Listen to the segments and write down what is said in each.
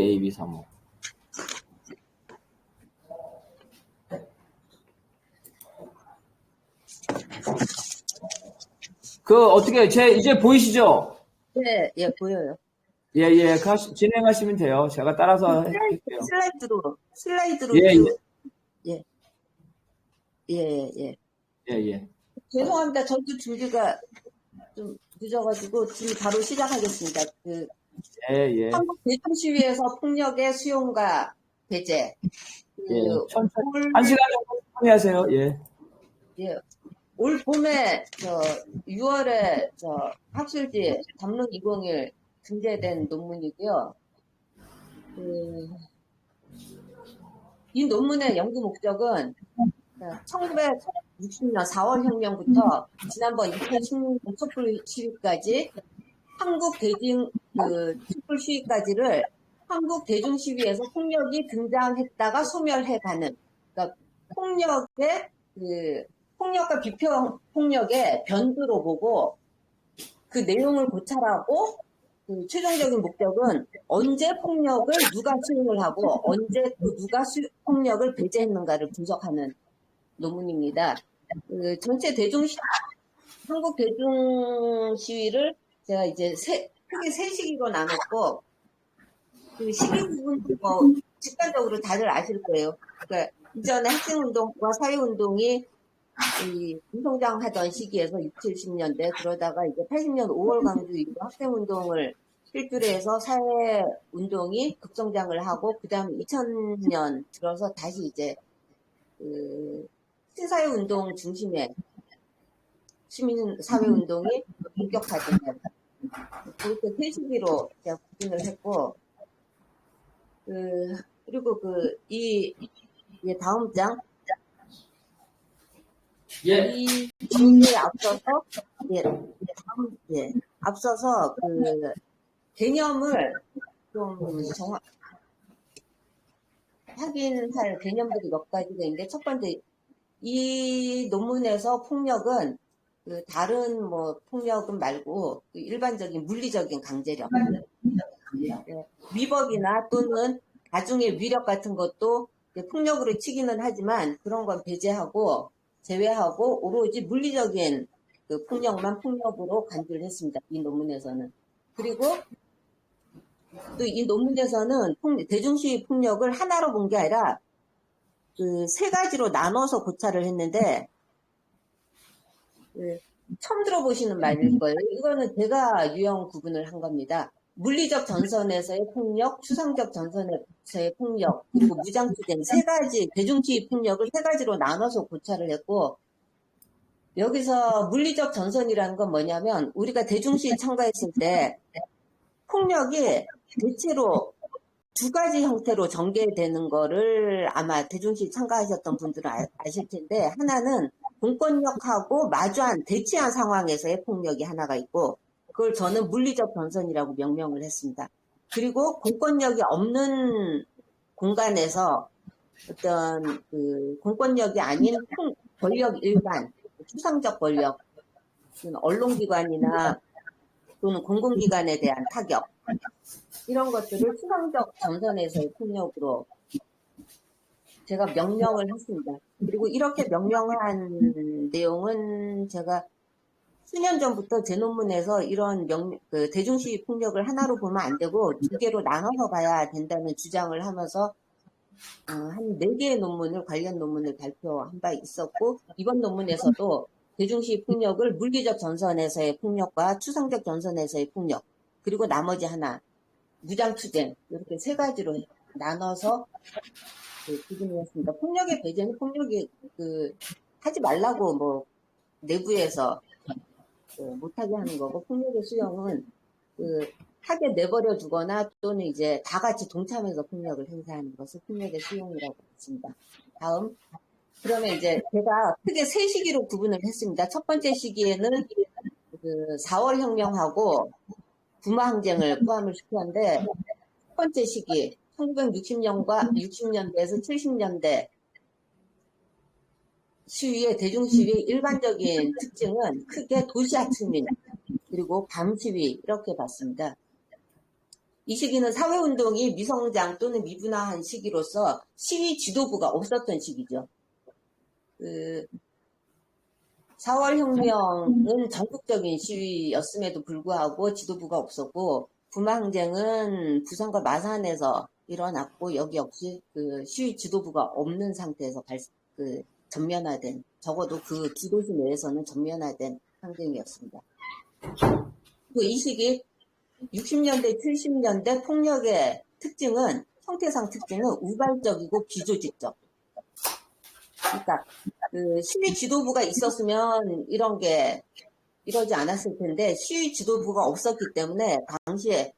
AB35. 어떻게, 이제 보이시죠? 네, 예, 보여요. 예, 예, 진행하시면 돼요. 제가 따라서 할게요. 슬라이드로 예, 쭉, 예, 예, 예. 예, 예. 죄송합니다. 저도 준비가 좀 늦어가지고 지금 바로 시작하겠습니다. 예, 예. 한국 대통시위에서 폭력의 수용과 배제. 예, 천천히. 올, 1시간 정도 천천히 하세요. 예. 예, 올 봄에 6월에 학술지 담론 2021 등재된 논문이고요. 이 논문의 연구 목적은 1960년 4월 혁명부터 지난번 2016년 촛불 시위까지 한국 촛불 시위까지를 한국 대중 시위에서 폭력이 등장했다가 소멸해가는, 그러니까 폭력과 비평 폭력의 변두로 보고 그 내용을 고찰하고 최종적인 목적은 언제 폭력을 누가 수용을 하고 언제 누가 폭력을 배제했는가를 분석하는 논문입니다. 전체 한국 대중 시위를 제가 이제 크게 세 시기로 나눴고, 그 시기 부분도 직관적으로 다들 아실 거예요. 그러니까 이전에 학생운동과 사회운동이 공성장 하던 시기에서 60, 70년대, 그러다가 이제 80년 5월 강주 이후 학생운동을 필두로 해서 사회운동이 급성장을 하고, 그 다음에 2000년 들어서 다시 이제, 신사회운동 중심의 시민사회운동이 본격화되는, 그렇게 세 시기로 제가 구분을 했고, 그리고 다음 장, 예. 이 질문에 앞서서 개념을 좀 확인할 개념들이 몇 가지가 있는데, 첫 번째, 이 논문에서 폭력은 다른 폭력은 말고 일반적인 물리적인 강제력, 위법이나 또는 나중에 위력 같은 것도 폭력으로 치기는 하지만 그런 건 제외하고 오로지 물리적인 폭력만 폭력으로 간주를 했습니다. 이 논문에서는. 그리고 또 이 논문에서는 대중시위 폭력을 하나로 본 게 아니라 세 가지로 나눠서 고찰을 했는데, 처음 들어보시는 말일 거예요. 이거는 제가 유형 구분을 한 겁니다. 물리적 전선에서의 폭력, 추상적 전선에서의 폭력, 그리고 무장투쟁 세 가지, 대중시위 폭력을 세 가지로 나눠서 고찰을 했고, 여기서 물리적 전선이라는 건 뭐냐면, 우리가 대중시위 참가했을 때 폭력이 대체로 두 가지 형태로 전개되는 거를 아마 대중시위 참가하셨던 분들은 아실 텐데, 하나는 공권력하고 대치한 상황에서의 폭력이 하나가 있고, 그걸 저는 물리적 전선이라고 명명을 했습니다. 그리고 공권력이 없는 공간에서 어떤 공권력이 아닌 권력 일반, 추상적 권력, 언론기관이나 또는 공공기관에 대한 타격, 이런 것들을 추상적 전선에서의 폭력으로 제가 명명을 했습니다. 그리고 이렇게 명명한 내용은 제가 수년 전부터 제 논문에서 이런 대중시위 폭력을 하나로 보면 안 되고 두 개로 나눠서 봐야 된다는 주장을 하면서 한 4개의 관련 논문을 발표한 바 있었고, 이번 논문에서도 대중시위 폭력을 물리적 전선에서의 폭력과 추상적 전선에서의 폭력, 그리고 나머지 하나, 무장투쟁, 이렇게 세 가지로 나눠서 구분을 했습니다. 폭력의 배제는 폭력이 하지 말라고 내부에서 못하게 하는 거고, 폭력의 수용은 하게 내버려 두거나 또는 이제 다 같이 동참해서 폭력을 행사하는 것을 폭력의 수용이라고 했습니다. 다음, 그러면 이제 제가 크게 세 시기로 구분을 했습니다. 첫 번째 시기에는 4월 혁명하고 부마 항쟁을 포함을 시켰는데, 첫 번째 시기 1960년과 60년대에서 70년대 대중 시위의 일반적인 특징은 크게 도시 하층민 그리고 밤 시위 이렇게 봤습니다. 이 시기는 사회운동이 미성장 또는 미분화한 시기로서 시위 지도부가 없었던 시기죠. 4월 혁명은 전국적인 시위였음에도 불구하고 지도부가 없었고, 부마항쟁은 부산과 마산에서 일어났고, 여기 역시 그 시위 지도부가 없는 상태에서 전면화된, 적어도 그 두 도시 내에서는 전면화된 항쟁이었습니다. 이 시기 60년대, 70년대 폭력의 특징은, 형태상 특징은 우발적이고 비조직적. 그러니까 시위 지도부가 있었으면 이런 게 이러지 않았을 텐데, 시위 지도부가 없었기 때문에 당시에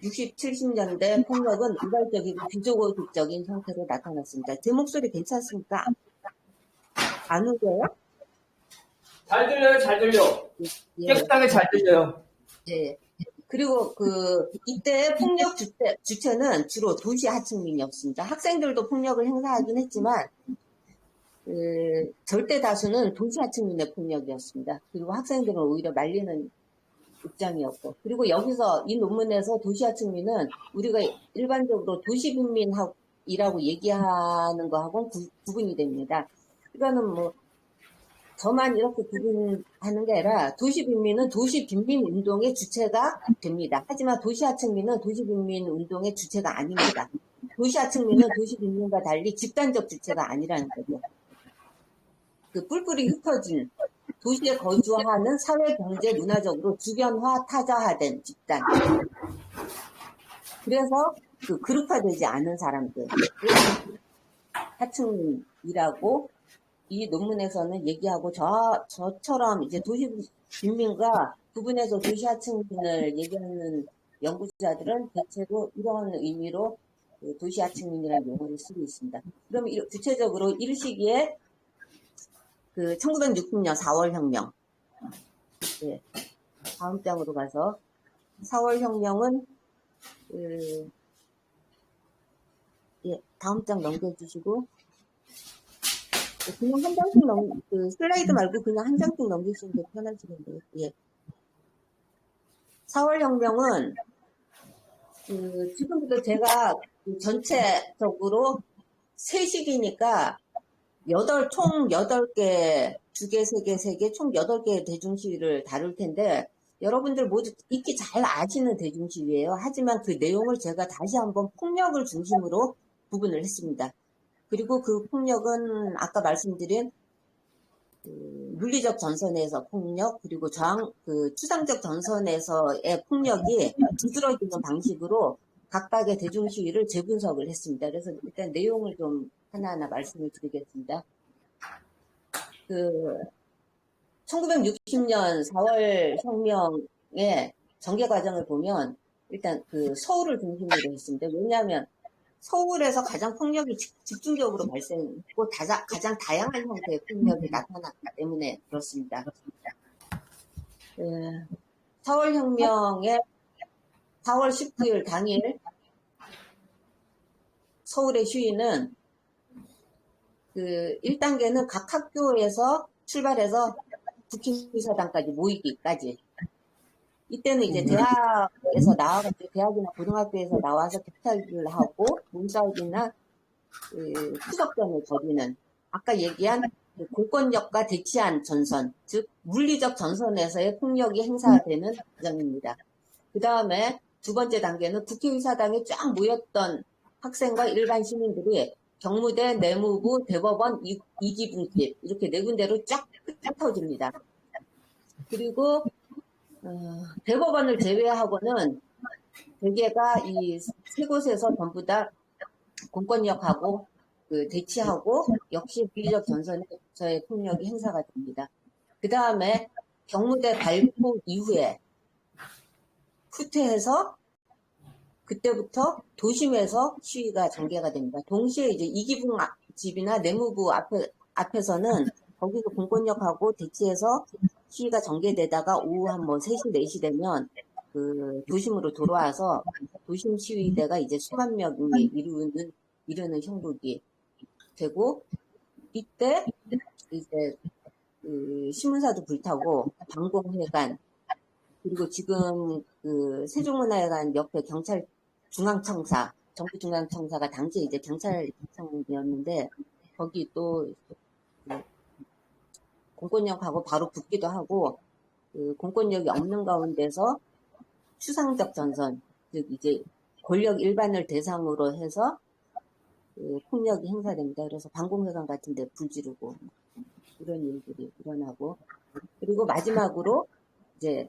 60, 70년대 폭력은 우발적이고 비조직적인 형태로 나타났습니다. 제 목소리 괜찮습니까? 안 오세요? 잘 들려요, 잘 들려. 예. 깨끗하게 잘 들려요. 예. 그리고 이때 폭력 주체는 주로 도시 하층민이었습니다. 학생들도 폭력을 행사하긴 했지만, 절대 다수는 도시 하층민의 폭력이었습니다. 그리고 학생들은 오히려 말리는 입장이었고, 그리고 여기서 이 논문에서 도시 하층민은 우리가 일반적으로 도시 빈민이라고 얘기하는 거하고는 구분이 됩니다. 이거는 뭐 저만 이렇게 구분하는 게 아니라 도시 빈민은 도시 빈민 운동의 주체가 됩니다. 하지만 도시 하층민은 도시 빈민 운동의 주체가 아닙니다. 도시 하층민은 도시 빈민과 달리 집단적 주체가 아니라는 거죠. 뿔뿔이 흩어진 도시에 거주하는 사회, 경제, 문화적으로 주변화, 타자화된 집단. 그래서 그룹화되지 않은 사람들. 하층민이라고 이 논문에서는 얘기하고, 저처럼 이제 도시 빈민과 구분해서 도시 하층민을 얘기하는 연구자들은 대체로 이런 의미로 도시 하층민이라는 용어를 쓰고 있습니다. 그럼 구체적으로 이 시기에 1960년 4월 혁명. 네. 다음 장으로 가서 4월 혁명은 다음 장 넘겨주시고, 그냥 한 장씩 슬라이드 말고 그냥 한 장씩 넘기시면 더 편하시겠네요. 예. 4월 혁명은 지금부터 제가 전체적으로 세 시기니까 총 8개, 2개, 3개, 3개, 총 8개의 대중시위를 다룰 텐데, 여러분들 모두 익히 잘 아시는 대중시위예요. 하지만 그 내용을 제가 다시 한번 폭력을 중심으로 구분을 했습니다. 그리고 그 폭력은 아까 말씀드린 물리적 전선에서 폭력, 그리고 추상적 전선에서의 폭력이 두드러지는 방식으로 각각의 대중시위를 재분석을 했습니다. 그래서 일단 내용을 좀 하나하나 말씀을 드리겠습니다. 1960년 4월 혁명의 전개 과정을 보면 일단 서울을 중심으로 했습니다. 왜냐하면 서울에서 가장 폭력이 집중적으로 발생했고 가장 다양한 형태의 폭력이 나타났기 때문에 그렇습니다. 4월 혁명의 4월 19일 당일 서울의 시위는 1단계는 각 학교에서 출발해서 국힘의사당까지 모이기까지. 이때는 이제 대학에서 나와가지고 대학이나 고등학교에서 나와서 격탈을 하고 몸싸움이나 투석전을 벌이는, 아까 얘기한 공권력과 대치한 전선, 즉 물리적 전선에서의 폭력이 행사되는 과정입니다. 그 다음에 두 번째 단계는 국회의사당에 쫙 모였던 학생과 일반 시민들이 경무대, 내무부, 대법원, 이기분집 이렇게 네 군데로 쫙 흩어집니다. 그리고 대법원을 제외하고는 대개가 이 세 곳에서 전부 다 공권력하고 대치하고 역시 물리적 전선에서의 폭력이 행사가 됩니다. 그 다음에 경무대 발포 이후에 후퇴해서 그때부터 도심에서 시위가 전개가 됩니다. 동시에 이제 이기분 집이나 내무부 앞에서는 거기서 공권력하고 대치해서 시위가 전개되다가 오후 한 3시, 4시 되면 도심으로 돌아와서 도심 시위대가 이제 수만 명이 이루는 형국이 되고, 이때 이제 신문사도 불타고 방공회관, 그리고 지금 세종문화회관 옆에 중앙청사, 정부 중앙청사가 당시에 이제 경찰청이었는데 거기 또 공권력하고 바로 붙기도 하고 그 공권력이 없는 가운데서 추상적 전선, 즉 이제 권력 일반을 대상으로 해서 그 폭력이 행사됩니다. 그래서 방공회관 같은 데 불 지르고 이런 일들이 일어나고 그리고 마지막으로 이제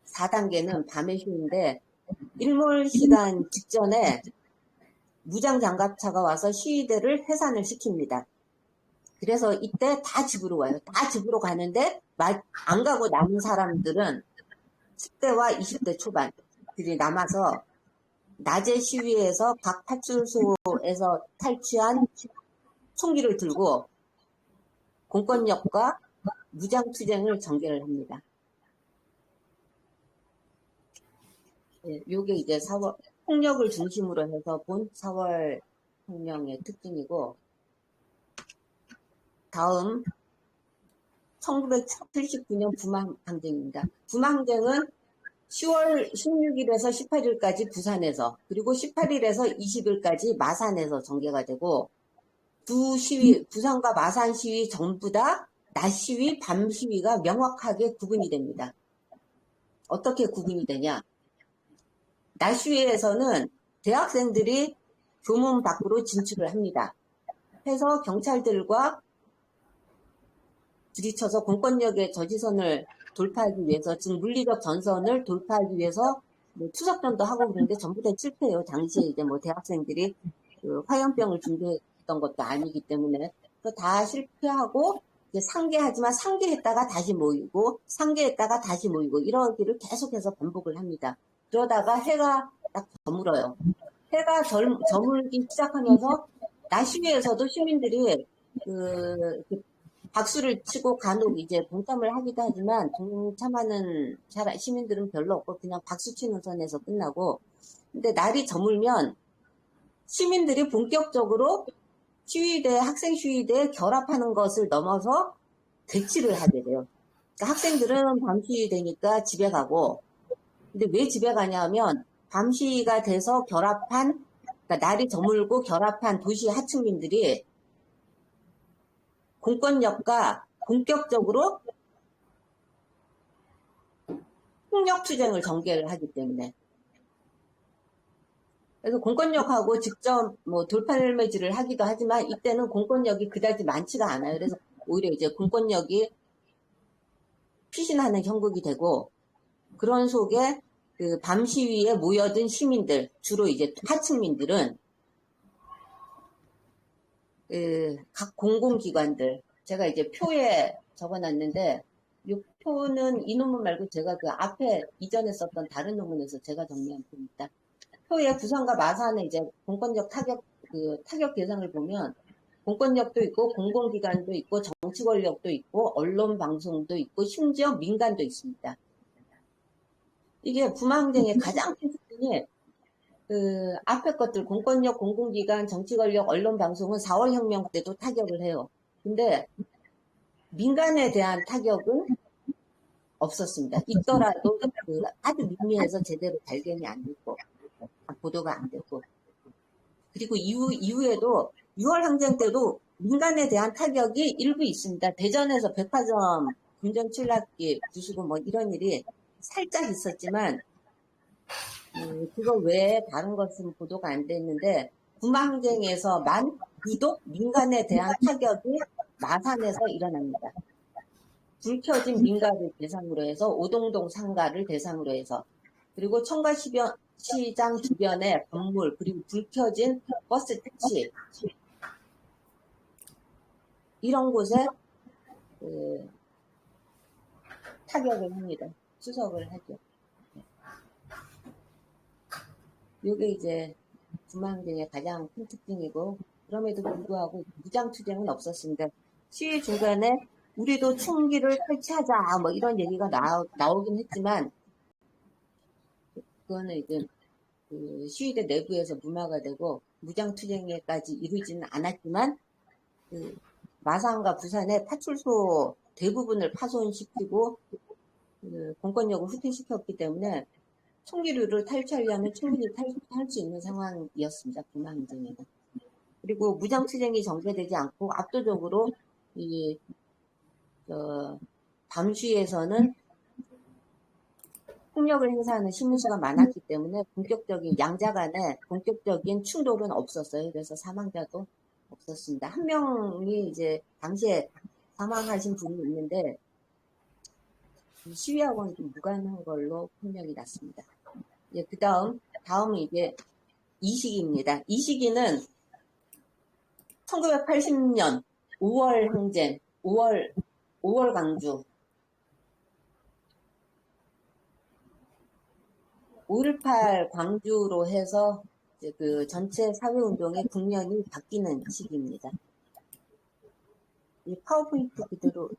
4단계는 밤의 시위인데 일몰 시간 직전에 무장장갑차가 와서 시위대를 해산을 시킵니다. 그래서 이때 다 집으로 와요. 다 집으로 가는데 안 가고 남은 사람들은 10대와 20대 초반들이 남아서 낮에 시위에서 각 파출소에서 탈취한 총기를 들고 공권력과 무장투쟁을 전개를 합니다. 예, 요게 이제 4월, 폭력을 중심으로 해서 본 4월 혁명의 특징이고, 다음 1979년 부마항쟁입니다. 부마항쟁은 10월 16일에서 18일까지 부산에서, 그리고 18일에서 20일까지 마산에서 전개가 되고, 두 시위, 부산과 마산 시위 전부 다 낮 시위, 밤 시위가 명확하게 구분이 됩니다. 어떻게 구분이 되냐? 낮 시위에서는 대학생들이 교문 밖으로 진출을 합니다. 해서 경찰들과 부딪혀서 공권력의 저지선을 돌파하기 위해서, 즉 물리적 전선을 돌파하기 위해서 뭐 투석전도 하고 그러는데 전부 다 실패해요. 당시에 이제 뭐 대학생들이 그 화염병을 준비했던 것도 아니기 때문에 그래서 다 실패하고 이제 상계하지만 상계했다가 다시 모이고 상계했다가 다시 모이고 이러기를 계속해서 반복을 합니다. 그러다가 해가 딱 저물어요. 해가 저물기 시작하면서 낮 시위에서도 시민들이 그 박수를 치고 간혹 이제 동참을 하기도 하지만 동참하는 시민들은 별로 없고 그냥 박수 치는 선에서 끝나고 근데 날이 저물면 시민들이 본격적으로 시위대, 학생 시위대에 결합하는 것을 넘어서 대치를 하게 돼요. 그러니까 학생들은 밤 시위되니까 집에 가고 근데 왜 집에 가냐 하면 밤 시위가 돼서 결합한 그러니까 날이 저물고 결합한 도시 하층민들이 공권력과 본격적으로 폭력투쟁을 전개를 하기 때문에 그래서 공권력하고 직접 뭐 돌팔매질을 하기도 하지만 이때는 공권력이 그다지 많지가 않아요. 그래서 오히려 이제 공권력이 피신하는 형국이 되고 그런 속에 그 밤 시위에 모여든 시민들 주로 이제 하층민들은 각 공공기관들 제가 이제 표에 적어놨는데 이 표는 이 논문 말고 제가 그 앞에 이전에 썼던 다른 논문에서 제가 정리한 표입니다. 표에 부산과 마산의 이제 공권력 타격 대상을 보면 공권력도 있고 공공기관도 있고 정치 권력도 있고 언론 방송도 있고 심지어 민간도 있습니다. 이게 부마항쟁의 가장 큰 특징이 그 앞에 것들 공권력, 공공기관, 정치 권력, 언론 방송은 4월 혁명 때도 타격을 해요. 근데 민간에 대한 타격은 없었습니다. 있더라도 그 아주 미미해서 제대로 발견이 안 됐고 보도가 안 됐고 그리고 이후에도 6월 항쟁 때도 민간에 대한 타격이 일부 있습니다. 대전에서 백화점 금전 출납기 부수고 뭐 이런 일이 살짝 있었지만 그거 외에 다른 것은 보도가 안 됐는데 부마항쟁에서만 유독 민간에 대한 타격이 마산에서 일어납니다. 불 켜진 민가를 대상으로 해서 오동동 상가를 대상으로 해서 그리고 청과시장 주변의 건물 그리고 불 켜진 버스 택시 이런 곳에 타격을 합니다. 수석을 하죠. 이게 이제 부마항쟁의 가장 큰 특징이고 그럼에도 불구하고 무장투쟁은 없었습니다. 시위 중간에 우리도 총기를 설치하자 뭐 이런 얘기가 나오긴 했지만 그거는 이제 그 시위대 내부에서 무마가 되고 무장투쟁에까지 이르지는 않았지만 그 마산과 부산의 파출소 대부분을 파손시키고 그 공권력을 후퇴시켰기 때문에 총기류를 탈취하려면 충분히 탈취할 수 있는 상황이었습니다. 북남전에는. 그리고 무장투쟁이 전개되지 않고 압도적으로 이 밤시에서는 폭력을 행사하는 신문수가 많았기 때문에 본격적인 양자 간에 본격적인 충돌은 없었어요. 그래서 사망자도 없었습니다. 한 명이 이제 당시에 사망하신 분이 있는데 시위하고는 좀 무관한 걸로 판명이 났습니다. 예, 다음은 이제 이 시기입니다. 이 시기는 1980년 5월 항쟁, 5월 강주, 5.18 광주로 해서 이제 그 전체 사회운동의 국면이 바뀌는 시기입니다. 이 파워포인트 그대로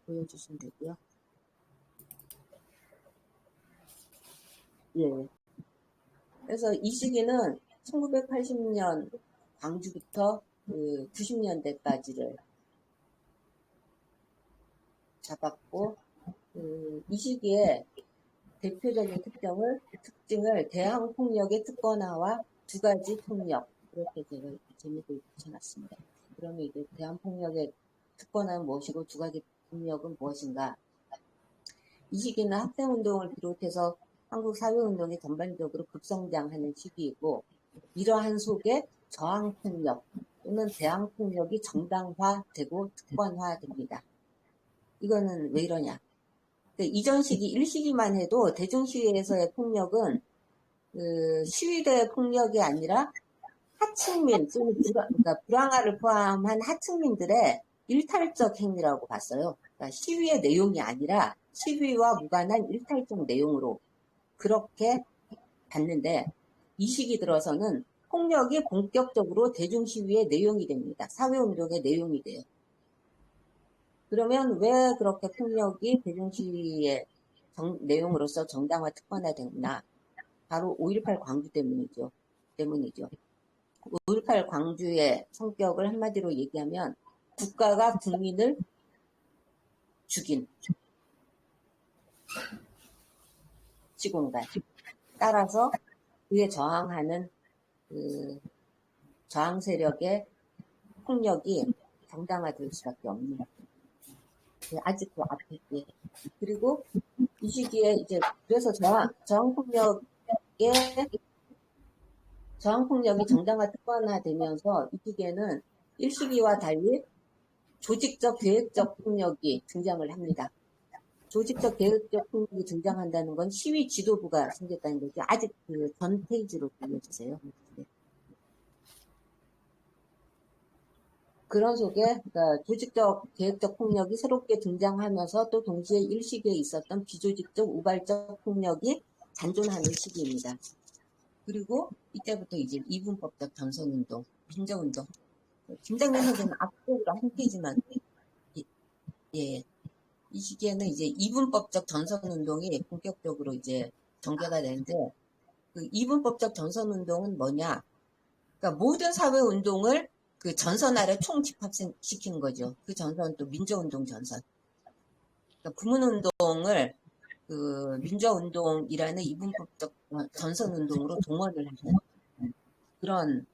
보여주시면 되고요. 예. 그래서 이 시기는 1980년 광주부터 그 90년대까지를 잡았고, 이 시기에 대표적인 특징을 대항폭력의 특권화와 두 가지 폭력, 이렇게 제가 제목을 붙여놨습니다. 그러면 이제 대항폭력의 특권화는 무엇이고 두 가지 폭력은 무엇인가? 이 시기는 학생운동을 비롯해서 한국 사회운동이 전반적으로 급성장하는 시기이고, 이러한 속에 저항폭력 또는 대항폭력이 정당화되고 특권화됩니다. 이거는 왜 이러냐? 이전 시기, 1시기만 해도 대중시위에서의 폭력은 시위대의 폭력이 아니라 하층민, 그러니까 불황화를 포함한 하층민들의 일탈적 행위라고 봤어요. 그러니까 시위의 내용이 아니라 시위와 무관한 일탈적 내용으로 그렇게 봤는데, 이 시기 들어서는 폭력이 본격적으로 대중시위의 내용이 됩니다. 사회운동의 내용이 돼요. 그러면 왜 그렇게 폭력이 대중시위의 내용으로서 정당화 특권화됐나? 바로 5.18 광주 때문이죠. 5.18 광주의 성격을 한마디로 얘기하면 국가가 국민을 죽인 시공간. 따라서 그에 저항하는 저항 세력의 폭력이 정당화될 수밖에 없는. 아직도 앞에. 그리고 이 시기에 이제 그래서 저항폭력이 정당화 특권화되면서 이 시기에는 1시기와 달리 조직적 계획적 폭력이 등장을 합니다. 조직적 계획적 폭력이 등장한다는 건 시위 지도부가 생겼다는 거죠. 아직 그 전 페이지로 돌려주세요. 그런 속에 그러니까 조직적 계획적 폭력이 새롭게 등장하면서 또 동시에 1시기에 있었던 비조직적 우발적 폭력이 잔존하는 시기입니다. 그리고 이때부터 이제 이분법적 전선운동, 민주운동. 김장년 선생님 앞쪽으로 한 페이지만. 예. 이 시기에는 이제 이분법적 전선운동이 본격적으로 이제 전개가 되는데, 그 이분법적 전선운동은 뭐냐? 그러니까 모든 사회운동을 그 전선 아래 총 집합시킨 거죠. 그 전선은 또 민주운동 전선. 그러니까 부문운동을 그 민주운동이라는 이분법적 전선운동으로 동원을 하는 그런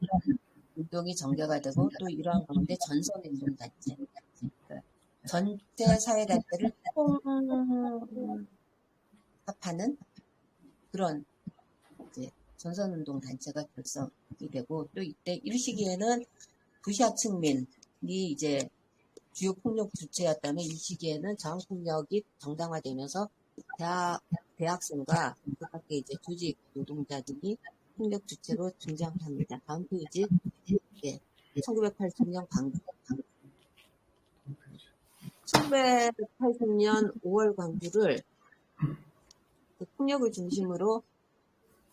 운동이 전개가 되고, 또 이러한 가운데 전선운동단체. 전체 사회단체를 통합하는 그런 이제 전선운동 단체가 결성이 되고, 또 이때 1시기에는 부시하층민이 이제 주요 폭력 주체였다면 이 시기에는 저항폭력이 정당화되면서 대학생과 그 밖에 이제 조직 노동자들이 폭력 주체로 등장합니다. 다음 페이지. 예, 1980년 광주. 1980년 5월 광주를 그 폭력을 중심으로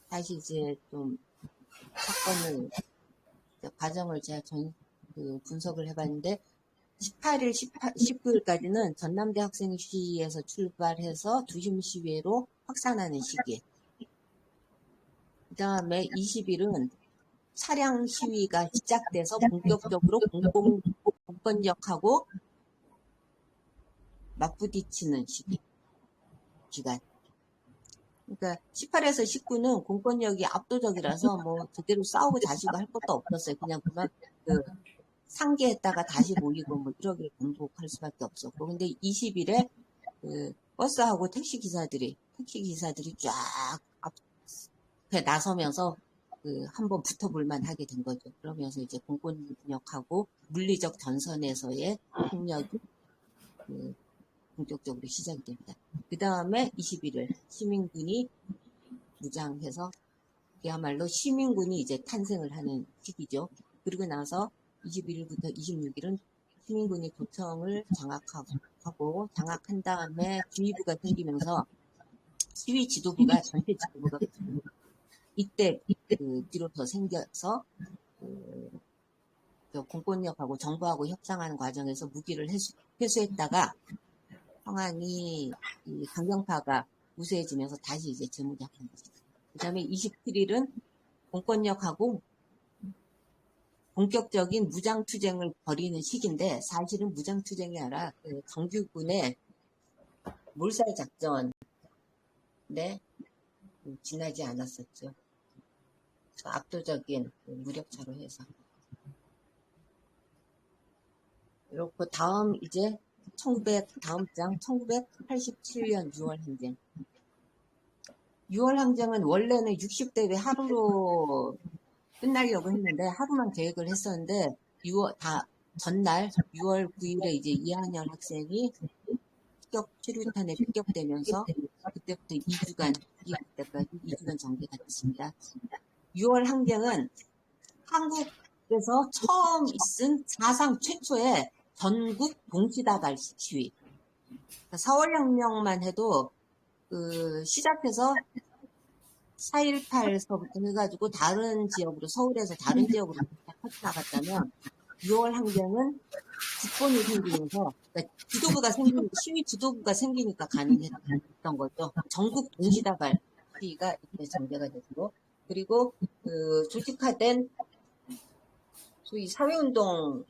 다시 이제 좀 사건을 과정을 제가 분석을 해봤는데 18일, 19일까지는 전남대 학생 시위에서 출발해서 두심 시위로 확산하는 시기. 그 다음에 20일은 차량 시위가 시작돼서 본격적으로 공권력하고 맞부딪히는 기간. 그러니까 18에서 19는 공권력이 압도적이라서 뭐 제대로 싸우고 자시고 할 것도 없었어요. 그냥 그만 그 상계했다가 다시 모이고 뭐 이러기를 반복할 수밖에 없었고. 근데 20일에 그 버스하고 택시 기사들이 쫙 앞에 나서면서 그 한번 붙어볼만 하게 된 거죠. 그러면서 이제 공권력하고 물리적 전선에서의 폭력이 그 본격적으로 시작이 됩니다. 그 다음에 21일 시민군이 무장해서 그야말로 시민군이 이제 탄생을 하는 시기죠. 그리고 나서 21일부터 26일은 시민군이 도청을 장악하고 장악한 다음에 지휘부가 생기면서 시위 지도부가 전체 지도부가 이때 그 뒤로 더 생겨서 그 공권력하고 정부하고 협상하는 과정에서 무기를 회수했다가 상황이 이 강경파가 우세해지면서 다시 이제 재무장한 거죠. 그 다음에 27일은 공권력하고 본격적인 무장투쟁을 벌이는 시기인데 사실은 무장투쟁이 아니라 그 정규군의 몰살작전에 지나지 않았었죠. 압도적인 무력차로 해서. 그렇고 다음 이제 다음 장 1987년 6월 항쟁. 6월 항쟁은 원래는 60대 하루로 끝나려고 했는데 하루만 계획을 했었는데 전날 6월 9일에 이제 이한열 학생이 최루탄에 습격되면서 그때부터 2주간 때까지 2주간 전개가 됐습니다. 6월 항쟁은 한국에서 처음 있은 사상 최초의 전국 동시다발 시위. 4월 혁명만 해도 그 시작해서 4.18서부터 해가지고 다른 지역으로 서울에서 다른 지역으로 퍼져나갔다면 6월 항쟁은 국본이 생기면서 그러니까 시위 지도부가 생기니까 가능했던 거죠. 전국 동시다발 시위가 이때 전개가 됐고 그리고 그 조직화된 소위 사회운동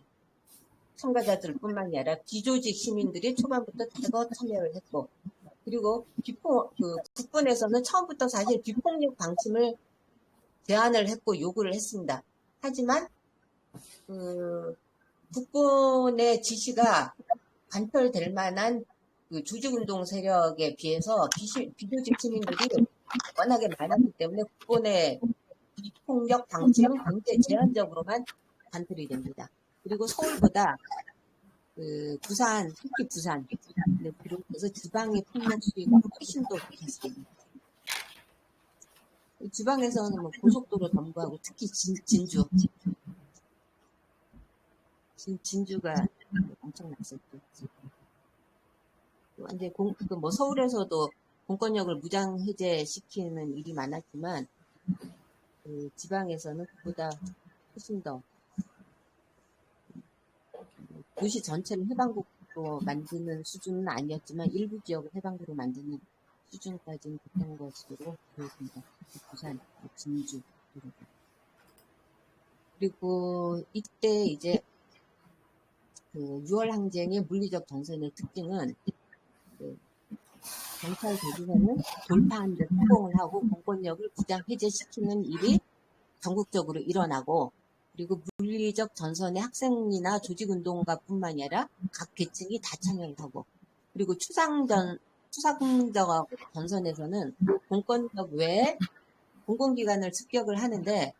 참가자들뿐만이 아니라 비조직 시민들이 초반부터 대거 참여를 했고 그리고 국군에서는 처음부터 사실 비폭력 방침을 제안을 했고 요구를 했습니다. 하지만 국군의 지시가 관철될 만한 그 조직운동 세력에 비해서 비조직 시민들이 워낙에 많았기 때문에 국군의 비폭력 방침은 굉장히 제한적으로만 관철이 됩니다. 그리고 서울보다 특히 부산을 비롯해서 지방의 폭력 시위가 훨씬 더 컸습니다. 지방에서는 뭐 고속도로 점거하고 특히 진주가 엄청났었죠. 이제 뭐 서울에서도 공권력을 무장 해제시키는 일이 많았지만 지방에서는 그보다 훨씬 더 도시 전체를 해방국으로 만드는 수준은 아니었지만 일부 지역을 해방구로 만드는 수준까지는 됐던 것으로 보여집니다. 부산, 진주. 그리고 이때 이제 그 6월 항쟁의 물리적 전선의 특징은 경찰 대지선을 돌파하는 데 성공을 하고 공권력을 무장 해제시키는 일이 전국적으로 일어나고 그리고 물리적 전선의 학생이나 조직운동가뿐만 아니라 각 계층이 다 참여를 하고 그리고 추상적 전선에서는 공권력 외에 공공기관을 습격을 하는데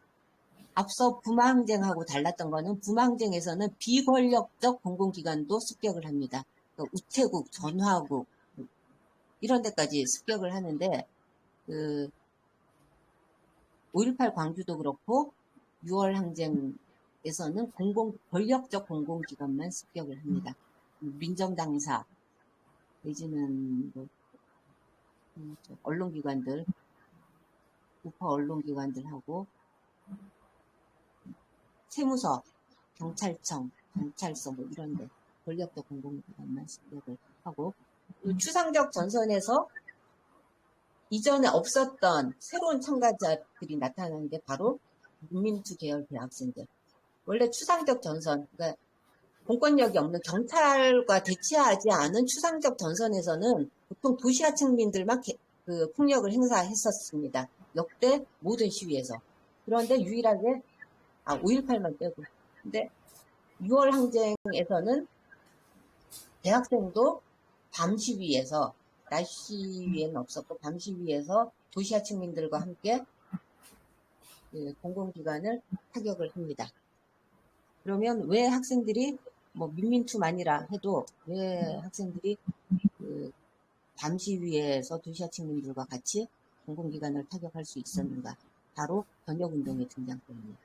앞서 부마항쟁하고 달랐던 거는 부마항쟁에서는 비권력적 공공기관도 습격을 합니다. 그러니까 우체국, 전화국 이런 데까지 습격을 하는데 5.18 광주도 그렇고 6월 항쟁에서는 권력적 공공기관만 습격을 합니다. 민정당사 내지는 뭐, 언론기관들, 우파 언론기관들하고 세무서, 경찰청, 경찰서 뭐 이런데 권력적 공공기관만 습격을 하고 추상적 전선에서 이전에 없었던 새로운 참가자들이 나타나는 게 바로 문민투 계열 대학생들. 원래 추상적 전선, 그러니까 공권력이 없는 경찰과 대치하지 않은 추상적 전선에서는 보통 도시하층민들만 그 폭력을 행사했었습니다. 역대 모든 시위에서. 그런데 유일하게 5.18만 빼고. 근데 6월 항쟁에서는 대학생도 밤 시위에서, 낮 시위에는 없었고 밤 시위에서 도시화 측민들과 함께 그 공공기관을 타격을 합니다. 그러면 왜 학생들이 뭐 민민투만이라 해도 왜 학생들이 그 밤 시위에서 도시화 측민들과 같이 공공기관을 타격할 수 있었는가? 바로 변혁운동의 등장 때문이에요.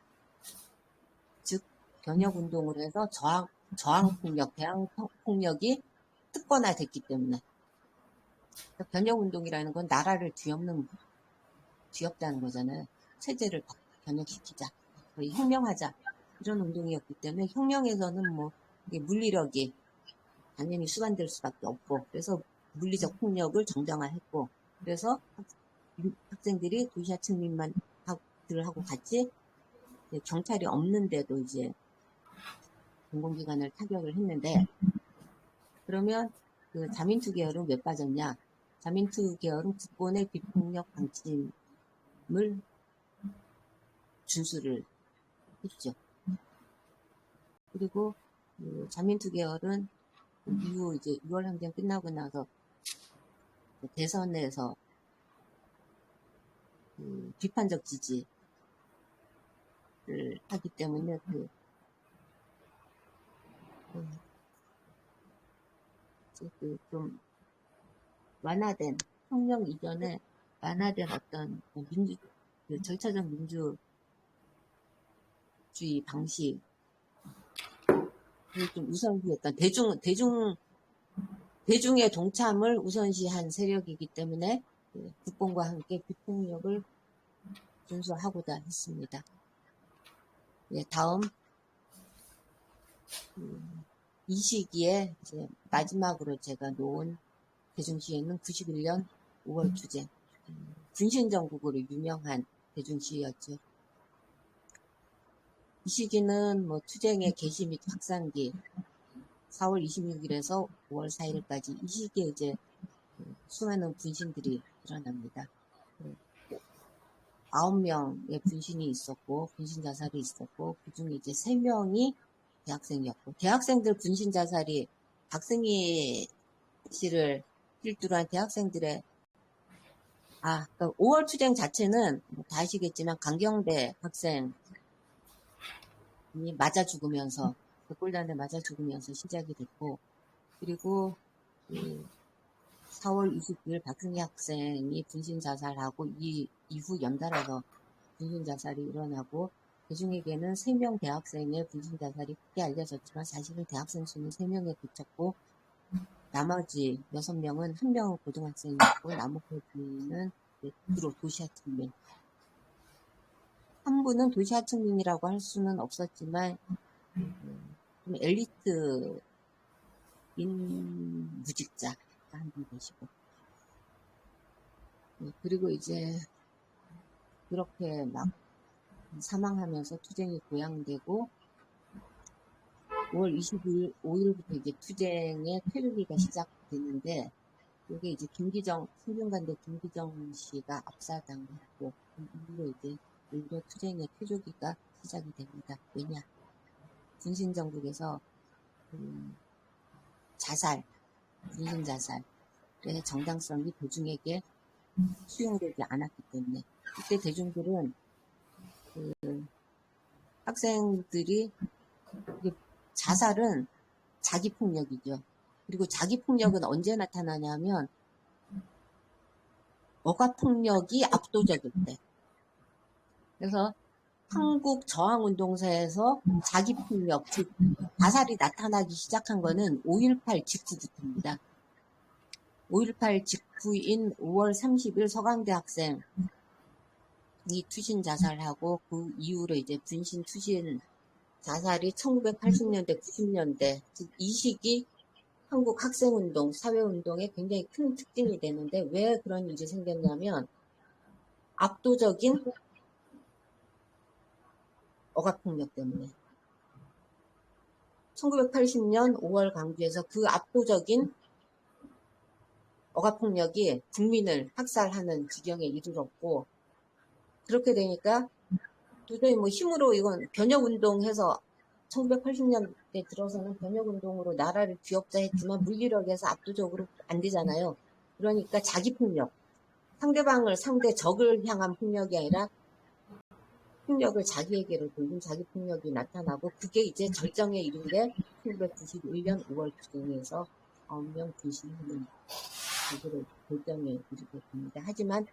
즉 변혁운동으로 해서 저항폭력, 대항폭력이 특권화됐기 때문에. 변혁운동이라는 건 나라를 뒤엎다는 거잖아요. 체제를 변혁시키자, 거의 혁명하자, 이런 운동이었기 때문에 혁명에서는 뭐 이게 물리력이 당연히 수반될 수밖에 없고, 그래서 물리적 폭력을 정당화했고, 그래서 학생들이 도시화 측민들하고 같이 경찰이 없는데도 이제 공공기관을 타격을 했는데, 그러면 그 자민투 계열은 왜 빠졌냐? 자민투 계열은 국본의 비폭력 방침을 준수를 했죠. 그리고 그 자민투 계열은 이후 이제 6월 항쟁 끝나고 나서 대선에서 그 비판적 지지를 하기 때문에 좀 완화된, 혁명 이전에 완화된 어떤 절차적 민주주의 방식을 좀 우선시했던 대중의 동참을 우선시한 세력이기 때문에 국본과 함께 비폭력을 준수하고자 했습니다. 다음 이 시기에 이제 마지막으로 제가 놓은 대중시위는 91년 5월 투쟁, 군신정국으로 유명한 대중시위였죠. 이 시기는 뭐 투쟁의 개시 및 확산기, 4월 26일에서 5월 4일까지 이 시기에 이제 수많은 분신들이 일어납니다. 9명의 분신이 있었고, 분신 자살이 있었고, 그 중에 이제 3명이 대학생이었고, 대학생들 분신 자살이 박승희 씨를 필두로 한 대학생들의, 그러니까 5월 투쟁 자체는 다 아시겠지만 강경대 학생이 맞아 죽으면서, 벽골단에 맞아 죽으면서 시작이 됐고, 그리고 4월 29일 박승희 학생이 분신 자살하고 이후 연달아서 분신 자살이 일어나고, 그중에게는 3명 대학생의 분신 자살이 크게 알려졌지만 사실은 대학생 수는 3명에 그쳤고, 나머지 6명은 1명은 고등학생이었고 나머지는 주로 도시화 측민. 한 분은 도시화 측민이라고 할 수는 없었지만 좀 엘리트인 무직자가 한 분 계시고, 그리고 이제 그렇게 막 사망하면서 투쟁이 고양되고 5월 25일부터 이제 투쟁의 퇴루기가 시작됐는데, 이게 이제 승균관대 김기정 씨가 압사당했고, 그 이후로 이제 일부 투쟁의 퇴조기가 시작이 됩니다. 왜냐? 군신정국에서 군신 자살의 정당성이 대중에게 수용되지 않았기 때문에, 이때 대중들은 학생들이 자살은 자기폭력이죠. 그리고 자기폭력은 언제 나타나냐면 억압폭력이 압도적일 때. 그래서 한국 저항운동사에서 자기폭력, 즉 자살이 나타나기 시작한 거는 5.18 직후부터입니다. 5.18 직후인 5월 30일 서강대 학생이 투신 자살하고, 그 이후로 이제 분신 투신 자살이 1980년대, 90년대, 즉 이 시기 한국 학생운동, 사회운동에 굉장히 큰 특징이 되는데, 왜 그런 일이 생겼냐면 압도적인 억압폭력 때문에. 1980년 5월 광주에서 그 압도적인 억압폭력이 국민을 학살하는 지경에 이르렀고, 그렇게 되니까 도저히 뭐 힘으로 이건 변혁운동해서 1980년대 들어서는 변혁운동으로 나라를 뒤엎자했지만 물리력에서 압도적으로 안 되잖아요. 그러니까 자기폭력, 상대방을 상대 적을 향한 폭력이 아니라 폭력을 자기에게로 돌린 자기폭력이 나타나고, 그게 이제 절정에 이르게 1991년 5월 투쟁에서 9명 분신하는 계기로 결정에 이르게 됩니다. 하지만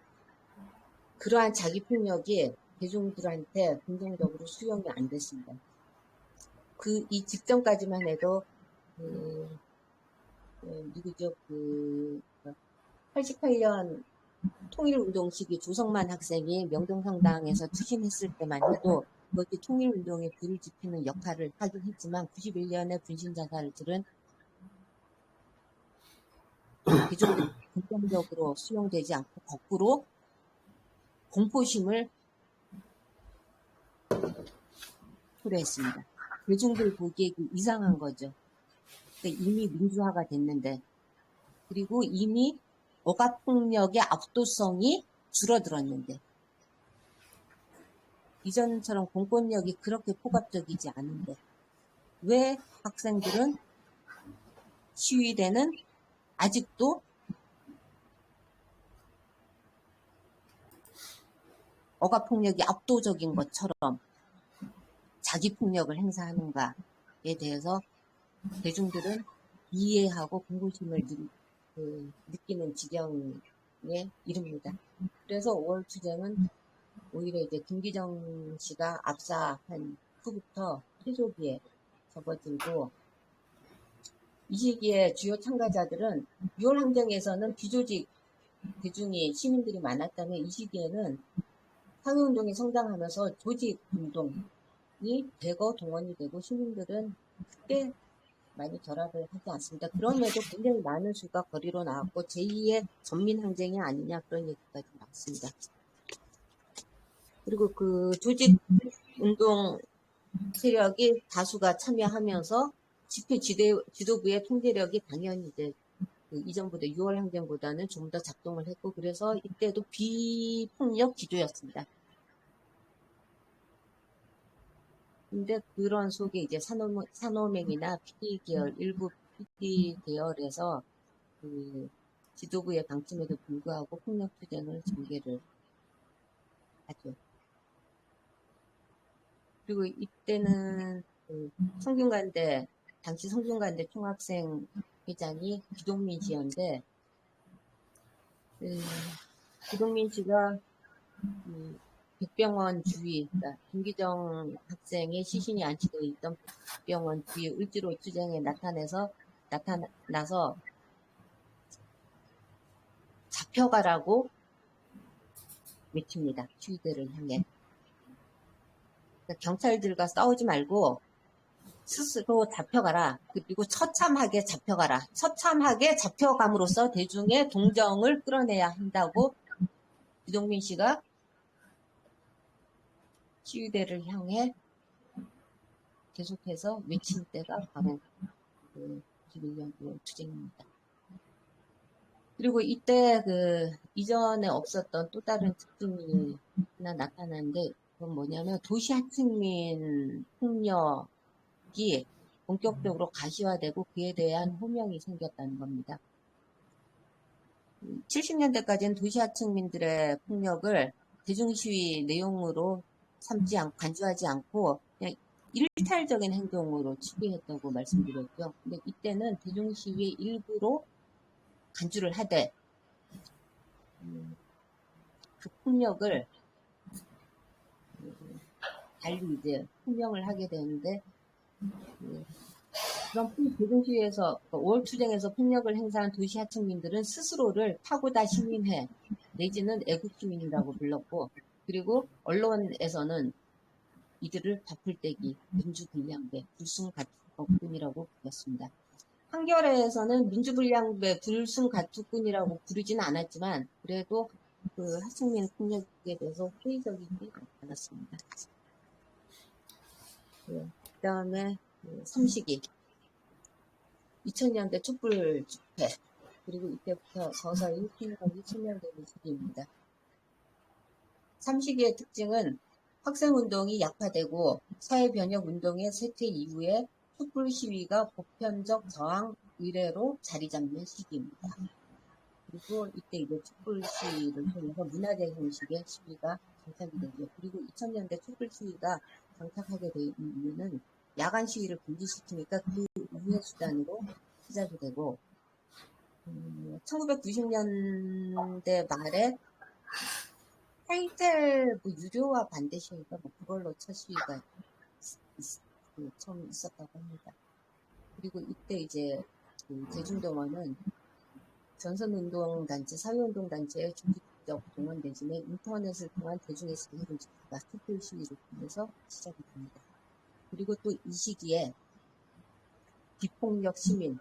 그러한 자기폭력이 대중들한테 긍정적으로 수용이 안 됐습니다. 이 직전까지만 해도 누구죠? 88년 통일운동 시기 조성만 학생이 명동성당에서 투신했을 때만 해도 그것이 통일운동에 불을 지피는 역할을 하긴 했지만, 91년에 분신자살들은 대중들이 긍정적으로 수용되지 않고 거꾸로 공포심을 초래했습니다. 대중들 보기에 이상한 거죠. 그러니까 이미 민주화가 됐는데, 그리고 이미 억압폭력의 압도성이 줄어들었는데, 이전처럼 공권력이 그렇게 폭압적이지 않은데, 왜 학생들은 시위대는 아직도 억압폭력이 압도적인 것처럼 자기폭력을 행사하는가에 대해서 대중들은 이해하고 공포심을 느끼는 지경에 이릅니다. 그래서 5월 투쟁은 오히려 이제 김기정 씨가 압사한 후부터 퇴조기에 접어들고, 이 시기에 주요 참가자들은 6월 항쟁에서는 비조직 대중이 시민들이 많았다면, 이 시기에는 사회운동이 성장하면서 조직운동이 대거 동원이 되고 시민들은 크게 많이 결합을 하지 않습니다. 그럼에도 굉장히 많은 수가 거리로 나왔고 제2의 전민항쟁이 아니냐 그런 얘기까지 나왔습니다. 그리고 그 조직운동 세력이 다수가 참여하면서 집회 지도부의 통제력이 당연히 이제 이전보다 6월 항쟁보다는 좀 더 작동을 했고, 그래서 이때도 비폭력 기조였습니다. 근데 그런 속에 이제 산호맹이나 PD 계열, 일부 PD 계열에서 그 지도부의 방침에도 불구하고 폭력 투쟁을 전개를 하죠. 그리고 이때는 당시 성균관대 총학생 회장이 기동민 씨였는데, 기동민 씨가 백병원 주위, 그러니까 김기정 학생의 시신이 안치되어 있던 백병원 주위 을지로 투쟁에 나타나서 잡혀가라고 외칩니다. 시위대를 향해. 그러니까 경찰들과 싸우지 말고 스스로 잡혀가라. 그리고 처참하게 잡혀가라. 처참하게 잡혀감으로써 대중의 동정을 끌어내야 한다고 기동민 씨가 시위대를 향해 계속해서 외친 때가 바로 91년 9월 투쟁입니다. 그리고 이때 이전에 없었던 또 다른 특징이 하나 나타나는데, 그건 뭐냐면 도시 하층민 폭력이 본격적으로 가시화되고 그에 대한 호명이 생겼다는 겁니다. 70년대까지는 도시 하층민들의 폭력을 대중시위 내용으로 간주하지 않고 그냥 일탈적인 행동으로 취급했다고 말씀드렸죠. 근데 이때는 대중시위의 일부로 간주를 하되 그 폭력을 달리 이제 호명을 하게 되는데, 그런 대중시위에서 5월 투쟁에서 폭력을 행사한 도시 하층민들은 스스로를 파고다 시민회 내지는 애국시민이라고 불렀고, 그리고 언론에서는 이들을 바풀떼기, 민주불량배, 불순가투꾼이라고 불렀습니다. 한겨레에서는 민주불량배, 불순가투꾼이라고 부르지는 않았지만 그래도 그 하층민 폭력에 대해서 회의적이지 않았습니다. 그 다음에 삼식이 2000년대 촛불 집회, 그리고 이때부터 서서히 폭력이 소멸되는 시기입니다. 3시기의 특징은 학생운동이 약화되고 사회변혁운동의 쇠퇴 이후에 촛불 시위가 보편적 저항 의례로 자리 잡는 시기입니다. 그리고 이때 이제 촛불 시위를 통해서 문화재 형식의 시위가 정착이 되죠. 그리고 2000년대 촛불 시위가 정착하게 된 이유는 야간 시위를 금지시키니까 그 우회 수단으로 시작이 되고 1990년대 말에 하이텔 유료화 반대 시위가 그걸로 첫 시위가 처음 있었다고 합니다. 그리고 이때 이제 대중동원은 전선운동단체, 사회운동단체의 조직적 동원 대신에 인터넷을 통한 대중의 시위를 지키다 촛불 시위를 통해서 시작이 됩니다. 그리고 또 이 시기에 비폭력 시민,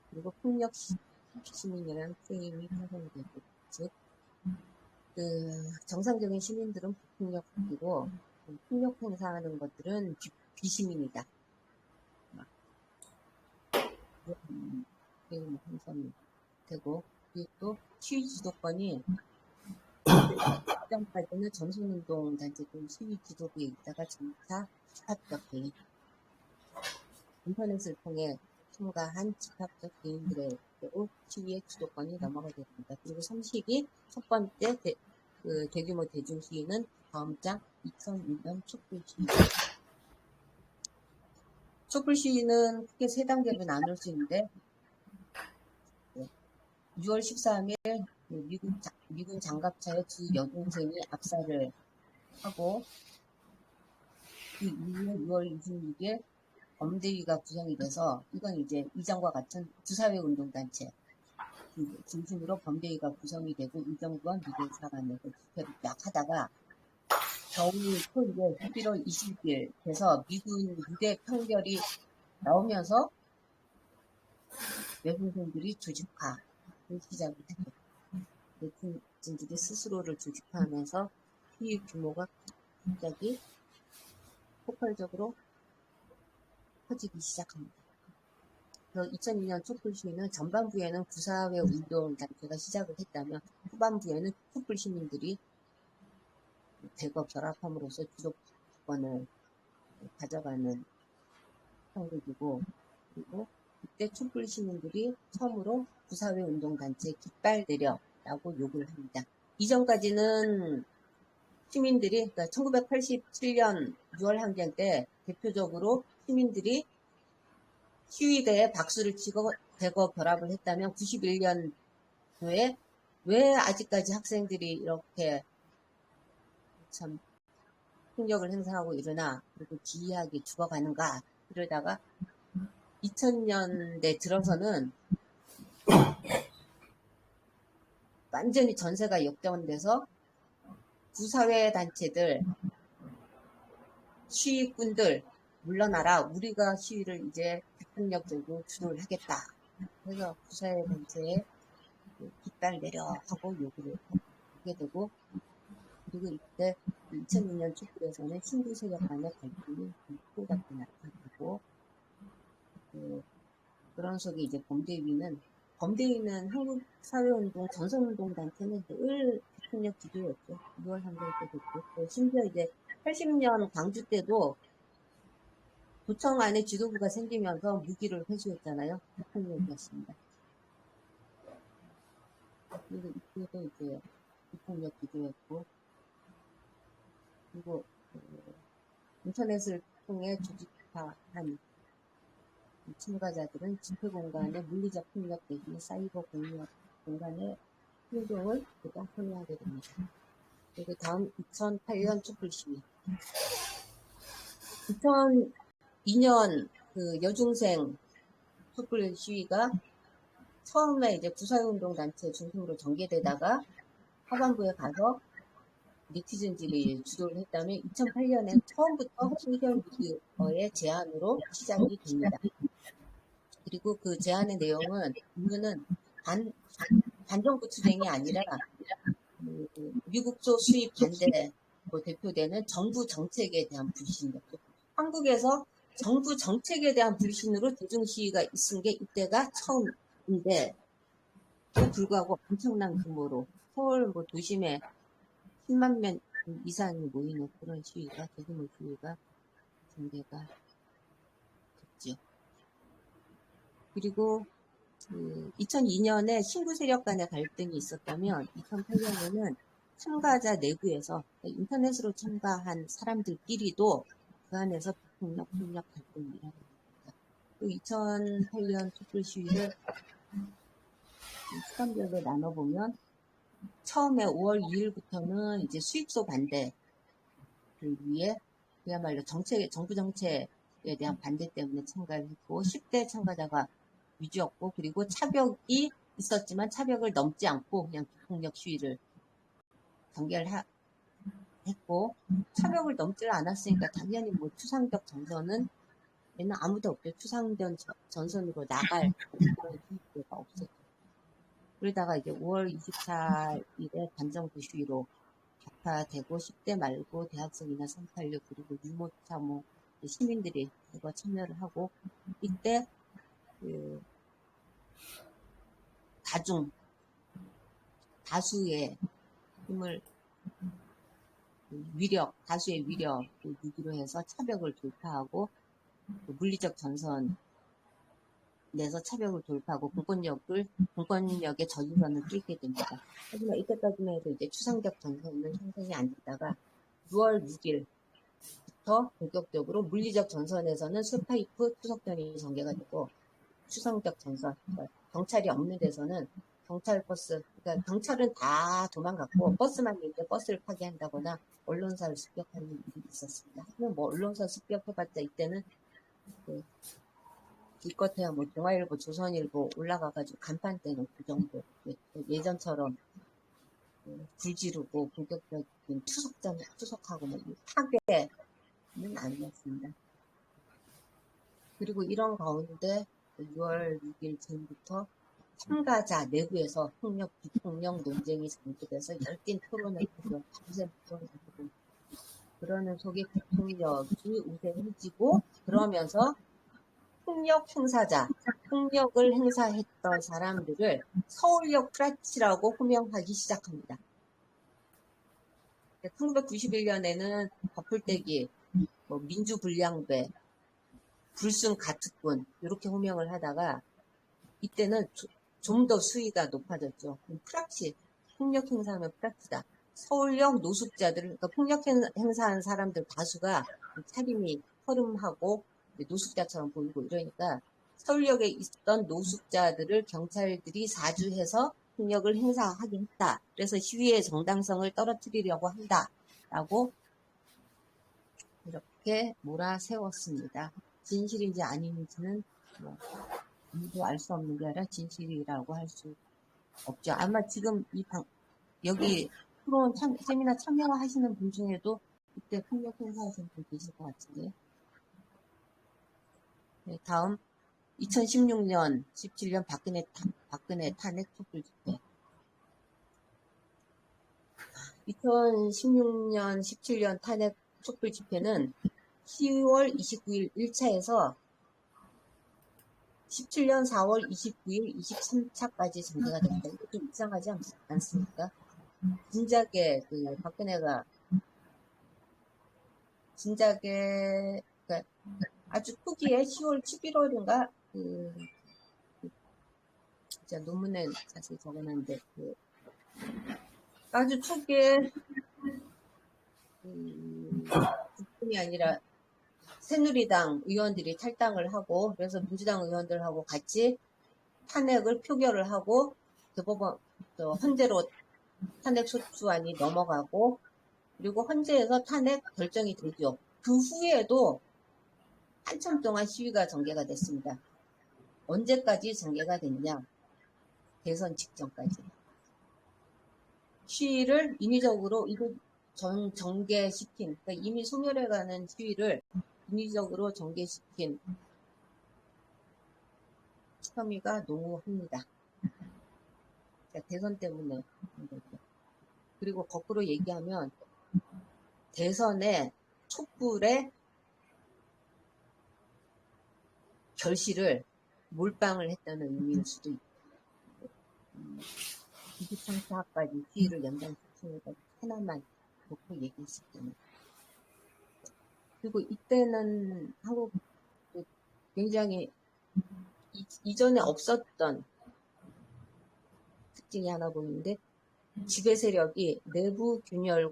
그리고 폭력 시민이라는 프레임이 형성이 되고, 즉, 정상적인 시민들은 비폭력이고, 폭력 행사하는 것들은 비시민이다. 프레임이 형성이 되고, 그리고 또 시위 지도권이 전까지는 전선운동 단체들 시위 지도부에 있다가 점차 집합적 개인, 인터넷을 통해 참가한 집합적 개인들의 시위의 주도권이 넘어가게 됩니다. 그리고 3시기 첫 번째 대규모 대중 시위는 다음 장 2001년 촛불 시위. 촛불 시위는 크게 세 단계로 나눌 수 있는데 6월 13일 미군 장갑차에 두 여동생이 압살을 하고 그 이후에 6월 26일 범대위가 구성이 돼서 이건 이제 이전과 같은 부사회운동단체 중심으로 범대위가 구성이 되고 이정부와 미군 사관에서 집회를 쫙 하다가 겨울 초에 11월 20일 돼서 미군 무대 평결이 나오면서 외국인들이 조직화를 시작을 했죠. 외국인들이 스스로를 조직화하면서 시위 규모가 갑자기 폭발적으로 커지기 시작합니다. 그래서 2002년 촛불 시위는 전반부에는 부사회 운동 단체가 시작을 했다면 후반부에는 촛불 시민들이 대거 결합함으로써 주도권을 가져가는 형국이고, 그리고 이때 촛불 시민들이 처음으로 부사회 운동 단체에 깃발 내려라고 요구를 합니다. 이전까지는 시민들이, 그러니까 1987년 6월 항쟁 때 대표적으로 시민들이 시위대에 박수를 치고 대거 결합을 했다면 91년도에 왜 아직까지 학생들이 이렇게 참 폭력을 행사하고 이러나 그리고 기이하게 죽어가는가 이러다가 2000년대 들어서는 완전히 전세가 역전돼서 부사회 단체들 시위꾼들 물러나라. 우리가 시위를 이제 비폭력적으로 주도를 하겠다. 그래서 부사회 단체에 깃발 내려 하고 요구를 하게 되고, 그리고 이때 2002년 촛불에서는 신구 세력 간의 갈등이 폭작이 나타나고, 그런 속에 이제 범대위는 한국 사회운동, 전선운동 단체는 늘 비폭력 기조였죠. 6월 항쟁 때도 그렇고, 심지어 이제 80년 광주 때도 도청 안에 지도부가 생기면서 무기를 회수했잖아요. 비폭력이었습니다. 그리고 이때도 이제 비폭력 기조였고, 그리고 인터넷을 통해 조직화한 참가자들은 집회 공간의 물리적 폭력 대신 사이버 공간의 행동을 보다 선호하게 됩니다. 그리고 다음 2008년 촛불 시위. 2002년 여중생 촛불 시위가 처음에 이제 부사회운동 단체 중심으로 전개되다가 하반부에 가서 네티즌들이 주도를 했다면 2008년엔 처음부터 소셜미디어의 제안으로 시작이 됩니다. 그리고 그 제안의 내용은 이유는 반정부 투쟁이 아니라 미국소 수입 반대로 대표되는 정부 정책에 대한 불신이었죠. 한국에서 정부 정책에 대한 불신으로 대중시위가 있은 게 이때가 처음 근데 또 불구하고 엄청난 규모로 서울 뭐 도심에 10만 명 이상이 모이는 그런 시위가, 대규모 시위가 전개가 됐죠. 그리고 2002년에 신구 세력 간의 갈등이 있었다면 2008년에는 참가자 내부에서 인터넷으로 참가한 사람들끼리도 그 안에서 폭력 갈등이 일어납니다. 또 2008년 촛불 시위를 시간별로 나눠보면 처음에 5월 2일부터는 이제 수입소 반대를 위해 그야말로 정부 정책에 대한 반대 때문에 참가를 했고 10대 참가자가 위주였고, 그리고 차벽이 있었지만 차벽을 넘지 않고 그냥 비폭력 시위를 전개를 했고, 차벽을 넘지를 않았으니까 당연히 뭐 추상적 전선은 얘는 아무도 없죠. 추상적 전선으로 나갈 그런 시위가 없었죠. 그러다가 이제 5월 24일에 반정부 시위로 격화되고 10대 말고 대학생이나 386 그리고 유모차 뭐 시민들이 그거 참여를 하고, 이때 다수의 힘을 다수의 위력을 무기로 해서 차벽을 돌파하고 물리적 전선 내서 차벽을 돌파하고 공권력의 저주선을 뚫게 됩니다. 하지만 이때까지만 해도 이제 추상적 전선은 형성이 안 됐다가 6월 6일부터 본격적으로 물리적 전선에서는 술파이프 투석전이 전개가 되고, 추상적 전선, 그러니까 경찰이 없는 데서는 경찰 버스, 그러니까 경찰은 다 도망갔고 버스만 있는데 버스를 파괴한다거나 언론사를 습격하는 일이 있었습니다. 하지만 뭐 언론사 습격해봤자 이때는 기껏해야 뭐 중앙일보, 조선일보 올라가가지고 간판 떼는 그 정도. 예전처럼 불 지르고 본격적인 투석하고 뭐 파괴는 아니었습니다. 그리고 이런 가운데 6월 6일 즈음부터 참가자 내부에서 비폭력 논쟁이 전개돼서 열띤 토론을 하고 밤새 토론을 하고, 그러는 속에 비폭력이 우세해지고, 그러면서 폭력을 행사했던 사람들을 서울역 프라치라고 호명하기 시작합니다. 1991년에는 버풀떼기, 뭐 민주불량배, 불순 가특군 이렇게 호명을 하다가 이때는 좀 더 수위가 높아졌죠. 프락치, 폭력 행사하면 프락치다. 서울역 노숙자들, 그러니까 폭력 행사한 사람들 다수가 차림이 허름하고 노숙자처럼 보이고 이러니까 서울역에 있던 노숙자들을 경찰들이 사주해서 폭력을 행사하긴 했다. 그래서 시위의 정당성을 떨어뜨리려고 한다라고 이렇게 몰아세웠습니다. 진실인지 아닌지는 뭐 아무도 알 수 없는 게 아니라 진실이라고 할 수 없죠. 아마 지금 여기 프로 세미나 참여하시는 분 중에도 그때 폭력 행사하신 분 계실 것 같은데. 네, 다음 2016년, 17년 박근혜 탄핵 촛불 집회. 2016년, 17년 탄핵 촛불 집회는 10월 29일 1차에서 17년 4월 29일 23차까지 전개가 됩니다. 이거 좀 이상하지 않습니까? 진작에 박근혜가 그러니까 아주 초기에 10월 11월인가 진짜 논문에 사실 적어놨는데 아주 초기에 국민이 아니라 새누리당 의원들이 탈당을 하고, 그래서 민주당 의원들하고 같이 탄핵을 표결을 하고 대법원 헌재로 탄핵 소추안이 넘어가고, 그리고 헌재에서 탄핵 결정이 되죠. 그 후에도 한참 동안 시위가 전개가 됐습니다. 언제까지 전개가 됐냐? 대선 직전까지. 시위를 인위적으로 전개시킨, 그러니까 이미 소멸해가는 시위를 인위적으로 전개시킨 혐의가 농후합니다. 대선 때문에. 그리고 거꾸로 얘기하면 대선의 촛불의 결실을 몰빵을 했다는 의미일 수도 있고, 기기청사까지 시위를 연장시키니까 하나만 놓고 얘기했었잖아요. 그리고 이때는 한국 굉장히 이전에 없었던 특징이 하나 보이는데 지배 세력이 내부 균열이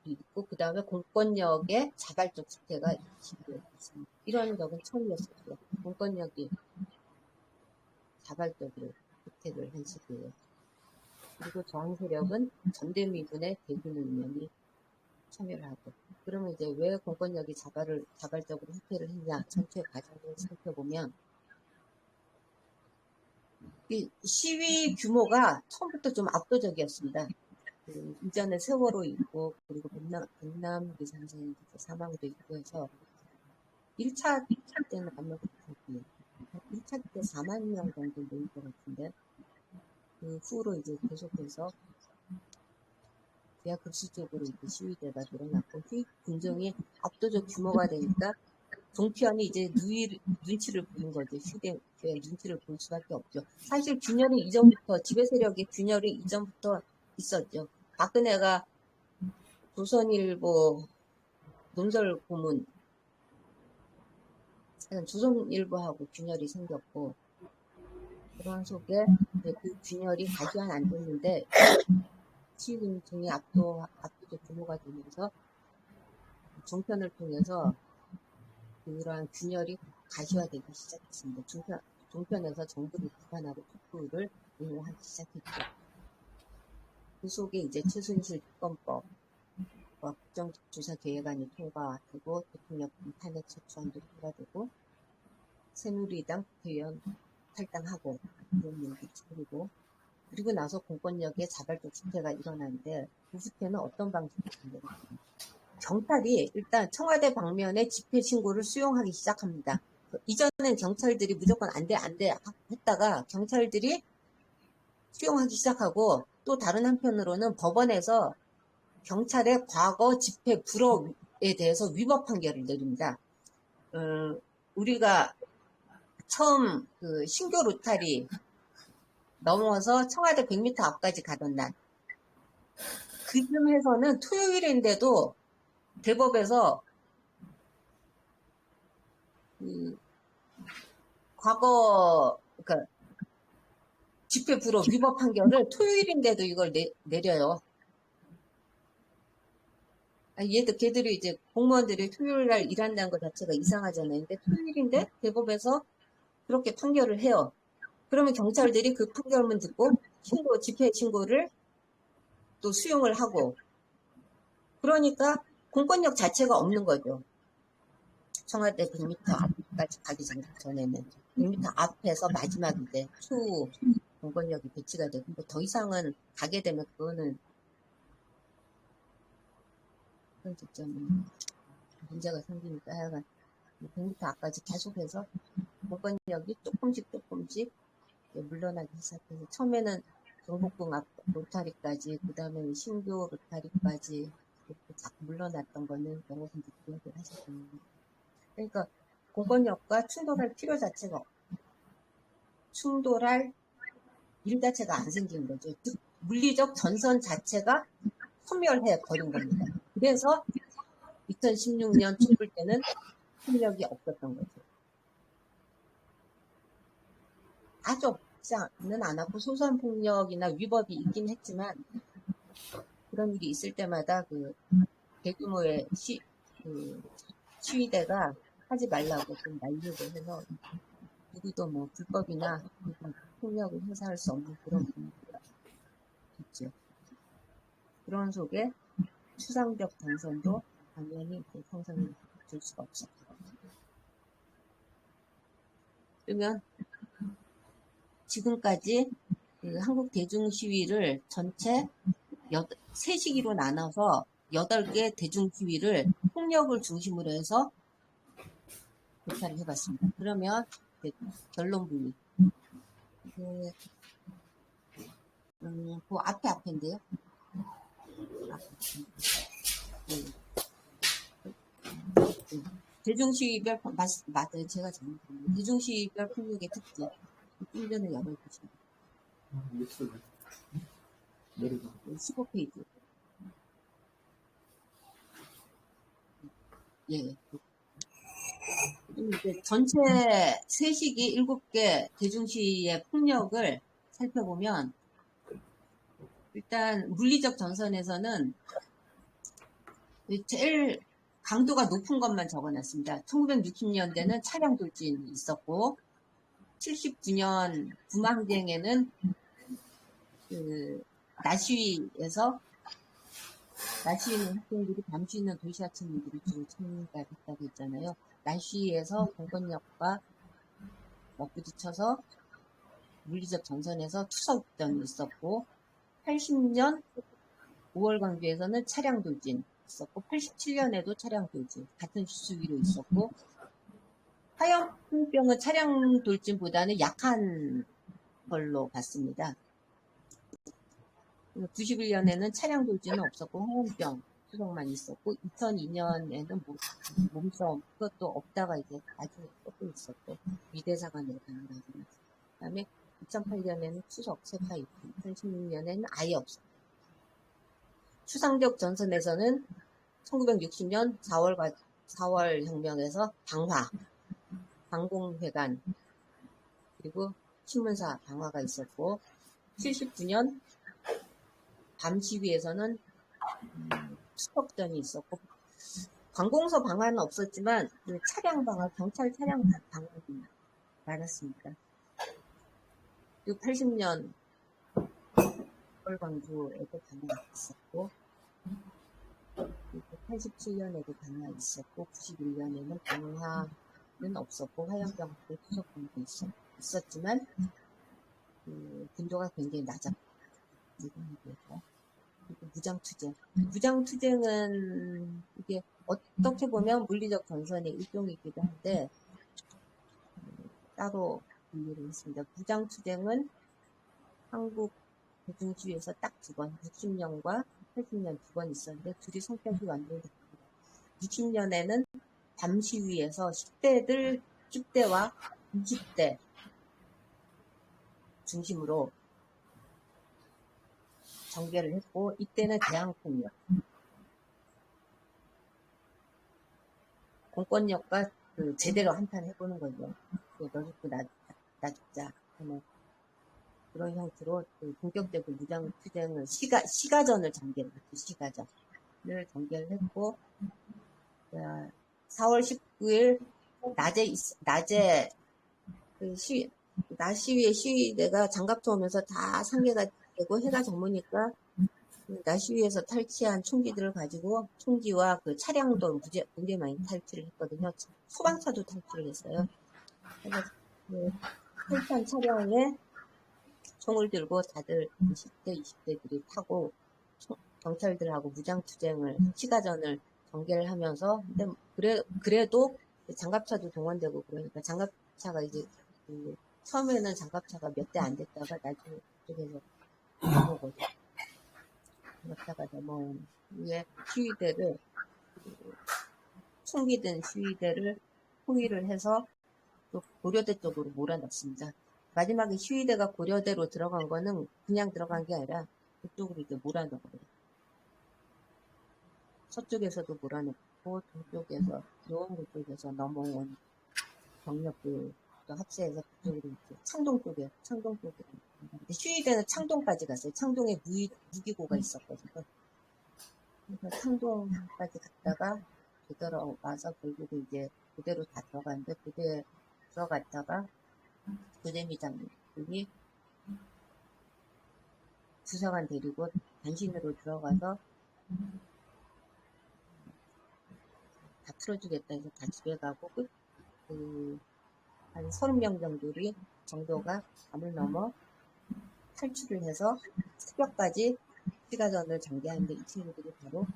있고 그 다음에 공권력의 자발적 집회가 있습니다. 이런 적은 처음이었어요. 공권력이 자발적으로 집회를 한 시기예요. 그리고 저항 세력은 전대미군의 대군 의원이 참여를 하고 그러면 이제 왜 공권력이 자발적으로 집회를 했냐 전체 과정을 살펴보면 이 시위 규모가 처음부터 좀 압도적이었습니다. 이전에 세월호 있고 그리고 백남 기상선 사망도 있고 해서 1차 때는 아마 1차 때 4만 명 정도 모일 것 같은데 그 후로 이제 계속해서 대학급수적으로 이제 시위대가 늘어났고 군정이 압도적 규모가 되니까 종편이 이제 눈치를 보는 거죠. 휴대의 눈치를 볼 수밖에 없죠. 사실 균열이 이전부터 지배 세력의 균열이 이전부터 있었죠. 박근혜가 조선일보 논설 고문 조선일보하고 균열이 생겼고 그런 속에 그 균열이 가시화는 안 됐는데 시위군중이 압도적 규모가 되면서 종편을 통해서 그러한 균열이 가시화되기 시작했습니다. 종편에서 정부를 비판하고 촛불을 응원하기 시작했죠. 그 속에 이제 최순실 특검법과 국정조사계획안이 통과되고 대통령 탄핵 소추안도 통과되고 새누리당 국회의원 탈당하고 그런 일이 그리고 나서 공권력의 자발적 집회가 일어나는데 그 집회는 어떤 방식으로 진행됐습니까? 경찰이 일단 청와대 방면에 집회 신고를 수용하기 시작합니다. 이전엔 경찰들이 무조건 안 돼 했다가 경찰들이 수용하기 시작하고 또 다른 한편으로는 법원에서 경찰의 과거 집회 불허에 대해서 위법 판결을 내립니다. 우리가 처음 그 신교 로타리 넘어서 청와대 100m 앞까지 가던 날 그쯤에서는 토요일인데도 대법에서 과거 그러니까 집회 불허 위법 판결을 토요일인데도 이걸 내려요. 걔들이 이제 공무원들이 토요일 날 일한다는 것 자체가 이상하잖아요. 근데 토요일인데 대법에서 그렇게 판결을 해요. 그러면 경찰들이 그 판결문 듣고 집회 신고를 또 수용을 하고 그러니까 공권력 자체가 없는 거죠. 청와대 100m 앞까지 가기 전에는 100m 앞에서 마지막 이제 추후 공권력이 배치가 되고 더 이상은 가게 되면 그거는 그런 점은 문제가 생기니까 하여간 100m 앞까지 계속해서 공권력이 조금씩 물러나기 시작해서 처음에는 경복궁 앞 로타리까지 그 다음에 신교 로타리까지 이렇게 자꾸 물러났던 거는 여러분들 기억을 하실 겁니다. 그러니까 공권력과 충돌할 일 자체가 안 생긴 거죠. 즉 물리적 전선 자체가 소멸해 버린 겁니다. 그래서 2016년 촛불 때는 폭력이 없었던 거죠. 아주 없지는 않았고 소소한 폭력이나 위법이 있긴 했지만 그런 일이 있을 때마다 그 대규모의 시위대가 하지 말라고 좀 난리를 해서 누구도 뭐 불법이나 폭력을 행사할 수 없는 그런 분위기가 있죠. 그런 속에 추상적 당선도 당연히 형성이 될 수가 없었죠. 그러면 지금까지 그 한국 대중 시위를 전체 3시기로 나눠서 8개 대중 시위를 폭력을 중심으로 해서 조사를 해봤습니다. 그러면 결론 부위. 그 앞인데요. 대중시위별 맞아요. 제가 잘못했네요. 대중시위별 폭력의 특징. 좀 전에 약을 드신 내려가. 15페이지. 예. 이제 전체 세시기 7개 대중시의 폭력을 살펴보면 일단 물리적 전선에서는 제일 강도가 높은 것만 적어놨습니다. 1960년대는 차량 돌진이 있었고 79년 부마항쟁에는 그 나시에서 나시는 학생들이 밤시 있는 도시 아침들이 주로 참가했다고 했잖아요. 나시에서 공권력과 맞부딪혀서 물리적 전선에서 투석전이 있었고 80년 5월 광주에서는 차량 돌진 있었고 87년에도 차량 돌진 같은 수위로 있었고 화염병은 차량 돌진보다는 약한 걸로 봤습니다. 91년에는 차량 돌진은 없었고 화염병 수송만 있었고 2002년에는 몸싸움 그것도 없다가 이제 나중에 조금 있었고 위대사가 내려가는 그 다음에 2008년에는 추석 세파 있고 2016년에는 아예 없었고 추상적 전선에서는 1960년 4월 혁명에서 방공회관 그리고 신문사 방화가 있었고 79년 밤 시위에서는 추석전이 있었고 관공서 방화는 없었지만 차량 방화, 경찰 차량 방화는 많았습니다. 그리고 80년 서울광주에도 방화가 있었고 그리고 87년에도 방화 있었고 91년에는 방화는 없었고 화염병도 추석전도 있었지만 빈도가 굉장히 낮았고 무장투쟁. 무장투쟁은 이게 어떻게 보면 물리적 전선의 일종이기도 한데 따로 분류를 했습니다. 무장투쟁은 한국 대중시위에서 딱 2번, 60년과 80년 2번 있었는데 둘이 성격이 완전히 다릅니다. 60년에는 밤 시위에서 10대와 20대 중심으로 전개를 했고 이때는 대항폭력 공권력과 제대로 한판 해보는 거죠. 너 죽고 나 죽자 하는 그런 형태로 본격적인 무장투쟁을 시가전을 전개를 했죠. 시가전을 전개를 했고 4월 19일 낮에 낮 시위에 시위대가 장갑차 오면서 다 상계가 되고 해가 저무니까 낮 시위에서 탈취한 총기들을 가지고 총기와 그 차량도 굉장히 많이 탈취를 했거든요. 소방차도 탈취를 했어요. 그래서 탈취한 차량에 총을 들고 다들 10대, 20대들이 타고 경찰들하고 무장투쟁을 시가전을 전개를 하면서 근데 그래도 장갑차도 동원되고 그러니까 장갑차가 이제 처음에는 장갑차가 몇 대 안 됐다가 나중에 그쪽에서 넘어오고 장갑차가 넘어온 후에 시위대를 총기 든 시위대를 포위를 해서 또 고려대 쪽으로 몰아넣습니다. 마지막에 시위대가 고려대로 들어간 거는 그냥 들어간 게 아니라 그쪽으로 이제 몰아넣어요. 서쪽에서도 몰아넣고 동쪽에서 노원구 쪽에서 넘어온 병력들도 합세해서 그쪽으로 이제 창동 쪽으로. 근데 시위대는 창동까지 갔어요. 창동에 무기고가 있었거든요. 그래서 창동까지 갔다가 되돌아와서 결국은 이제 부대로 다 들어갔는데 부대에 들어갔다가 부대미장들이 부사관 데리고 단신으로 들어가서 다 풀어주겠다 해서 다 집에 가고 한 30명 정도가 밤을 넘어 탈출을 해서 새벽까지 시가전을 전개하는데 이 친구들이 바로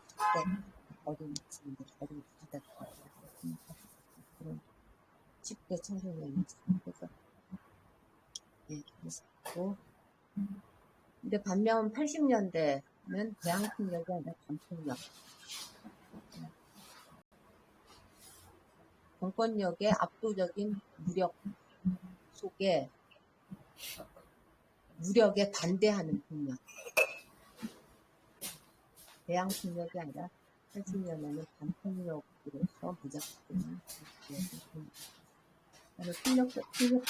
어린 친구들, 어린 부지다 그런 10대 청소년이었어요. 그래서 그랬고 근데 반면 80년대는 대항폭력이 아니라 반폭력 공권력의 압도적인 무력 속에 무력에 반대하는 폭력. 대항 폭력이 아니라 80년에는 반폭력으로서 무작정한 폭력 자체는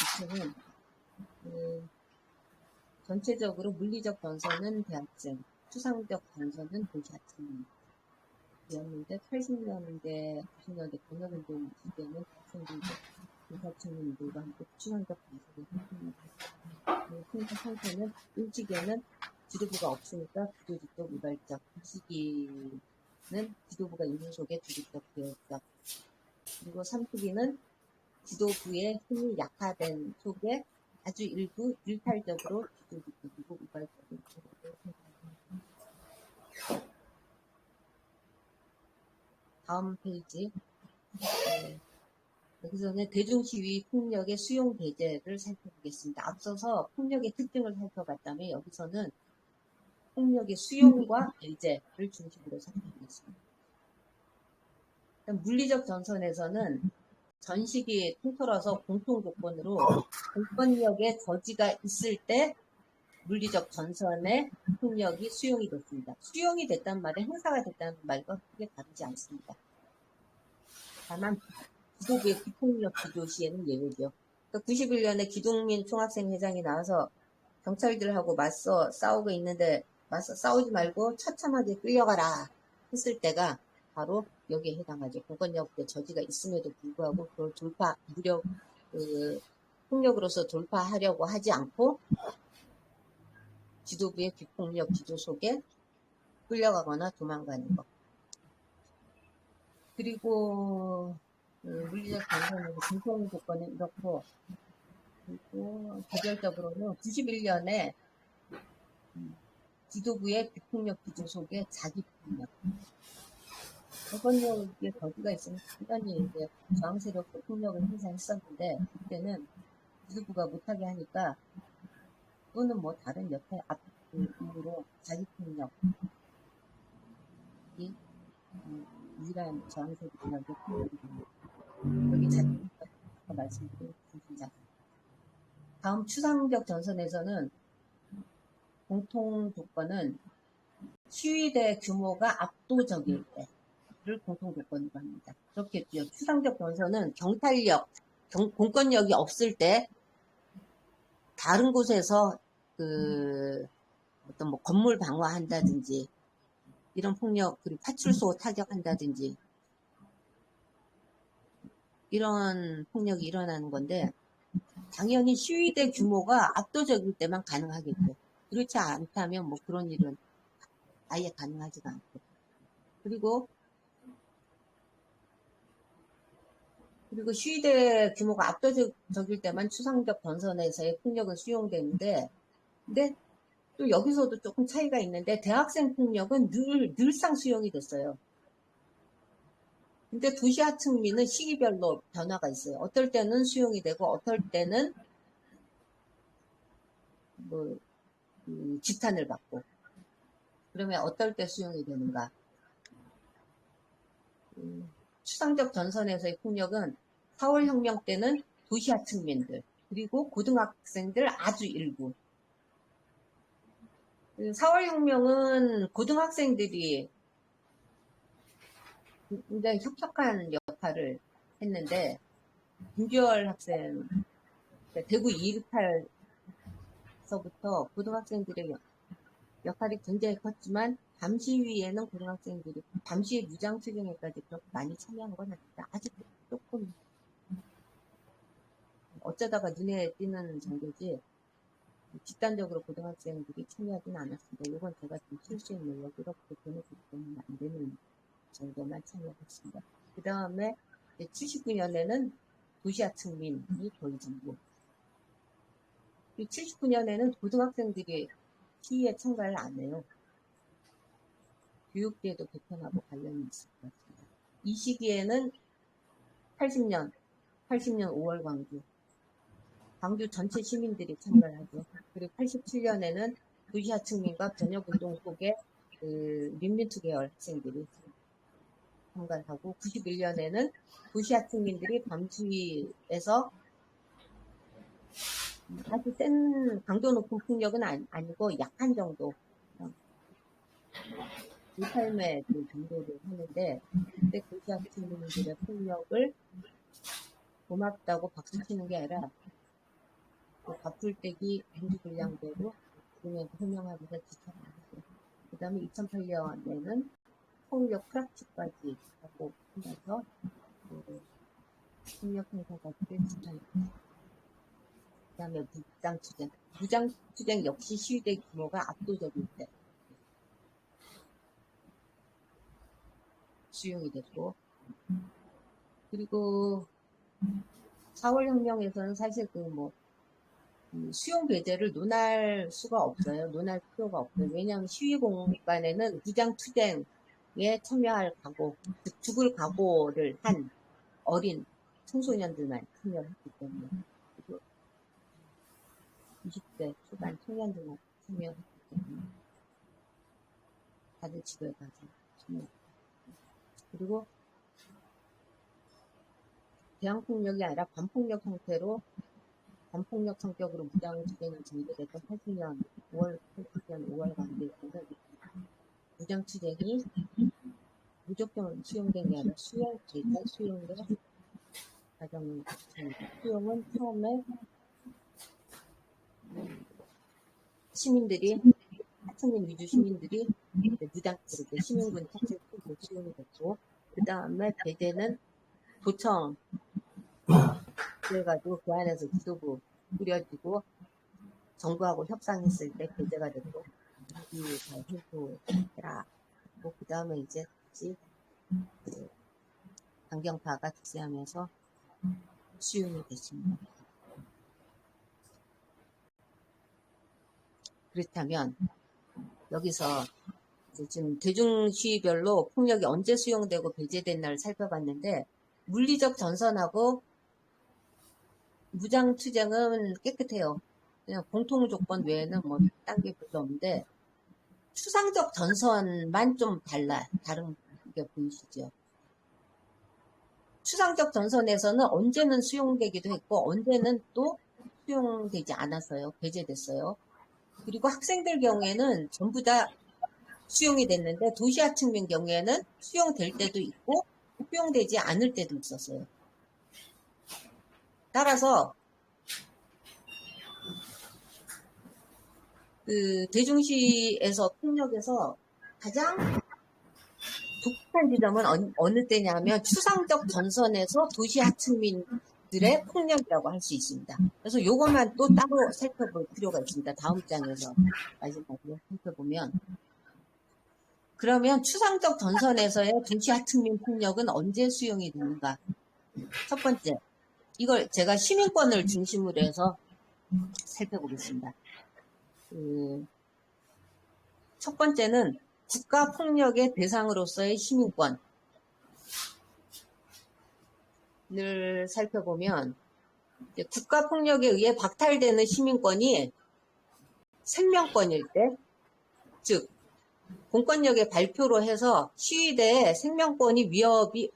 전체적으로 물리적 전선은 대학생, 추상적 전선은 도시 학생이었는데 80년대, 90년대 권역운동 시대는 학생들도 도시학생들과 함께 추상적 전선을 했습니다. 풍력 상태는 1지기에는 지도부가 없으니까 구조지적 우발적, 2시기는 지도부가 있는 속에 주도적 개혁적, 그리고 3시기는 지도부의 힘이 약화된 속에 아주 일부 일탈적으로 지도적이고 우발적인 다음 페이지. 여기서는 대중시위 폭력의 수용 배제를 살펴보겠습니다. 앞서서 폭력의 특징을 살펴봤다면 여기서는 폭력의 수용과 배제를 중심으로 살펴보겠습니다. 물리적 전선에서는 전 시기 통틀어서 공통 조건으로 공권력의 저지가 있을 때 물리적 전선의 폭력이 수용이 됐습니다. 수용이 됐단 말은 행사가 됐다는 말과 크게 다르지 않습니다. 다만 지도부의 비폭력 기조 시에는 예외죠. 그러니까 91년에 기동민 총학생회장이 나와서 경찰들하고 맞서 싸우고 있는데 맞서 싸우지 말고 처참하게 끌려가라 했을 때가 바로 여기에 해당하죠. 공권력의 저지가 있음에도 불구하고 그걸 무력 폭력으로서 돌파하려고 하지 않고 지도부의 비폭력 기조 속에 끌려가거나 도망가는 것. 그리고 물리적 전선의 공통 조건은 이렇고, 그리고 개별적으로는 91년에 지도부의 비폭력 기조 속에 자기 폭력. 공권력의 저지가 있으면 당연히 이제 저항 세력도 폭력을 행사했었는데 그때는 지도부가 못하게 하니까 또는 뭐 다른 옆에 앞으로 자기 폭력이 유일한 저항 세력의 폭력이 됩니다. 여기 자기 폭력 아까 말씀드린 중심자. 다음 추상적 전선에서는 공통 조건은 시위대 규모가 압도적일 때를 공통 조건으로 합니다. 그렇겠죠. 추상적 전선은 경찰력, 공권력이 없을 때 다른 곳에서 어떤 뭐 건물 방화한다든지 이런 폭력, 그리고 파출소 타격한다든지 이런 폭력이 일어나는 건데 당연히 시위대 규모가 압도적일 때만 가능하겠죠. 그렇지 않다면 뭐 그런 일은 아예 가능하지가 않고. 그리고 시위대 규모가 압도적일 때만 추상적 전선에서의 폭력은 수용되는데, 근데 또 여기서도 조금 차이가 있는데 대학생 폭력은 늘상 수용이 됐어요. 근데 도시하층민은 시기별로 변화가 있어요. 어떨 때는 수용이 되고 어떨 때는 뭐 지탄을 받고. 그러면 어떨 때 수용이 되는가? 추상적 전선에서의 폭력은 4월 혁명 때는 도시하층민들 그리고 고등학생들 아주 일부. 4월 혁명은 고등학생들이 굉장히 혁혁한 역할을 했는데 김규열 학생 대구 2.18서부터 고등학생들의 역할이 굉장히 컸지만 밤시위에는 고등학생들이 밤시위 무장투쟁에까지 그렇게 많이 참여한 건 아니다. 아직 조금 어쩌다가 눈에 띄는 정도지 집단적으로 고등학생들이 참여하지는 않았습니다. 이건 제가 좀 실수했네요. 이렇게 되는 부분은 안 되는 정도만 참여했습니다. 그 다음에 79년에는 도시하층민이 거의전부. 79년에는 고등학생들이 시위에 참가를 안 해요. 교육계도 개편하고 관련이 있을 것 같습니다. 이 시기에는 80년 5월 광주 전체 시민들이 참가를 하죠. 그리고 87년에는 도시하층민과 변혁운동 속에 민민투 계열 학생들이 참가를 하고 91년에는 도시하층민들이 밤시위에서 아주 센 강도 높은 폭력은 아니고 약한 정도. 일탈매 그 정도를 하는데, 그때 도시학생들의 폭력을 고맙다고 박수치는 게 아니라, 그 바풀떼기 민주불량대로 그냥 해명하면서 지켜나가고, 그 다음에 2008년에는 폭력 프락치까지 하고 하면서 그 폭력 행사가들을 지켜나가고, 그 다음에 무장투쟁. 무장투쟁 역시 시위대 규모가 압도적일 때 수용이 됐고, 그리고 4월 혁명에서는 사실 수용 배제를 논할 수가 없어요. 논할 필요가 없어요. 왜냐하면 시위 공간에는 무장투쟁에 참여할 각오, 즉 죽을 각오를 한 어린 청소년들만 참여했기 때문에, 그리고 20대 초반 청년들만 참여했기 때문에 다들 집에 가서 참여했고, 그리고 대항폭력이 아니라 반폭력 형태로 반폭력 성격으로 무장투쟁을 전개됐던 80년 5월 관계에서는 무장투쟁이 무조건 수용된 게 아니라 수용된 과정을 거칩니다. 수용은 처음에 시민들이, 하층민 위주 시민들이 무장투쟁, 시민군 탓을 풀고 수용이 됐고, 그 다음에 배제는 도청, 그래가지고 그 안에서 지도부 꾸려지고 정부하고 협상했을 때 배제가 됐고, 여기 잘 해소해라. 그 다음에 이제 다시 강경파가 득세하면서 수용이 됐습니다. 그렇다면 여기서 이제 지금 대중시위별로 폭력이 언제 수용되고 배제된 날 살펴봤는데, 물리적 전선하고 무장투쟁은 깨끗해요. 그냥 공통조건 외에는 딴 게 별로 없는데, 추상적 전선만 좀 다른 게 보이시죠? 추상적 전선에서는 언제는 수용되기도 했고, 언제는 또 수용되지 않았어요. 배제됐어요. 그리고 학생들 경우에는 전부 다 수용이 됐는데, 도시하층민 경우에는 수용될 때도 있고, 수용되지 않을 때도 있었어요. 따라서, 그, 대중시에서 폭력에서 가장 독특한 지점은 어느 때냐면 추상적 전선에서 도시하층민들의 폭력이라고 할 수 있습니다. 그래서 이것만 또 따로 살펴볼 필요가 있습니다. 다음 장에서 마지막으로 살펴보면, 그러면 추상적 전선에서의 도시하층민 폭력은 언제 수용이 되는가? 첫 번째, 이걸 제가 시민권을 중심으로 해서 살펴보겠습니다. 첫 번째는 국가폭력의 대상으로서의 시민권을 살펴보면, 국가폭력에 의해 박탈되는 시민권이 생명권일 때, 즉 공권력의 발표로 해서 시위대의 생명권이 위협을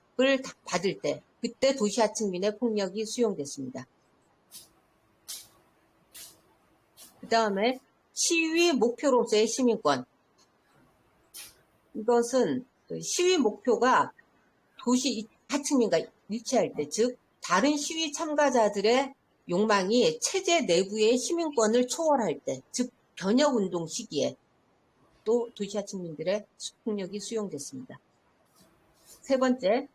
받을 때, 그때 도시하층민의 폭력이 수용됐습니다. 그 다음에 시위 목표로서의 시민권. 이것은 시위 목표가 도시 하층민과 일치할 때, 즉 다른 시위 참가자들의 욕망이 체제 내부의 시민권을 초월할 때, 즉 변혁운동 시기에 또 도시하층민들의 폭력이 수용됐습니다. 세 번째,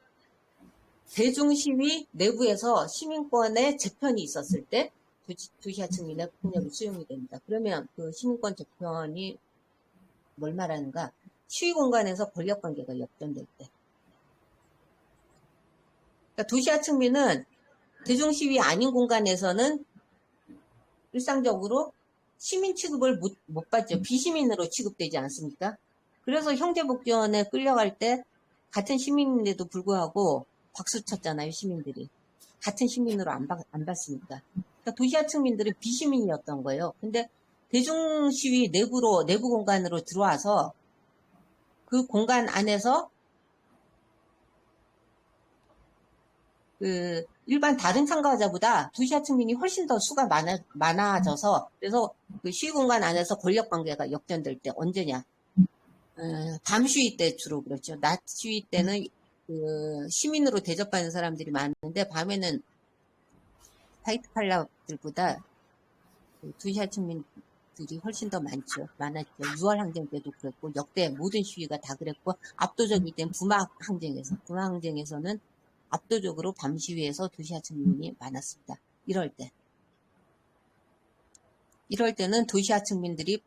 대중시위 내부에서 시민권의 재편이 있었을 때 도시하층민의 폭력이 수용이 됩니다. 그러면 그 시민권 재편이 뭘 말하는가? 시위 공간에서 권력관계가 역전될 때. 그러니까 도시하층민은 대중시위 아닌 공간에서는 일상적으로 시민 취급을 못 받죠. 비시민으로 취급되지 않습니까? 그래서 형제복지원에 끌려갈 때 같은 시민인데도 불구하고 박수 쳤잖아요, 시민들이. 같은 시민으로 안 받습니까? 그러니까 도시하층민들은 비시민이었던 거예요. 근데 대중시위 내부 공간으로 들어와서 그 공간 안에서 일반 다른 참가자보다 도시하층민이 훨씬 더 수가 많아져서, 그래서 그 시위 공간 안에서 권력 관계가 역전될 때 언제냐? 밤 시위 때 주로 그렇죠. 낮 시위 때는 시민으로 대접받는 사람들이 많은데, 밤에는 화이트 칼라들보다 도시하층민들이 훨씬 더 많았죠. 6월 항쟁 때도 그랬고, 역대 모든 시위가 다 그랬고, 압도적일 땐 부마 항쟁에서는 압도적으로 밤 시위에서 도시하층민이 많았습니다. 이럴 때는 도시하층민들이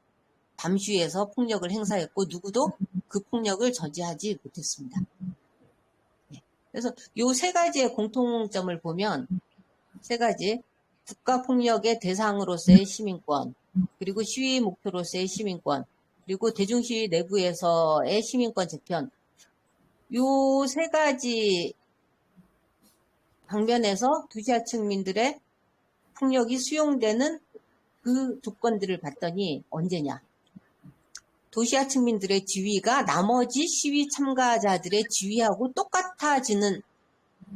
밤 시위에서 폭력을 행사했고, 누구도 그 폭력을 저지하지 못했습니다. 그래서 요 세 가지의 공통점을 보면, 세 가지, 국가폭력의 대상으로서의 시민권, 그리고 시위 목표로서의 시민권, 그리고 대중시위 내부에서의 시민권 재편, 요 세 가지 방면에서 도시하층민들의 폭력이 수용되는 그 조건들을 봤더니 언제냐? 도시하층민들의 지위가 나머지 시위 참가자들의 지위하고 똑같아지는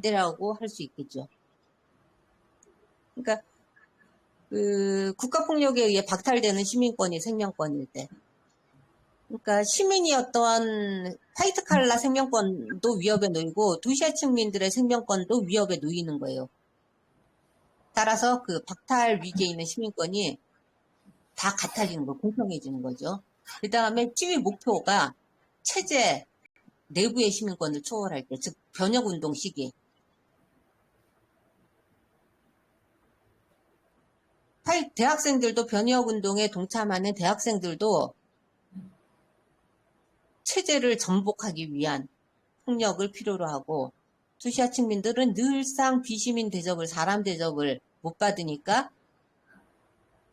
때라고 할 수 있겠죠. 그러니까 국가폭력에 의해 박탈되는 시민권이 생명권일 때, 그러니까 시민이었던 화이트 칼라 생명권도 위협에 놓이고 도시하층민들의 생명권도 위협에 놓이는 거예요. 따라서 그 박탈 위기에 있는 시민권이 다 같아지는 거, 공평해지는 거죠. 그 다음에 시위 목표가 체제 내부의 시민권을 초월할 때, 즉 변혁운동 시기. 대학생들도 변혁운동에 동참하는 대학생들도 체제를 전복하기 위한 폭력을 필요로 하고, 도시하층민들은 늘상 비시민 대접을, 사람 대접을 못 받으니까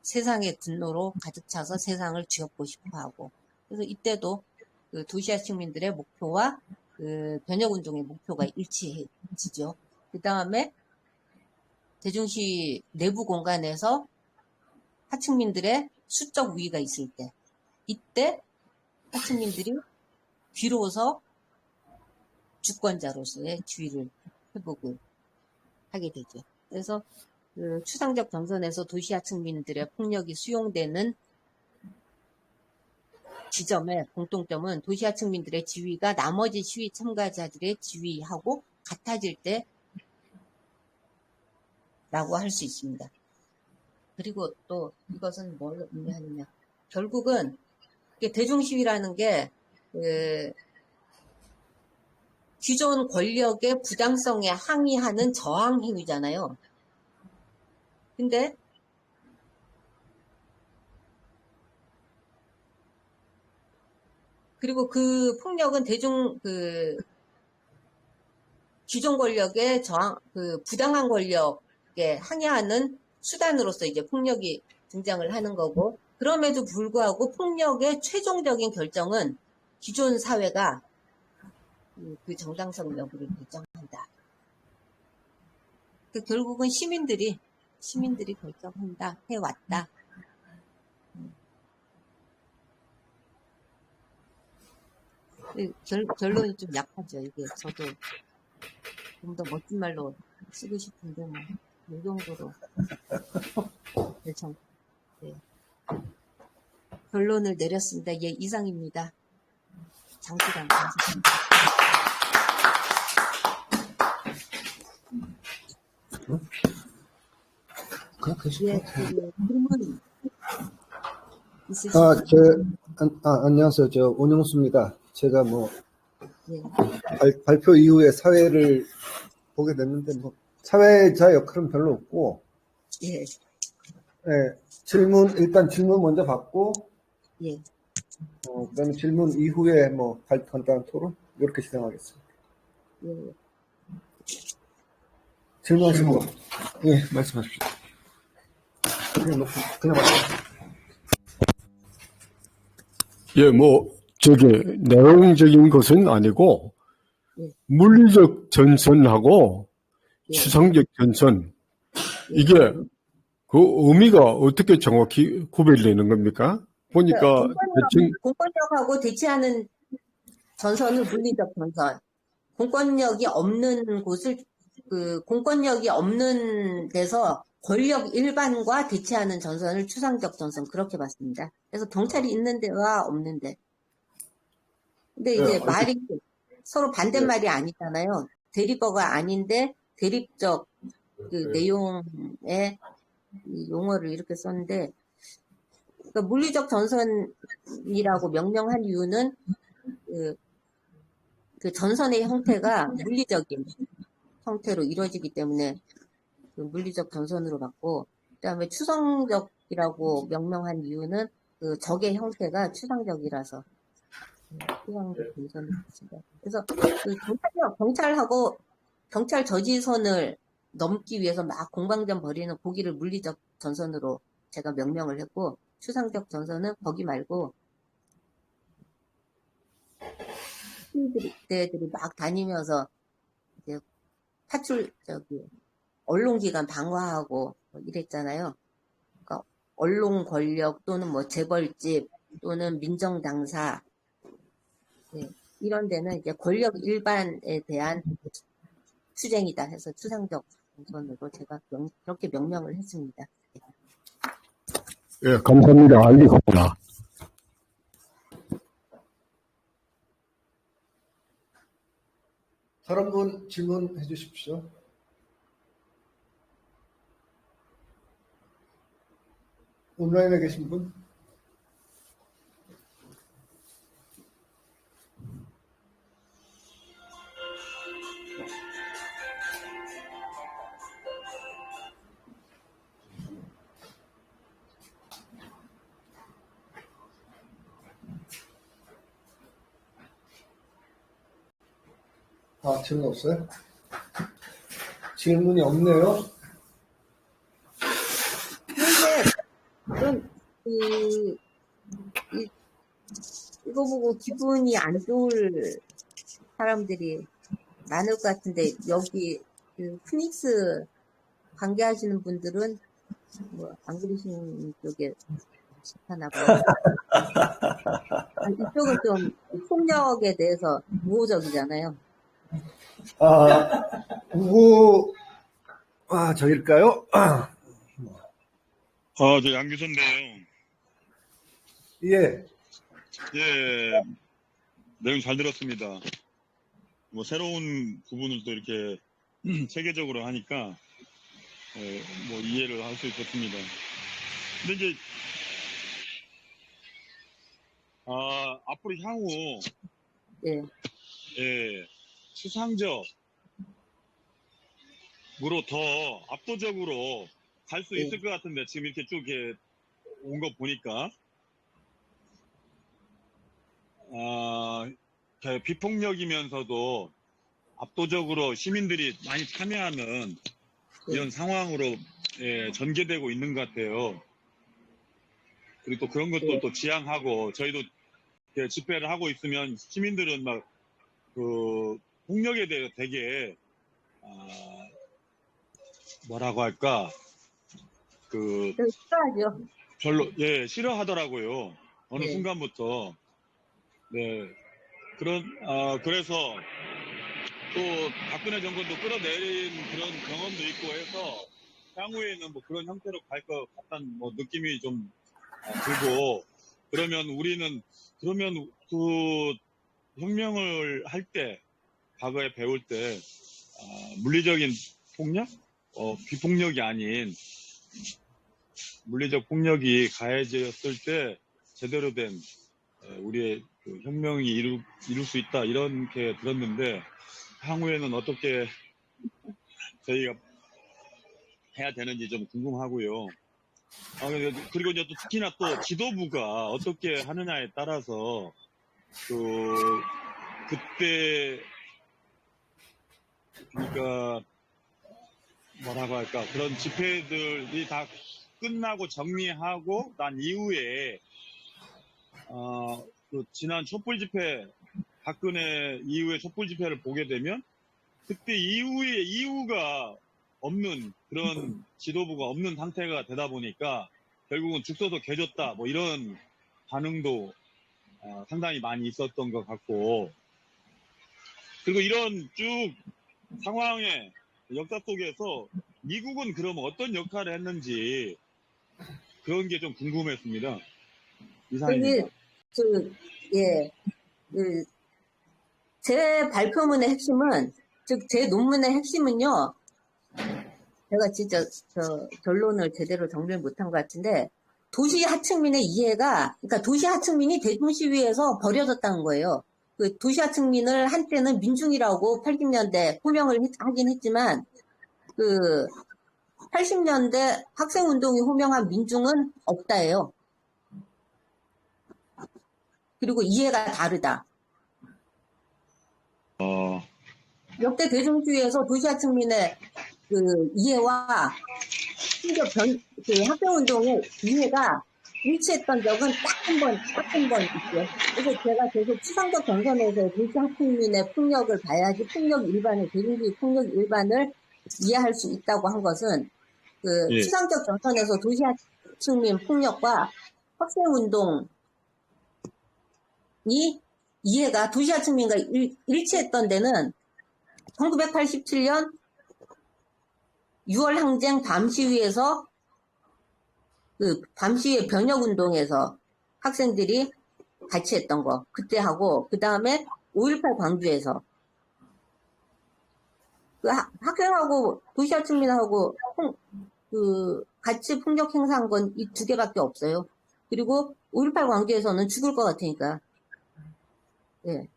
세상의 분노로 가득 차서 세상을 쥐어고 싶어 하고, 그래서 이때도 그 도시하층민들의 목표와 그 변혁운동의 목표가 일치해지죠. 그 다음에 대중시 내부 공간에서 하층민들의 수적 우위가 있을 때, 이때 하층민들이 비로소 주권자로서의 지위를 회복을 하게 되죠. 그래서 그 추상적 경선에서 도시하층민들의 폭력이 수용되는 지점의 공통점은 도시하층민들의 지위가 나머지 시위 참가자들의 지위하고 같아질 때라고 할 수 있습니다. 그리고 또 이것은 뭘 의미하느냐. 결국은 대중시위라는 게 기존 권력의 부당성에 항의하는 저항 행위잖아요. 근데 그리고 그 폭력은 기존 권력의 저항, 부당한 권력에 항의하는 수단으로서 이제 폭력이 등장을 하는 거고, 그럼에도 불구하고 폭력의 최종적인 결정은 기존 사회가 그 정당성 여부를 결정한다. 결국은 시민들이 결정한다, 해왔다. 결론이 좀 약하죠. 이게 저도 좀 더 멋진 말로 쓰고 싶은데, 이 정도로 결론을 내렸습니다. 예, 이상입니다. 장시간 감사합니다. 예, 질문 있으십니까? 안녕하세요. 저 온영수입니다. 제가 예. 발표 이후에 사회를 보게 됐는데 사회자 역할은 별로 없고, 예. 일단 질문 먼저 받고, 예. 그다음에 질문 이후에 간단한 토론 이렇게 진행하겠습니다. 예. 질문하시고, 예, 말씀하십시오. 그냥 말씀하십시오. 예, 내용적인 것은 아니고, 예. 물리적 전선하고 예. 추상적 전선, 예. 이게 그 의미가 어떻게 정확히 구별되는 겁니까? 보니까 대충 공권력하고 대치하는 전선은 물리적 전선, 공권력이 없는 곳을 그 공권력이 없는 데서 권력 일반과 대치하는 전선을 추상적 전선 그렇게 봤습니다. 그래서 경찰이 있는 데와 없는 데. 근데 이제 네, 말이 서로 반대말이 아니잖아요. 대립어가 아닌데 대립적 그 내용의 이 용어를 이렇게 썼는데, 그러니까 물리적 전선이라고 명명한 이유는 그 전선의 형태가 물리적인 형태로 이루어지기 때문에 그 물리적 전선으로 봤고, 그다음에 추상적이라고 명명한 이유는 그 적의 형태가 추상적이라서 추상적 전선을 봤습니다. 그래서 그 경찰하고 경찰 저지선을 넘기 위해서 막 공방전 벌이는 고기를 물리적 전선으로 제가 명명을 했고, 추상적 전선은 거기 말고 시위대들이 막 다니면서 이제 언론기관 방화하고 뭐 이랬잖아요. 그러니까 언론 권력 또는 뭐 재벌집 또는 민정당사, 네, 이런 데는 이제 권력 일반에 대한 투쟁이다 해서 추상적 전선으로 제가 그렇게 명명을 했습니다. 예, 감사합니다. 알겠습니다. 다른 분 질문해 주십시오. 온라인에 계신 분? 아, 질문 없어요? 질문이 없네요. 그런데 이거 보고 기분이 안 좋을 사람들이 많을 것 같은데, 여기 그 피닉스 관계하시는 분들은 뭐 안 그러시는 쪽에 하나 봐요. 이쪽은 좀 폭력에 대해서 우호적이잖아요. 저길까요? 저 양규선인데요. 예. 예, 내용 잘 들었습니다. 뭐, 새로운 부분을 또 이렇게 체계적으로 하니까, 뭐, 이해를 할 수 있었습니다. 근데 이제, 앞으로 향후, 예, 추상적으로 더 압도적으로 갈 수 예, 있을 것 같은데, 지금 이렇게 쭉 이렇게 온 거 보니까, 비폭력이면서도 압도적으로 시민들이 많이 참여하는 이런 상황으로 전개되고 있는 것 같아요. 그리고 또 그런 것도 또 지향하고, 저희도 집회를 하고 있으면 시민들은 막 그 폭력에 대해서 되게 뭐라고 할까, 그 싫어하죠. 별로 싫어하더라고요. 어느 예, 순간부터. 네, 그래서 또 박근혜 정권도 끌어내린 그런 경험도 있고 해서 향후에는 뭐 그런 형태로 갈 것 같다는 뭐 느낌이 좀 들고, 그러면 그 혁명을 할 때, 과거에 배울 때 물리적인 폭력, 비폭력이 아닌 물리적 폭력이 가해졌을 때 제대로 된 우리의 그 혁명이 이룰 수 있다, 이렇게 들었는데, 향후에는 어떻게 저희가 해야 되는지 좀 궁금하고요. 그리고 이제 또 특히나 또 지도부가 어떻게 하느냐에 따라서 그때 그러니까 뭐라고 할까, 그런 집회들이 다 끝나고 정리하고 난 이후에 지난 촛불 집회, 박근혜 이후에 촛불 집회를 보게 되면 그때 이유가 없는, 그런 지도부가 없는 상태가 되다 보니까 결국은 죽 서서 개졌다, 뭐 이런 반응도 상당히 많이 있었던 것 같고, 그리고 이런 쭉 상황에 역사 속에서 미국은 그럼 어떤 역할을 했는지 그런 게 좀 궁금했습니다. 이상입니다. 여기, 예, 그, 제 발표문의 핵심은, 즉, 제 논문의 핵심은요, 제가 진짜 결론을 제대로 정리를 못한 것 같은데, 도시 하층민의 이해가, 그러니까 도시 하층민이 대중시위에서 버려졌다는 거예요. 그 도시 하층민을 한때는 민중이라고 80년대 호명을 하긴 했지만, 그 80년대 학생운동이 호명한 민중은 없다예요. 그리고 이해가 다르다. 역대 대중주의에서 도시하층민의 그 이해와 심지어 그 학생운동의 이해가 일치했던 적은 딱 한 번 있죠. 그래서 제가 계속 추상적 경선에서 도시하층민의 폭력을 봐야지 폭력 일반을, 대중주의 폭력 일반을 이해할 수 있다고 한 것은 그 예. 추상적 경선에서 도시하층민 폭력과 학생운동이 이해가 도시하층민과 일치했던 데는 1987년 6월 항쟁 밤시위에서 그 밤시위 변혁운동에서 학생들이 같이 했던 거 그때 하고 그 다음에 5.18 광주에서 그 학생하고 도시하층민하고 같이 폭력 행사한 건 이 두 개밖에 없어요. 그리고 5.18 광주에서는 죽을 것 같으니까 예.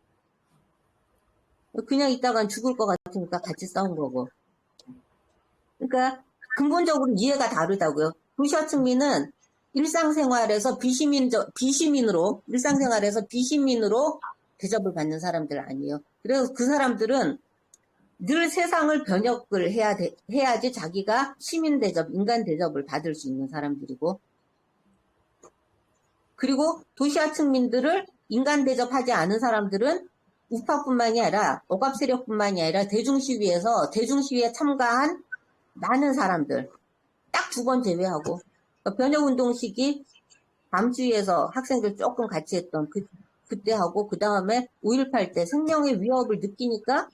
그냥 있다간 죽을 것 같으니까 같이 싸운 거고. 그러니까 근본적으로 이해가 다르다고요. 도시하층민은 일상생활에서 비시민으로 일상생활에서 비시민으로 대접을 받는 사람들 아니에요. 그래서 그 사람들은 늘 세상을 변혁을 해야지 자기가 시민 대접, 인간 대접을 받을 수 있는 사람들이고, 그리고 도시하층민들을 인간 대접하지 않은 사람들은 우파뿐만이 아니라 억압 세력뿐만이 아니라 대중시위에 참가한 많은 사람들 딱 두 번 제외하고 변혁운동 시기 밤주위에서 학생들 조금 같이 했던 그때 하고 그 다음에 5.18 때 생명의 위협을 느끼니까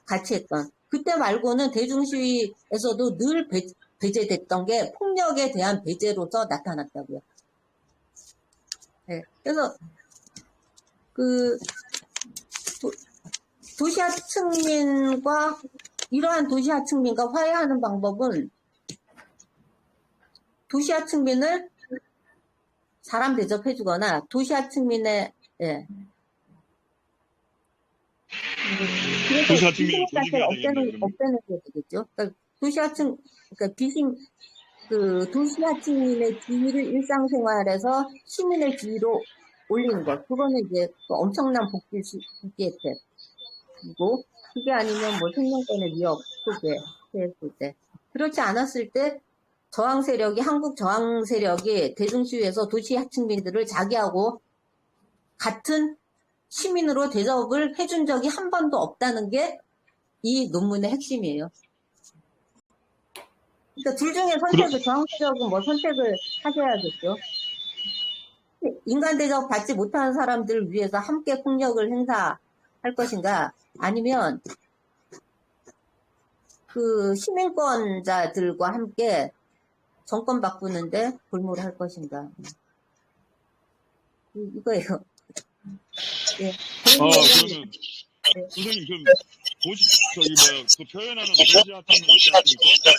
같이 했던 그때 말고는 대중시위에서도 늘 배제됐던 게 폭력에 대한 배제로서 나타났다고요. 네, 그래서 그 도시하층민과 이러한 도시하층민과 화해하는 방법은 도시하층민을 사람 대접해주거나 도시하층민의 예. 그래서 도시하층민을 비심 자체를 조직해야 되겠네요. 없애는 게 되겠죠. 그러니까 도시하층민의 지위를 일상생활에서 시민의 지위로 올리는 것. 그거는 이제 엄청난 복지 혜택이고, 그게 아니면 뭐 생명권의 위협 속에 했을 때. 그렇지 않았을 때 한국 저항 세력이 대중시위에서 도시하층민들을 자기하고 같은 시민으로 대접을 해준 적이 한 번도 없다는 게 이 논문의 핵심이에요. 그러니까 둘 중에 저항 세력은 뭐 선택을 하셔야겠죠. 인간 대접 받지 못하는 사람들을 위해서 함께 폭력을 행사할 것인가, 아니면 그 시민권자들과 함께 정권 바꾸는데 골몰을 할 것인가. 이거예요. 예. 그러면 선생님 좀 그 표현하는 도시하층민 있지 않습니까?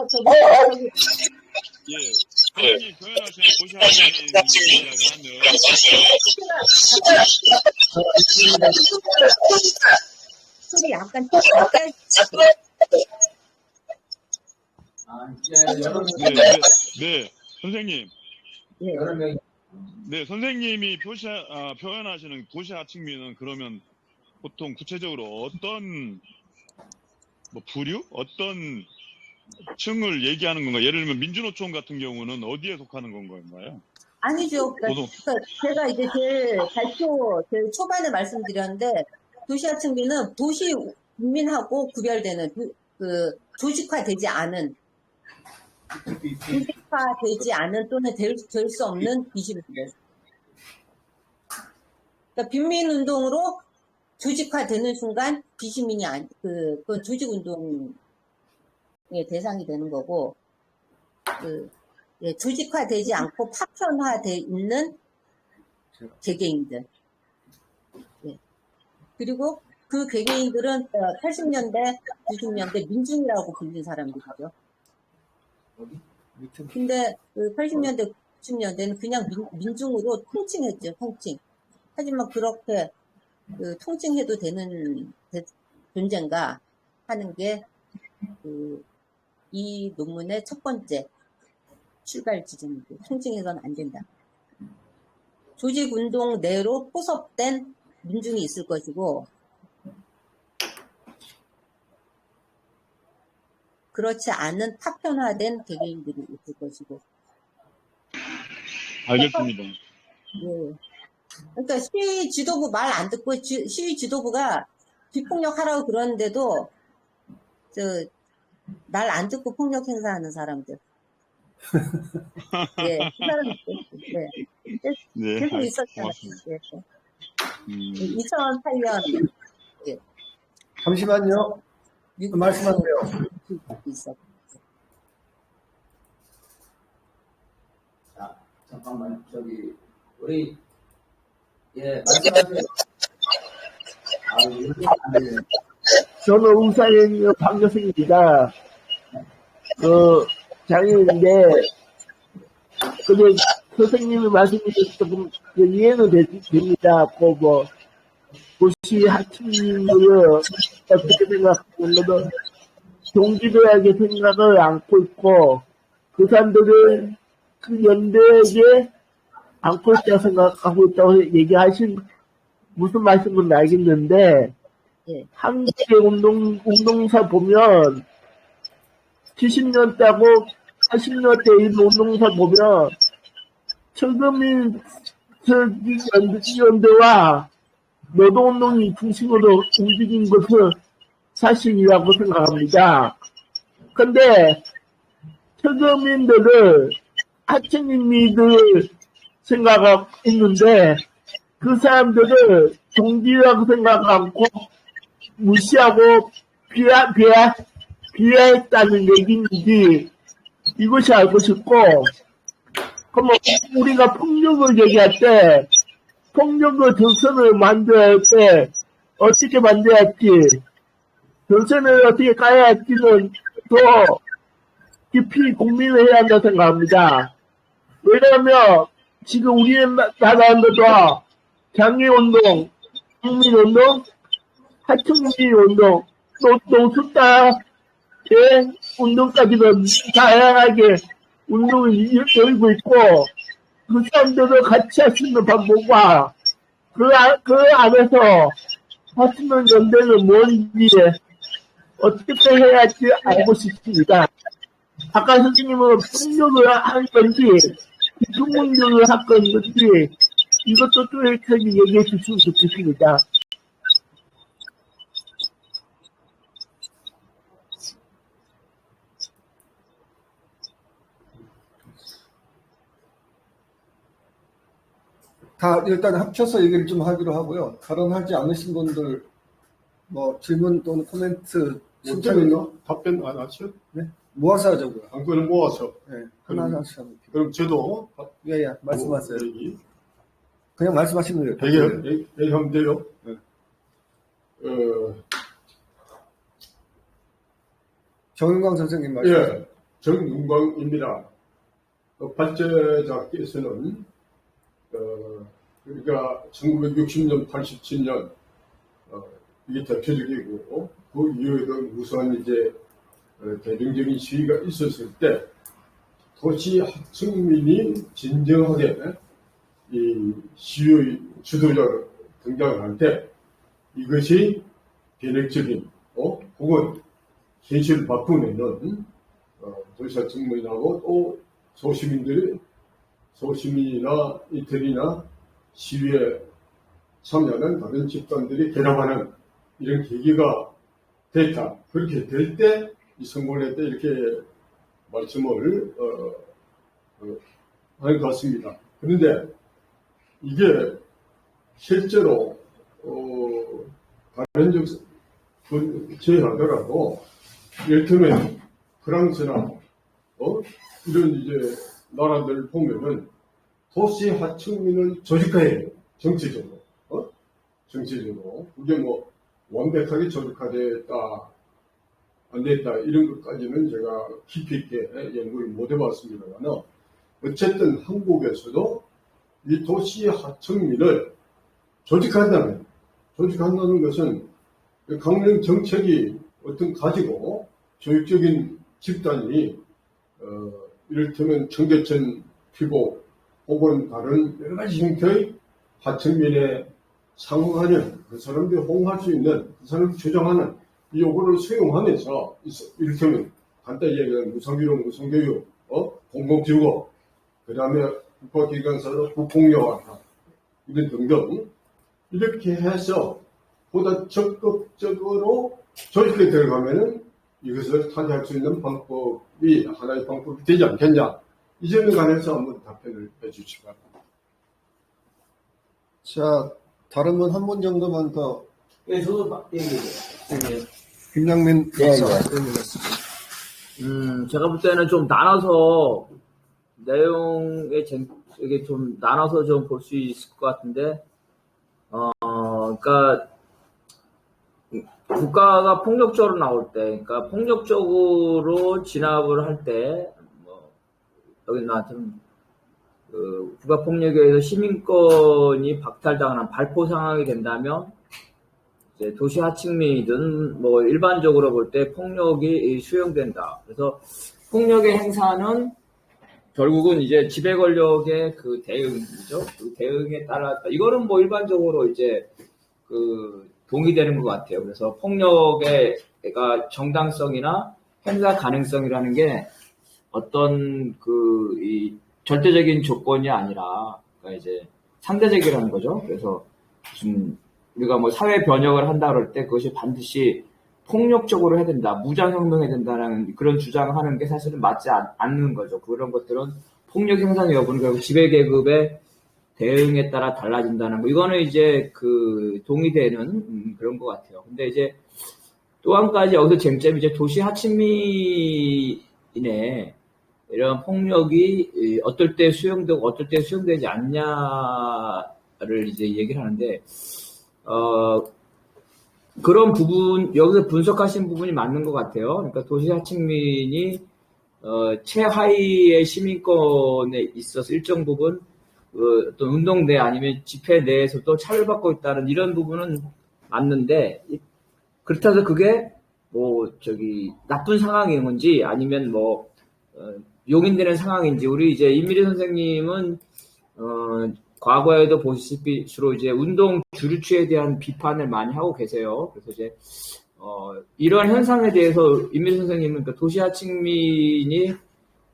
저기. 예. 선생님 표현하시는 도시하층민이라고 하면 소리 약간 네, 선생님. 예. 네, 선생님이 표현하시는 도시하층민은 그러면 보통 구체적으로 어떤 뭐 부류? 어떤 층을 얘기하는 건가요? 예를 들면 민주노총 같은 경우는 어디에 속하는 건가요? 아니죠. 그러니까 제가 이제 제일 초반에 말씀드렸는데, 도시하층민은 도시 국민하고 구별되는 조직화되지 않은 또는 될 수 없는 비시민들. 그러니까 빈민운동으로 조직화되는 순간 비시민이 그 조직운동의 대상이 되는 거고, 조직화되지 않고 파편화돼 있는 개개인들. 예. 그리고 그 개개인들은 80년대, 90년대 민중이라고 불린 사람들이죠. 근데 그 80년대, 90년대는 그냥 민중으로 통칭했죠, 통칭. 하지만 그렇게 통칭해도 되는 존재인가 하는 게 이 논문의 첫 번째 출발 지점이고, 통칭해서는 안 된다. 조직운동 내로 포섭된 민중이 있을 것이고, 그렇지 않은 파편화된 개개인들이 있을 것이고. 알겠습니다. 예. 그러니까 시위 지도부 말 안 듣고 시위 지도부가 비폭력 하라고 그러는데도 말 안 듣고 폭력 행사하는 사람들. 예, 그 사람들. 예. 네, 계속 있었잖아요. 고맙습니다. 예. 2008년 예. 잠시만요. 미국 말씀하세요. 있었고. 자, 잠깐만, 우리, 예, 말씀하세요. 저는 울산의 박여승입니다. 장애인인데, 근데 선생님의 말씀이 조금 이해는 됩니다. 고시 학생들을 어떻게 생각하면 동기부여하게 생각을 안고 있고, 그 사람들은 그 연대에 안고 있다고 생각하고 있다고 얘기하신 무슨 말씀은 알겠는데, 예. 한국의 운동사 보면 70년대하고 80년대 이 운동사 보면 철거민 연대와 노동운동이 중심으로 움직인 것은 사실이라고 생각합니다. 근데 철거민들을 하층민들 생각하고 있는데 그 사람들을 동지라고 생각 않고 무시하고 비하했다는 얘기인지 이것이 알고 싶고, 그럼 우리가 폭력을 얘기할 때 폭력의 전선을 만들어야 할 때 어떻게 만들어야 할지, 전선을 어떻게 가야 할지는 더 깊이 고민을 해야 한다고 생각합니다. 왜냐하면 지금 우리나라도 장애운동, 국민운동, 하층민운동, 또 노숙자의 운동까지는 다양하게 운동을 열고 있고, 그 사람들을 같이 할 수 있는 방법과 그 안에서 할 수 있는 연대는 뭔지 어떻게 해야 할지 알고 싶습니다. 아까 선생님은 폭력을 한 건지, 비폭력을 한 건지, 이것도 또렷하게 얘기해 주시면 좋겠습니다. 다 일단 합쳐서 얘기를 좀 하기로 하고요. 발언하지 않으신 분들 질문 또는 코멘트 못하겠나? 답변 안 하죠? 네? 모아서 하자고요. 안건을 모아서. 네, 하나씩 하면 돼요. 그럼 저도 예, 말씀하세요. 얘기. 그냥 말씀하시면 돼요. 얘기하면 돼요. 네. 정윤광 선생님 말씀. 예, 정윤광입니다. 발제자께서는 그러니까 1960년, 87년 이게 대표적이고 그 이후에도 무수한 이제 대중적인 시위가 있었을 때 도시 하층민이 진정하게 이 시위의 주도자로 등장할 때 이것이 변혁적인 혹은 현실을 바꾸는 도시 하층민하고 또 소시민이나 이태리나 시위에 참여하는 다른 집단들이 결합하는 이런 계기가 됐다. 그렇게 될 때 이 성공을 했다 이렇게 말씀을 하는 것 같습니다. 그런데 이게 실제로 가련적 제하더라도 이를테면 프랑스나 이런 이제 나라들 보면은 도시 하층민을 조직화해요. 정치적으로. 정치적으로. 그게 뭐 완벽하게 조직화됐다 안 됐다 이런 것까지는 제가 깊이 있게 연구를 못 해봤습니다만 어쨌든 한국에서도 이 도시 하층민을 조직한다는 것은 강령 정책이 어떤 가지고 조직적인 집단이 이를테면 청계천 피고 혹은 다른 여러 가지 형태의 하층민에 상응하는 그 사람들이 호응할 수 있는 그 사람들이 주장하는 이 요구를 수용하면서 이를테면 간단히 얘기하면 무상비용, 무상교육, 공공지구, 그 다음에 국가기관사로 국공여화 이런 등등 이렇게 해서 보다 적극적으로 조직에 들어가면은 이것을 타개할 수 있는 방법이 하나의 방법이 되지 않겠냐. 이 점에 관해서 한번 답변을 해주시기 바랍니다. 자, 다른 분 한 분 정도만 더. 예, 저도 얘기해요. 김양민 예, 박사. 제가 볼 때는 좀 나눠서 이게 좀 나눠서 좀 볼 수 있을 것 같은데, 그러니까 국가가 폭력적으로 나올 때, 그러니까 폭력적으로 진압을 할 때, 여기 나한테는 국가 폭력에 의해서 시민권이 박탈당하는 발포 상황이 된다면, 이제 도시 하층민이든 뭐 일반적으로 볼 때 폭력이 수용된다. 그래서 폭력의 행사는 결국은 이제 지배 권력의 그 대응이죠. 그 대응에 따라 이거는 뭐 일반적으로 이제 동의되는 것 같아요. 그래서 폭력의 정당성이나 행사 가능성이라는 게 어떤 이 절대적인 조건이 아니라 그러니까 이제 상대적이라는 거죠. 그래서 우리가 뭐 사회 변혁을 한다 그럴 때 그것이 반드시 폭력적으로 해야 된다, 무장혁명해야 된다는 그런 주장하는 게 사실은 맞지 않는 거죠. 그런 것들은 폭력 행사 여부는 결국 지배계급의 대응에 따라 달라진다는 거. 이거는 이제 동의되는 그런 것 같아요. 근데 이제 또 한 가지 여기서 쟁점이 이제 도시 하층민의 이런 폭력이 어떨 때 수용되고 어떨 때 수용되지 않냐를 이제 얘기를 하는데, 그런 부분, 여기서 분석하신 부분이 맞는 것 같아요. 그러니까 도시 하층민이, 최하위의 시민권에 있어서 일정 부분, 어떤 운동 내 아니면 집회 내에서도 차별받고 있다는 이런 부분은 맞는데, 그렇다고 해서 그게, 나쁜 상황인 건지 아니면 용인되는 상황인지, 우리 이제 임미리 선생님은, 과거에도 보시다시피 주로 이제 운동 주류추에 대한 비판을 많이 하고 계세요. 그래서 이제 이런 현상에 대해서 임미리 선생님은 그러니까 도시 하층민이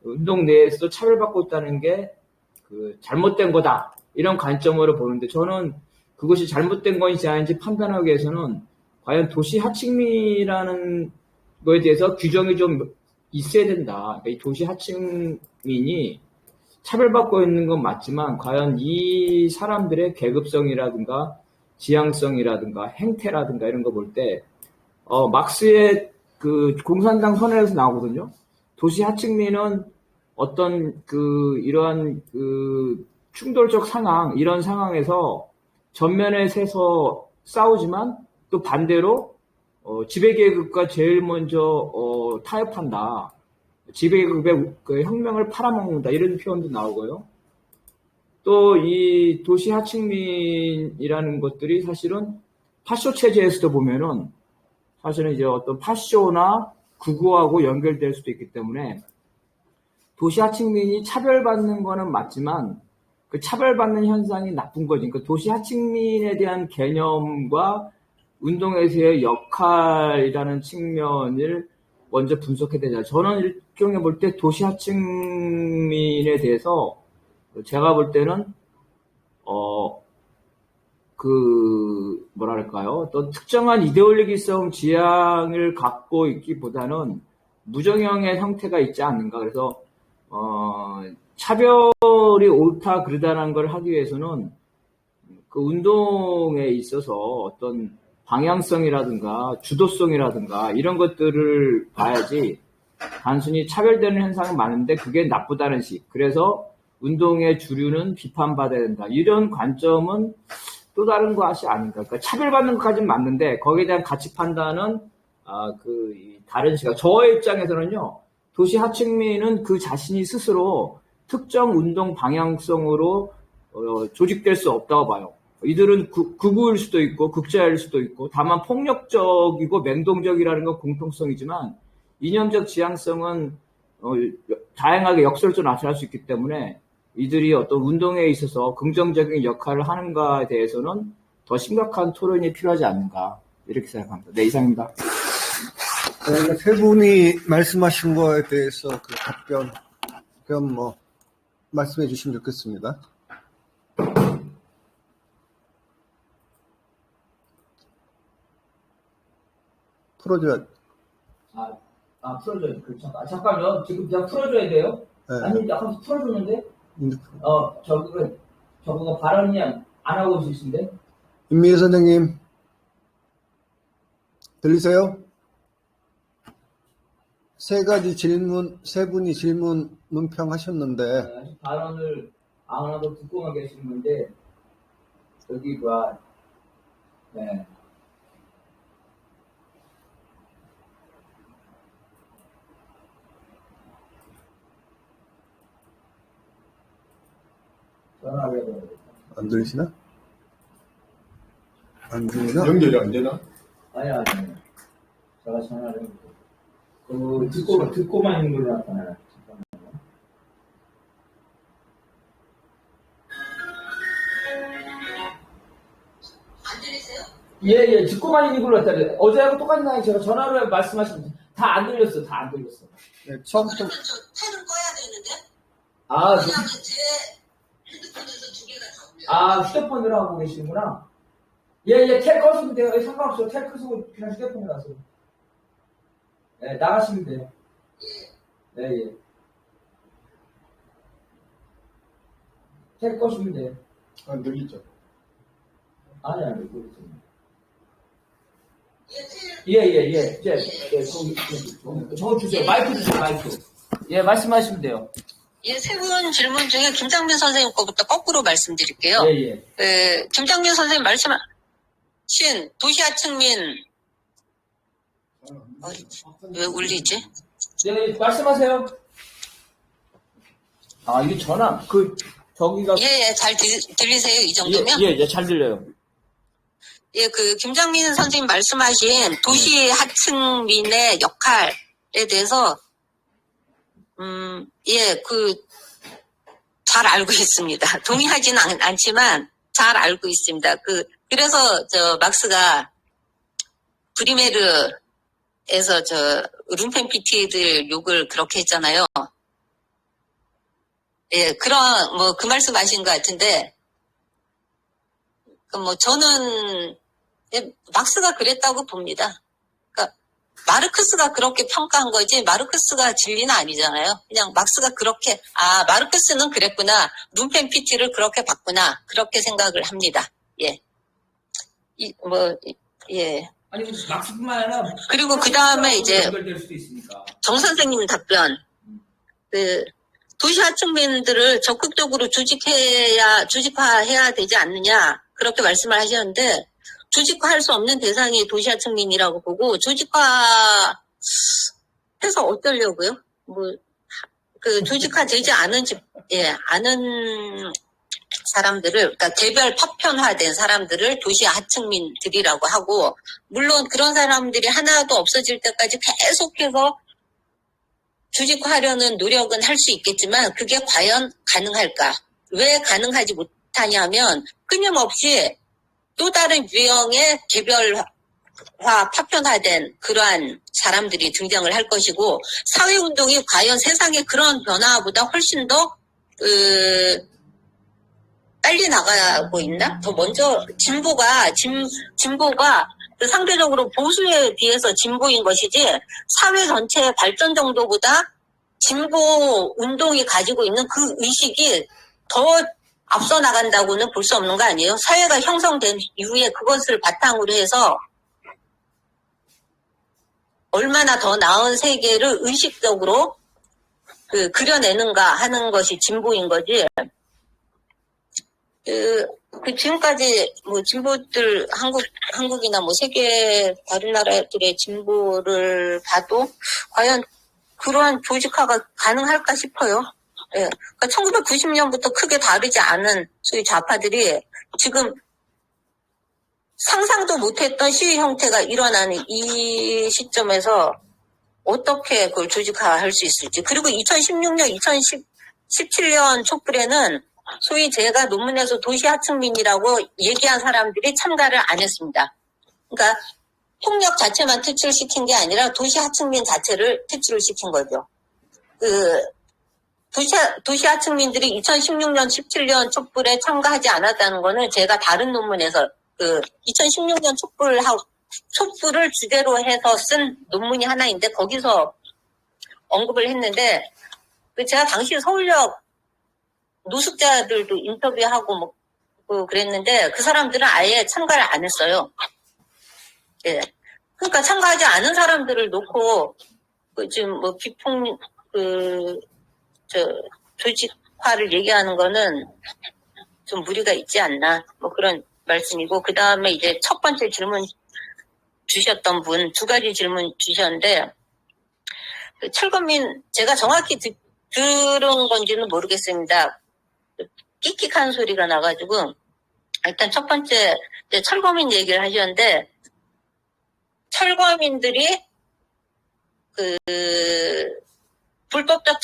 운동 내에서도 차별받고 있다는 게 잘못된 거다 이런 관점으로 보는데, 저는 그것이 잘못된 건지 아닌지 판단하기 위해서는 과연 도시 하층민이라는 거에 대해서 규정이 좀 있어야 된다. 그러니까 이 도시 하층민이 차별받고 있는 건 맞지만 과연 이 사람들의 계급성이라든가 지향성이라든가 행태라든가 이런 거 볼 때 막스의 공산당 선언에서 나오거든요. 도시 하층민은 어떤 이러한 충돌적 상황, 이런 상황에서 전면에 서서 싸우지만 또 반대로 지배계급과 제일 먼저 타협한다. 지배계급의 혁명을 팔아먹는다. 이런 표현도 나오고요. 또 이 도시 하층민이라는 것들이 사실은 파쇼 체제에서도 보면은 사실은 이제 어떤 파쇼나 극우하고 연결될 수도 있기 때문에 도시 하층민이 차별받는 거는 맞지만 그 차별받는 현상이 나쁜 거지. 그러니까 도시 하층민에 대한 개념과 운동에서의 역할이라는 측면을 먼저 분석해야 되잖아요. 저는 일종의 볼 때 도시 하층민에 대해서 제가 볼 때는 뭐랄까요, 어떤 특정한 이데올로기성 지향을 갖고 있기보다는 무정형의 형태가 있지 않는가. 그래서 차별이 옳다 그러다는 걸 하기 위해서는 그 운동에 있어서 어떤 방향성이라든가 주도성이라든가 이런 것들을 봐야지 단순히 차별되는 현상은 많은데 그게 나쁘다는 식. 그래서 운동의 주류는 비판받아야 된다. 이런 관점은 또 다른 것이 아닌가. 그러니까 차별받는 것까지는 맞는데 거기에 대한 가치 판단은 다른 시각. 저의 입장에서는요. 도시 하층민은 그 자신이 스스로 특정 운동 방향성으로 조직될 수 없다고 봐요. 이들은 극우일 수도 있고 극자일 수도 있고 다만 폭력적이고 맹동적이라는 건 공통성이지만 이념적 지향성은 다양하게 역설적으로 나타날 수 있기 때문에 이들이 어떤 운동에 있어서 긍정적인 역할을 하는가에 대해서는 더 심각한 토론이 필요하지 않는가 이렇게 생각합니다. 네, 이상입니다. 네, 세 분이 말씀하신 거에 대해서 그 답변 그럼 말씀해 주시면 좋겠습니다. 풀어줘야. 풀어줘야 돼. 그렇죠. 잠깐요. 지금 그냥 풀어줘야 돼요? 네. 아니, 약간 풀어줬는데? 저거 발언이 안 하고 있으신데? 임미애 선생님, 들리세요? 세 분이 질문 논평하셨는데. 발언을 아무나도 듣고만 계시는 건데, 네. 안 들리시나? 안 들리나? 연결이 안 되나? 아니. 제가 전화를 해볼게요. 듣고만 있는 걸로 나타나요. 잠깐만요. 안 들리세요? 예, 듣고만 있는 걸로 나타나요. 어제하고 똑같나요? 제가 전화로 말씀하시면 다 안 들렸어. 네, 처음부터. 펜을 꺼야 되는데? 왜냐면 제 핸드폰에서 두 개가 다 올려요. 휴대폰으로 하고 계시는구나. 예, 텔 꺼시면 돼요. 상관없어요. 텔 끄시고 그냥 휴대폰으로 하세요. 네, 나가시면 돼요. 예. 텔 꺼시면 돼요. 안 들리죠? 아니, 모르겠습니다. 예. 저거 주세요. 마이크 주세요, 마이크. 예, 말씀하시면 돼요. 예, 세 분 질문 중에 김장민 선생님 거부터 거꾸로 말씀드릴게요. 예. 김장민 선생님 말씀하신 도시하층민, 왜 울리지? 예, 말씀하세요. 이게 전화, 저기가. 예, 잘 들리세요? 이 정도면? 예, 잘 들려요. 예, 김장민 선생님 말씀하신 도시 하층민의 역할에 대해서, 잘 알고 있습니다. 동의하지는 않지만 잘 알고 있습니다. 그래서 막스가 브리메르에서 룸펜피티들 욕을 그렇게 했잖아요. 예, 그 말씀하신 것 같은데, 저는 막스가 그랬다고 봅니다. 그러니까 마르크스가 그렇게 평가한 거지 마르크스가 진리는 아니잖아요. 그냥 막스가 그렇게 마르크스는 그랬구나, 룸펜피티를 그렇게 봤구나, 그렇게 생각을 합니다. 예. 아니, 막스뿐만 아니라. 그리고 그 다음에 이제 연결될 수도 있으니까. 정 선생님 답변. 도시 하층민들을 적극적으로 조직화해야 되지 않느냐, 그렇게 말씀을 하셨는데, 조직화할 수 없는 대상이 도시 하층민이라고 보고, 조직화해서 어쩌려고요? 조직화되지 않은 사람들을, 그러니까 개별 파편화된 사람들을 도시 하층민들이라고 하고, 물론 그런 사람들이 하나도 없어질 때까지 계속해서 조직화하려는 노력은 할 수 있겠지만 그게 과연 가능할까? 왜 가능하지 못하냐면 끊임없이 또 다른 유형의 개별화, 파편화된 그러한 사람들이 등장을 할 것이고, 사회운동이 과연 세상의 그런 변화보다 훨씬 더 빨리 나가고 있나? 더 먼저 진보가 상대적으로 보수에 비해서 진보인 것이지, 사회 전체의 발전 정도보다 진보 운동이 가지고 있는 그 의식이 더 앞서 나간다고는 볼 수 없는 거 아니에요? 사회가 형성된 이후에 그것을 바탕으로 해서 얼마나 더 나은 세계를 의식적으로 그려내는가 하는 것이 진보인 거지. 지금까지 뭐 진보들 한국이나 뭐 세계 다른 나라들의 진보를 봐도 과연 그러한 조직화가 가능할까 싶어요. 예. 그러니까 1990년부터 크게 다르지 않은 소위 좌파들이 지금 상상도 못했던 시위 형태가 일어나는 이 시점에서 어떻게 그걸 조직화할 수 있을지. 그리고 2016년, 2017년 촛불에는 소위 제가 논문에서 도시하층민이라고 얘기한 사람들이 참가를 안 했습니다. 그러니까 폭력 자체만 퇴출시킨 게 아니라 도시하층민 자체를 퇴출을 시킨 거죠. 도시하층민들이 2016년, 17년 촛불에 참가하지 않았다는 거는 제가 다른 논문에서 2016년 촛불을 주제로 해서 쓴 논문이 하나인데 거기서 언급을 했는데 제가 당시 서울역 노숙자들도 인터뷰하고 뭐 그랬는데 그 사람들은 아예 참가를 안 했어요. 예. 그러니까 참가하지 않은 사람들을 놓고 지금 뭐 비폭 조직화를 얘기하는 거는 좀 무리가 있지 않나 뭐 그런 말씀이고, 그 다음에 이제 첫 번째 질문 주셨던 분 두 가지 질문 주셨는데 철거민 제가 정확히 들은 건지는 모르겠습니다. 끽끽한 소리가 나가지고 일단 첫 번째 철거민 얘기를 하셨는데 철거민들이 불법적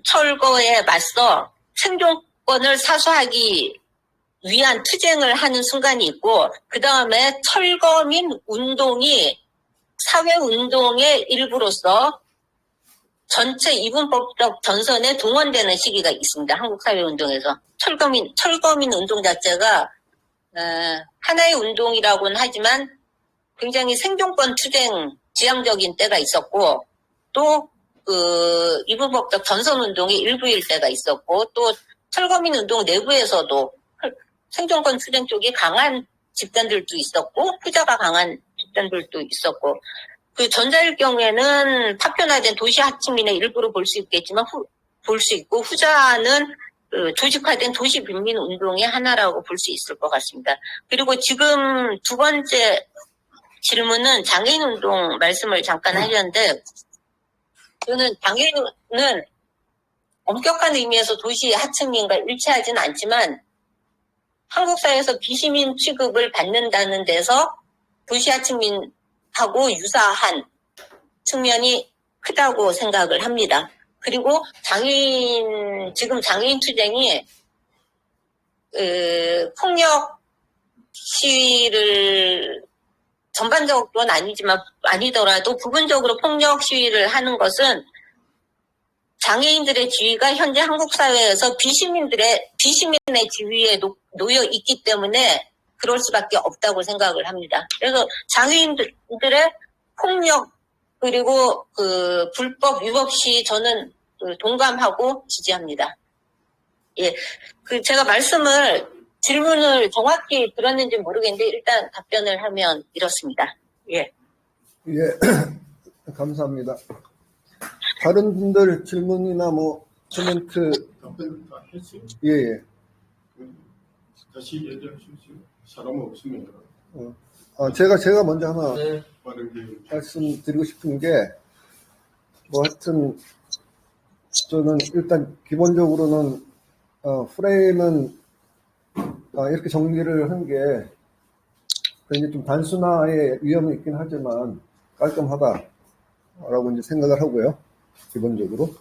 철거에 맞서 생존권을 사수하기 위한 투쟁을 하는 순간이 있고 그 다음에 철거민 운동이 사회운동의 일부로서 전체 이분법적 전선에 동원되는 시기가 있습니다. 한국 사회운동에서. 철거민 운동 자체가 하나의 운동이라고는 하지만 굉장히 생존권 투쟁 지향적인 때가 있었고 또 이분법적 전선운동의 일부일 때가 있었고 또 철거민 운동 내부에서도 생존권 투쟁 쪽이 강한 집단들도 있었고 후자가 강한 집단들도 있었고 그 전자일 경우에는 파편화된 도시 하층민의 일부로 볼 수 있겠지만 볼 수 있고 후자는 조직화된 도시 빈민 운동의 하나라고 볼 수 있을 것 같습니다. 그리고 지금 두 번째 질문은 장애인 운동 말씀을 잠깐 하셨는데 저는 장애인은 엄격한 의미에서 도시 하층민과 일치하지는 않지만 한국 사회에서 비시민 취급을 받는다는 데서 도시 하층민하고 유사한 측면이 크다고 생각을 합니다. 그리고 지금 장애인 투쟁이 폭력 시위를 전반적으로는 아니더라도 부분적으로 폭력 시위를 하는 것은 장애인들의 지위가 현재 한국 사회에서 비시민의 지위에 놓여 있기 때문에 그럴 수밖에 없다고 생각을 합니다. 그래서 장애인들의 폭력 그리고 불법 위법 시 저는 동감하고 지지합니다. 예, 제가 질문을 정확히 들었는지 모르겠는데 일단 답변을 하면 이렇습니다. 예. 예, 감사합니다. 다른 분들 질문이나 뭐 코멘트. 답변 다 했어요. 예. 다시 얘기해 주십시오. 사람 없으면. 제가 먼저 하나 빠르게 말씀드리고 싶은 게, 뭐 하여튼, 저는 일단 기본적으로는, 프레임은, 이렇게 정리를 한 게, 굉장히 좀 단순화의 위험이 있긴 하지만, 깔끔하다라고 이제 생각을 하고요. 기본적으로.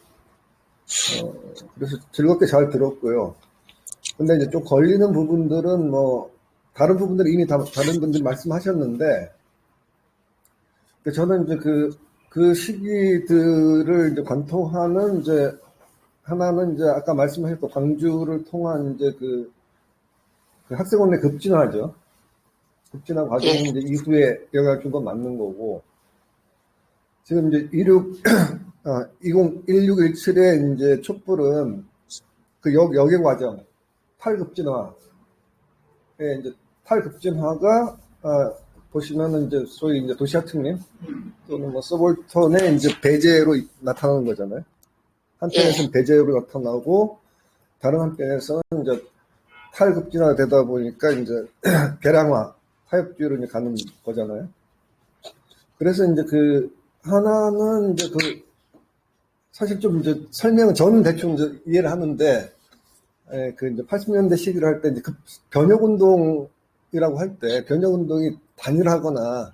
그래서 즐겁게 잘 들었고요. 근데 이제 좀 걸리는 부분들은 뭐, 다른 부분들은 이미 다른 분들이 말씀하셨는데, 저는 이제 그 시기들을 이제 관통하는 이제, 하나는 이제 아까 말씀하셨던 광주를 통한 이제 그 학생원의 급진화죠. 급진화 과정이 이제 이후에 영향을 준 건 맞는 거고, 지금 이제 2016-17의 이제 촛불은 그 역의 과정, 탈급진화에 이제 탈급진화가 보시면은 이제 소위 이제 도시아특님 또는 뭐 서볼턴의 이제 배제로 나타나는 거잖아요. 한편에서는 배제로 나타나고 다른 한편에서는 이제 탈급진화가 되다 보니까 이제 개량화, 타협주의로 이제 가는 거잖아요. 그래서 이제 그 하나는 이제 그 사실 좀 이제 설명은 저는 대충 이제 이해를 하는데, 그 이제 80년대 시기를 할 때 이제 그 변혁운동이라고 할 때 변혁운동이 단일하거나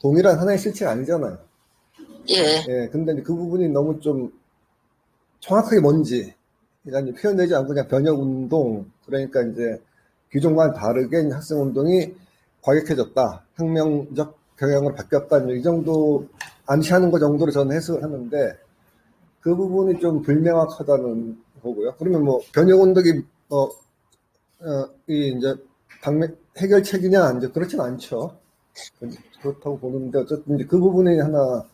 동일한 하나의 실체가 아니잖아요. 예. 근데 이제 그 부분이 너무 좀 정확하게 뭔지 그러니까 표현되지 않고 그냥 변혁운동, 그러니까 이제 기존과는 다르게 이제 학생운동이 과격해졌다, 혁명적 경향으로 바뀌었다, 이 정도 암시하는 것 정도로 저는 해석을 하는데, 그 부분이 좀 불명확하다는 거고요. 그러면 뭐 변혁운동이 이 이제 해결책이냐 이제 그렇진 않죠. 그렇다고 보는데 어쨌든 이제 그 부분이 하나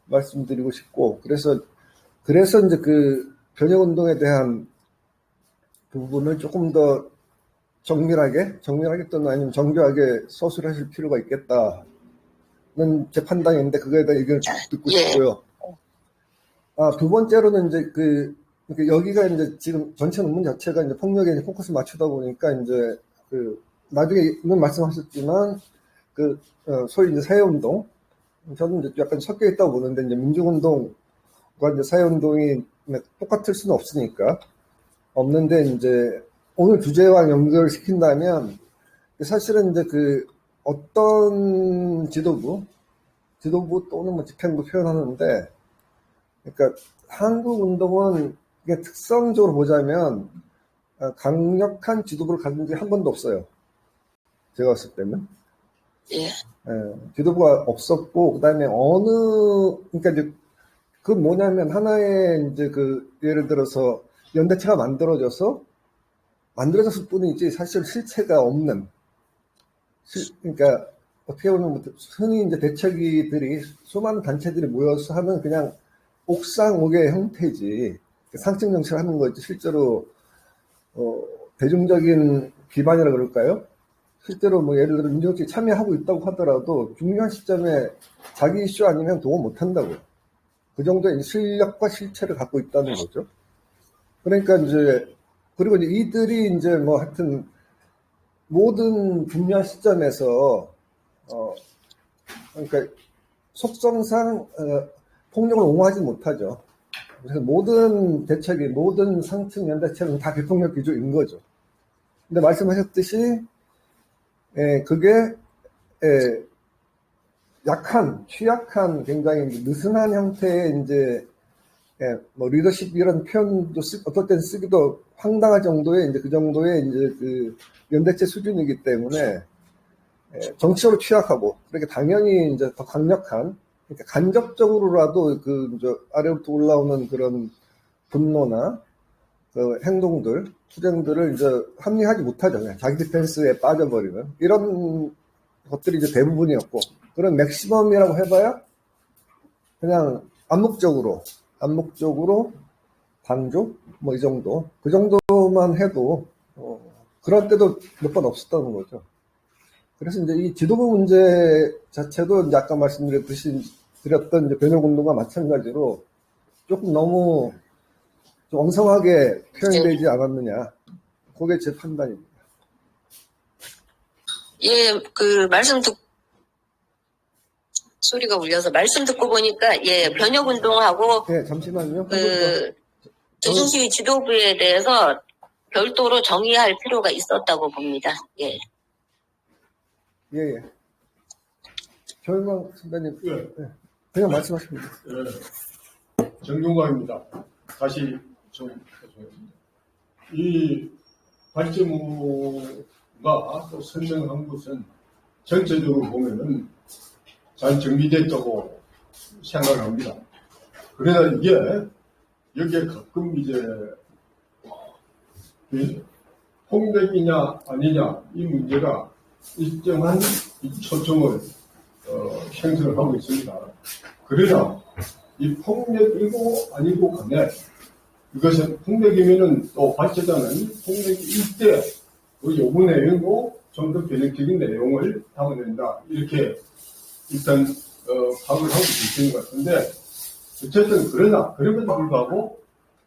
말씀드리고 싶고, 그래서 이제 그 변혁운동에 대한 부분을 조금 더 정밀하게 또는 아니면 정교하게 서술하실 필요가 있겠다는 제 판단인데, 그거에 대한 의견을 듣고 싶고요. 두 번째로는 이제 여기가 이제 지금 전체 논문 자체가 이제 폭력에 이제 포커스 맞추다 보니까 이제 나중에 이런 말씀하셨지만 소위 이제 사회운동, 저는 이제 약간 섞여 있다고 보는데, 이제 민주운동과 이제 사회운동이 똑같을 수는 없는데 이제 오늘 주제와 연결시킨다면 사실은 이제 어떤 지도부 또는 뭐 집행부 표현하는데, 그러니까 한국 운동은 이게 특성적으로 보자면 강력한 지도부를 가진 적이 한 번도 없어요. 제가 봤을 때는. 지도부가 없었고, 그다음에 그러니까 이제 뭐냐면 하나의 이제 예를 들어서 연대체가 만들어졌을 뿐이지 사실 실체가 없는. 그러니까 어떻게 보면 흔히 이제 대처기들이 수많은 단체들이 모여서 하는 그냥 옥상옥의 형태지, 상층 정치를 하는 거지 실제로 대중적인 기반이라 그럴까요? 실제로 뭐 예를 들어 민주정치에 참여하고 있다고 하더라도 중요한 시점에 자기 이슈 아니면 동원 못 한다고요. 그 정도의 실력과 실체를 갖고 있다는 거죠. 그러니까 이제 그리고 이제 이들이 이제 뭐 하여튼 모든 중요한 시점에서 그러니까 속성상 폭력을 옹호하지 못하죠. 그래서 모든 대책이, 모든 상층 연대체는 다 비폭력 기조인 거죠. 근데 말씀하셨듯이 그게 취약한 굉장히 느슨한 형태의 이제 뭐 리더십 이런 표현도 어떨 땐 쓰기도 황당할 정도의 이제 그 정도의 이제 연대체 수준이기 때문에 정치적으로 취약하고, 그러니까 당연히 이제 더 강력한, 그러니까 간접적으로라도 아래부터 올라오는 그런 분노나 행동들, 투쟁들을 이제 합리화하지 못하죠. 그냥 자기 디펜스에 빠져버리는 이런 것들이 이제 대부분이었고, 그런 맥시멈이라고 해봐야 그냥 암묵적으로 반조 뭐 이 정도, 그 정도만 해도 그럴 때도 몇 번 없었다는 거죠. 그래서 이제 이 지도부 문제 자체도 이제 아까 말씀드렸던 이제 변혁운동과 마찬가지로 조금 너무 좀 엉성하게 표현되지 않았느냐, 그게 제 판단입니다. 소리가 울려서 말씀 듣고 보니까 변혁운동하고 잠시만요. 조중시위 지도부에 대해서 별도로 정의할 필요가 있었다고 봅니다. 예. 조영광 선배님, 그냥 말씀하십니다. 정용광입니다. 다시 이 발제무가 또 설명한 것은 전체적으로 보면은 잘 정비됐다고 생각합니다. 그러나 여기에 가끔 이제 폭력이냐 아니냐 이 문제가 일정한 초점을 형성을 하고 있습니다. 그러나 이 폭력이고 아니고 간에 이것은 폭력이면은 또 발제자는 폭력일 때 그 요구 내용이고 좀 더 변혁적인 내용을 담아낸다. 이렇게 일단 파악을 하고 있는 것 같은데 어쨌든 그럼에도 불구하고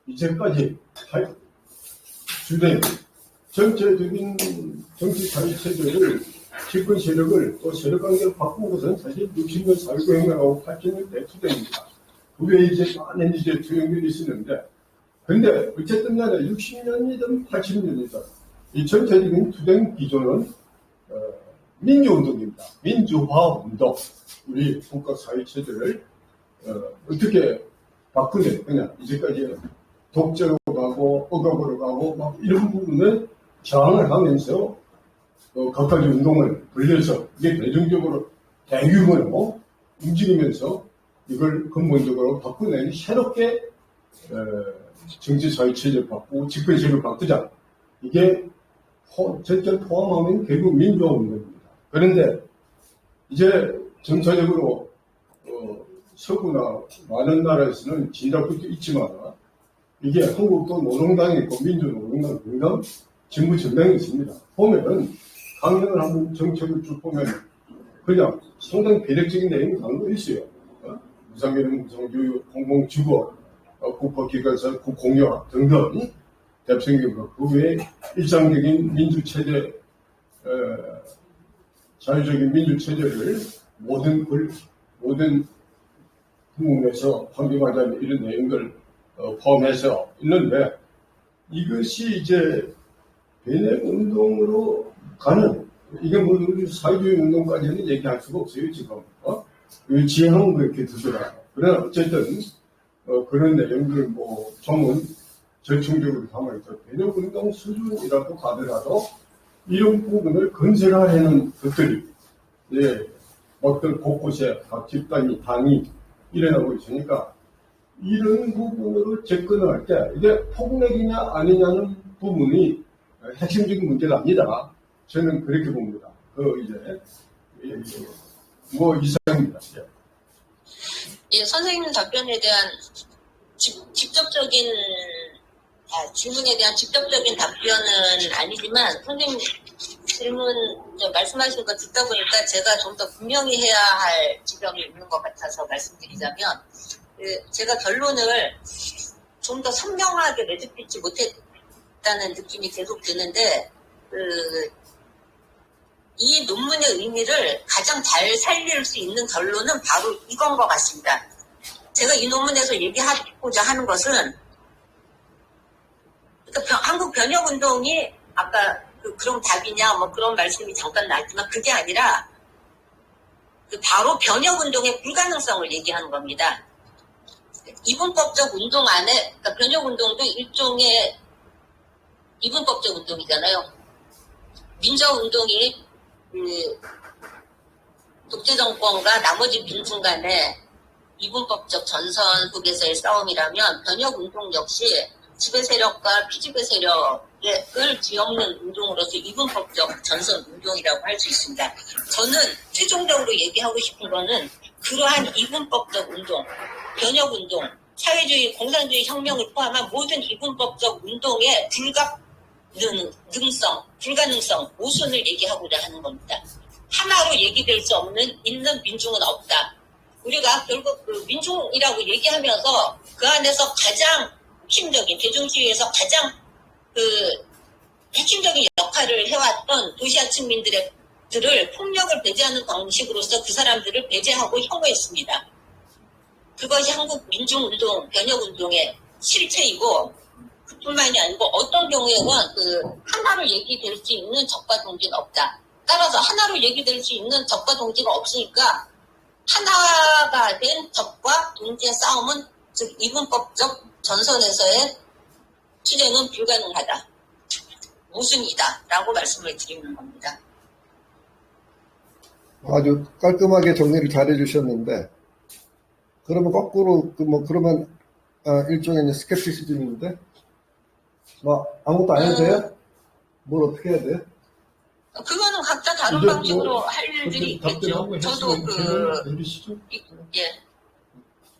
이제까지 주된 전체적인 정치 사회 체제를 집권 세력을 또 세력 관계를 바꾼 것은 사실 60년 4.19 혁명하고 80년 대투쟁입니다. 그게 이제 많은 이제 투영들이 있었는데 근데 어쨌든 간에 60년이든 80년이든 이 전체적인 투쟁 기조는 민주운동입니다. 민주화운동. 우리 국가 사회체제를 어떻게 바꾸냐. 그냥 이제까지 독재로 가고 억압으로 가고 막 이런 부분을 저항을 하면서 각가지 운동을 벌려서 이게 대중적으로 대규모로 움직이면서 이걸 근본적으로 바꾸는 새롭게 정치사회체제를 바꾸고 집권세력을 바꾸자. 이게 전체 포함하면 결국 민주화운동입니다. 그런데 이제 전체적으로 서구나 많은 나라에서는 진작부터 있지만 이게 한국도 노동당이 있고 민주노동당 등등 진보 정당이 있습니다. 보면은 강연을 한번 정책을 쭉 보면 그냥 상당히 배력적인 내용이 다른 거 있어요. 무상교육, 무상교육, 공공주거, 국가기관사, 국공유학 등등 대표적인 그 외에 일상적인 민주체제, 자유적인 민주체제를 모든 부분에서 확립하자는 이런 내용들 포함해서 있는데 이것이 이제 변혁운동으로 가는 이게 뭐 사회주의 운동까지는 얘기할 수가 없어요 지금 지향은 그렇게 되더라고요. 그러나 어쨌든 그런 내용들 뭐 전문 절충적으로 담아있죠. 변혁운동 수준이라도 가더라도 이런 부분을 건설하려는 것들이 어떤 곳곳에 각 집단이 당이 일어나고 있으니까 이런 부분으로 접근할 때 이게 폭력이냐 아니냐는 부분이 핵심적인 문제가 아니다. 저는 그렇게 봅니다. 뭐 이상입니다. 예, 선생님 답변에 대한 직접적인 질문에 대한 직접적인 답변은 아니지만 선생님 질문 말씀하신 거 듣다 보니까 제가 좀 더 분명히 해야 할 지점이 있는 것 같아서 말씀드리자면 제가 결론을 좀 더 선명하게 매듭짓지 못했다는 느낌이 계속 드는데 이 논문의 의미를 가장 잘 살릴 수 있는 결론은 바로 이건 것 같습니다. 제가 이 논문에서 얘기하고자 하는 것은 그러니까 한국 변혁운동이 아까 그럼 답이냐 뭐 그런 말씀이 잠깐 나왔지만 그게 아니라 바로 변혁운동의 불가능성을 얘기하는 겁니다. 이분법적 운동 안에 그러니까 변혁운동도 일종의 이분법적 운동이잖아요. 민주운동이 독재정권과 나머지 민중 간의 이분법적 전선 속에서의 싸움이라면 변혁운동 역시 지배 세력과 피지배 세력을 뒤엎는 운동으로서 이분법적 전선 운동이라고 할 수 있습니다. 저는 최종적으로 얘기하고 싶은 거는 그러한 이분법적 운동, 변혁운동, 사회주의, 공산주의 혁명을 포함한 모든 이분법적 운동의 불가능성, 모순을 얘기하고자 하는 겁니다. 하나로 얘기될 수 있는 민중은 없다. 우리가 결국 그 민중이라고 얘기하면서 그 안에서 가장 핵심적인, 대중주의에서 가장 핵심적인 역할을 해왔던 도시아층민들을 폭력을 배제하는 방식으로서 그 사람들을 배제하고 혐오했습니다. 그것이 한국 민중운동, 변혁운동의 실체이고 그뿐만이 아니고 어떤 경우에는 하나로 얘기될 수 있는 적과 동지가 없다. 따라서 하나로 얘기될 수 있는 적과 동지가 없으니까 하나가 된 적과 동지의 싸움은 즉 이분법적 전선에서의 투쟁은 불가능하다. 모순이다. 라고 말씀을 드리는 겁니다. 아주 깔끔하게 정리를 잘 해주셨는데 그러면 거꾸로 그러면 일종의 스캡티시즘인데 아무것도 안 해도 돼요? 뭘 어떻게 해야 돼요? 그거는 각자 다른 방식으로 할 일들이 있겠죠. 저도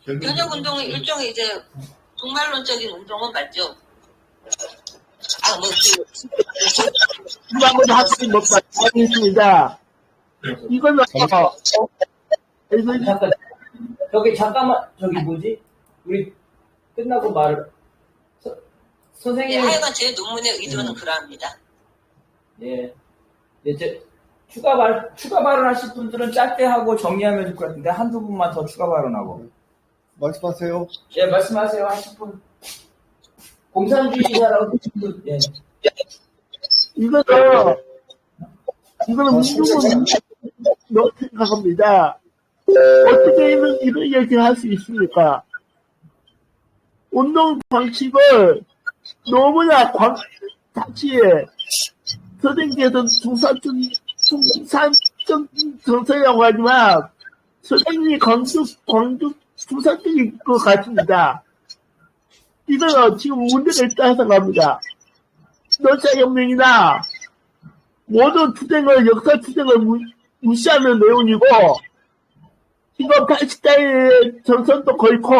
변혁운동은 일종의 이제 종말론적인 운동은 맞죠. 마무리 하시는 것만 하겠습니다. 이거는 잠깐, 잠깐만, 뭐지? 우리 끝나고 말을, 네, 선생님. 하여간 제 논문의 의도는 그러합니다. 예. 이제 추가 발언하실 분들은 짧게 하고 정리하면 좋을 것 같은데, 한두 분만 더 추가 발언하고. 말씀하세요. 예, 말씀하세요. 하실 분. 공산주의자라고 하신 분, 예. 이거는 민중은 너 생각합니다. 어떻게 이런 얘기를 할 수 있습니까? 운동 방식을 너무나 당시에 선생님께서 중산적 정서라고 하지만 선생님이 광주 중산적인 것 같습니다. 이거는 지금 문제가 있다 생각합니다. 러시아혁명이나 모든 투쟁을, 역사 투쟁을 무시하는 내용이고, 이거 팔레스타인의 전선도 걸고,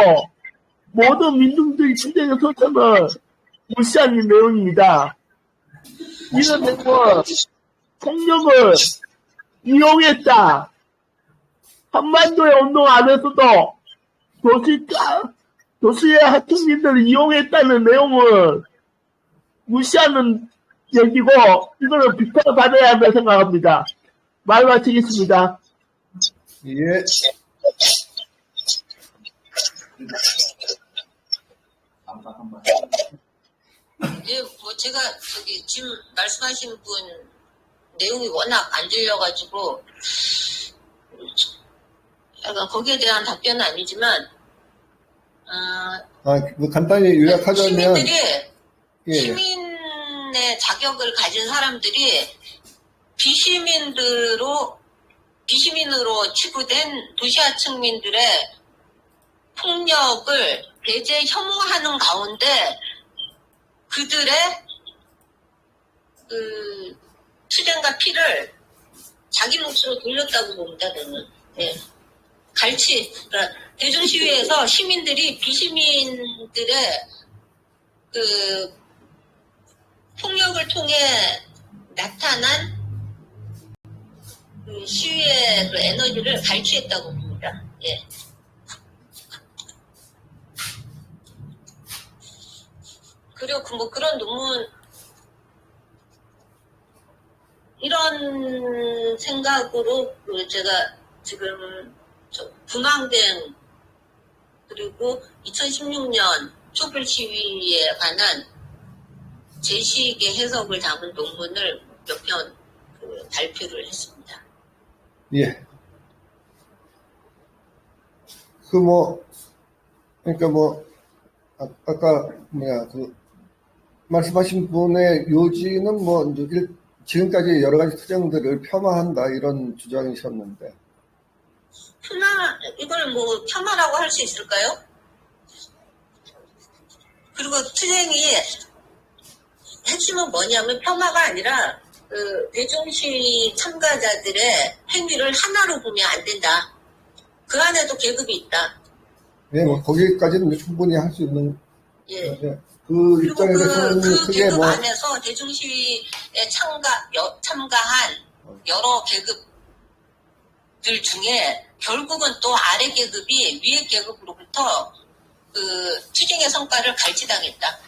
모든 민중들이 투쟁의 소천을 무시하는 내용입니다. 이런 내용은 폭력을 이용했다. 한반도의 운동 안에서도 도시의 하층민들을 이용했다는 내용을 무시하는 얘기고, 이거는 비판을 받아야 한다고 생각합니다. 말 마치겠습니다. 예. 예, 제가 지금 말씀하신 분 내용이 워낙 안 들려가지고 약간 거기에 대한 답변은 아니지만 뭐 간단히 요약하자면 시민의 자격을 가진 사람들이 비시민으로 치부된 도시하층민들의 폭력을 배제 혐오하는 가운데 그들의 투쟁과 피를 자기 몫으로 돌렸다고 봅니다. 저는. 예. 그러니까 대중시위에서 시민들이 비시민들의 폭력을 통해 나타난 시위의 에너지를 갈취했다고 봅니다. 예. 그리고 그런 논문, 이런 생각으로 제가 지금 부망대응 그리고 2016년 촛불 시위에 관한 제식의 해석을 담은 논문을 몇 편 발표를 했습니다. 예. 아까 말씀하신 분의 요지는 지금까지 여러 가지 투쟁들을 폄하한다 이런 주장이셨는데. 이걸 폄하라고 할 수 있을까요? 그리고 투쟁이 핵심은 뭐냐면 폄하가 아니라 대중시위 참가자들의 행위를 하나로 보면 안 된다. 그 안에도 계급이 있다. 네, 거기까지는 충분히 할 수 있는. 예. 네. 그리고 입장에서는 그 계급 안에서 대중시위에 참가한 여러 계급들 중에 결국은 또 아래 계급이 위에 계급으로부터 투쟁의 성과를 갈취당했다.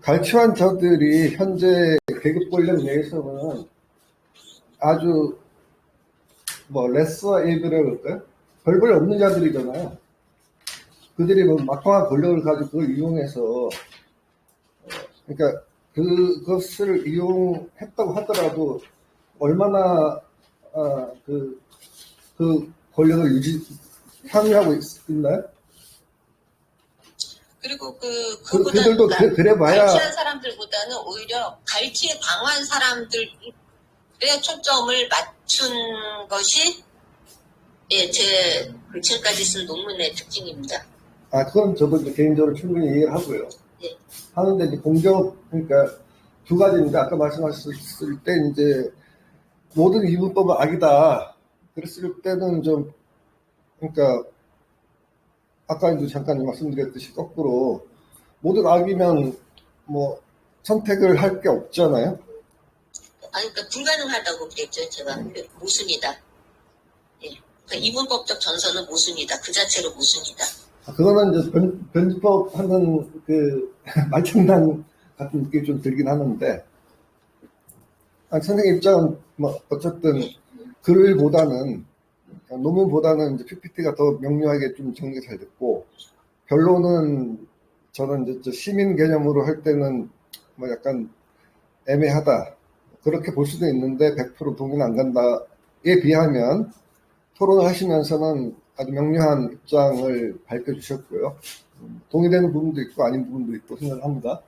갈취한 저들이 현재 계급 권력 내에서는 아주 레서 에이드라고 그럴까요? 별볼 없는 자들이잖아요. 그들이 막강한 권력을 가지고 그걸 이용해서 그러니까 그것을 이용했다고 하더라도 얼마나 그 권력을 참여하고 있나요? 그리고 그들도 그래봐야 갈취한 사람들보다는 오히려 갈취에 강한 사람들의 초점을 맞춘 것이 제 지금까지 쓴 논문의 특징입니다. 그건 저도 개인적으로 충분히 이해를 하고요. 예. 하는데 이제 그러니까 두 가지인데 아까 말씀하셨을 때 이제 모든 이분법은 악이다. 그랬을 때는 그러니까 아까 이제 잠깐 말씀드렸듯이 거꾸로 모든 악이면 뭐 선택을 할 게 없잖아요. 아니, 그러니까 불가능하다고 그랬죠. 제가 모순이다. 예. 그러니까 이분법적 전선은 모순이다. 그 자체로 모순이다. 그거는 이제 변칙법 하는 그 말장난 같은 느낌이 좀 들긴 하는데, 선생님 입장은 뭐 어쨌든 글보다는 논문보다는 이제 PPT가 더 명료하게 좀 정리가 잘 됐고, 결론은 저는 이제 시민 개념으로 할 때는 뭐 약간 애매하다. 그렇게 볼 수도 있는데 100% 동의는 안 간다에 비하면 토론을 하시면서는 아주 명료한 입장을 밝혀주셨고요. 동의되는 부분도 있고 아닌 부분도 있고 생각합니다.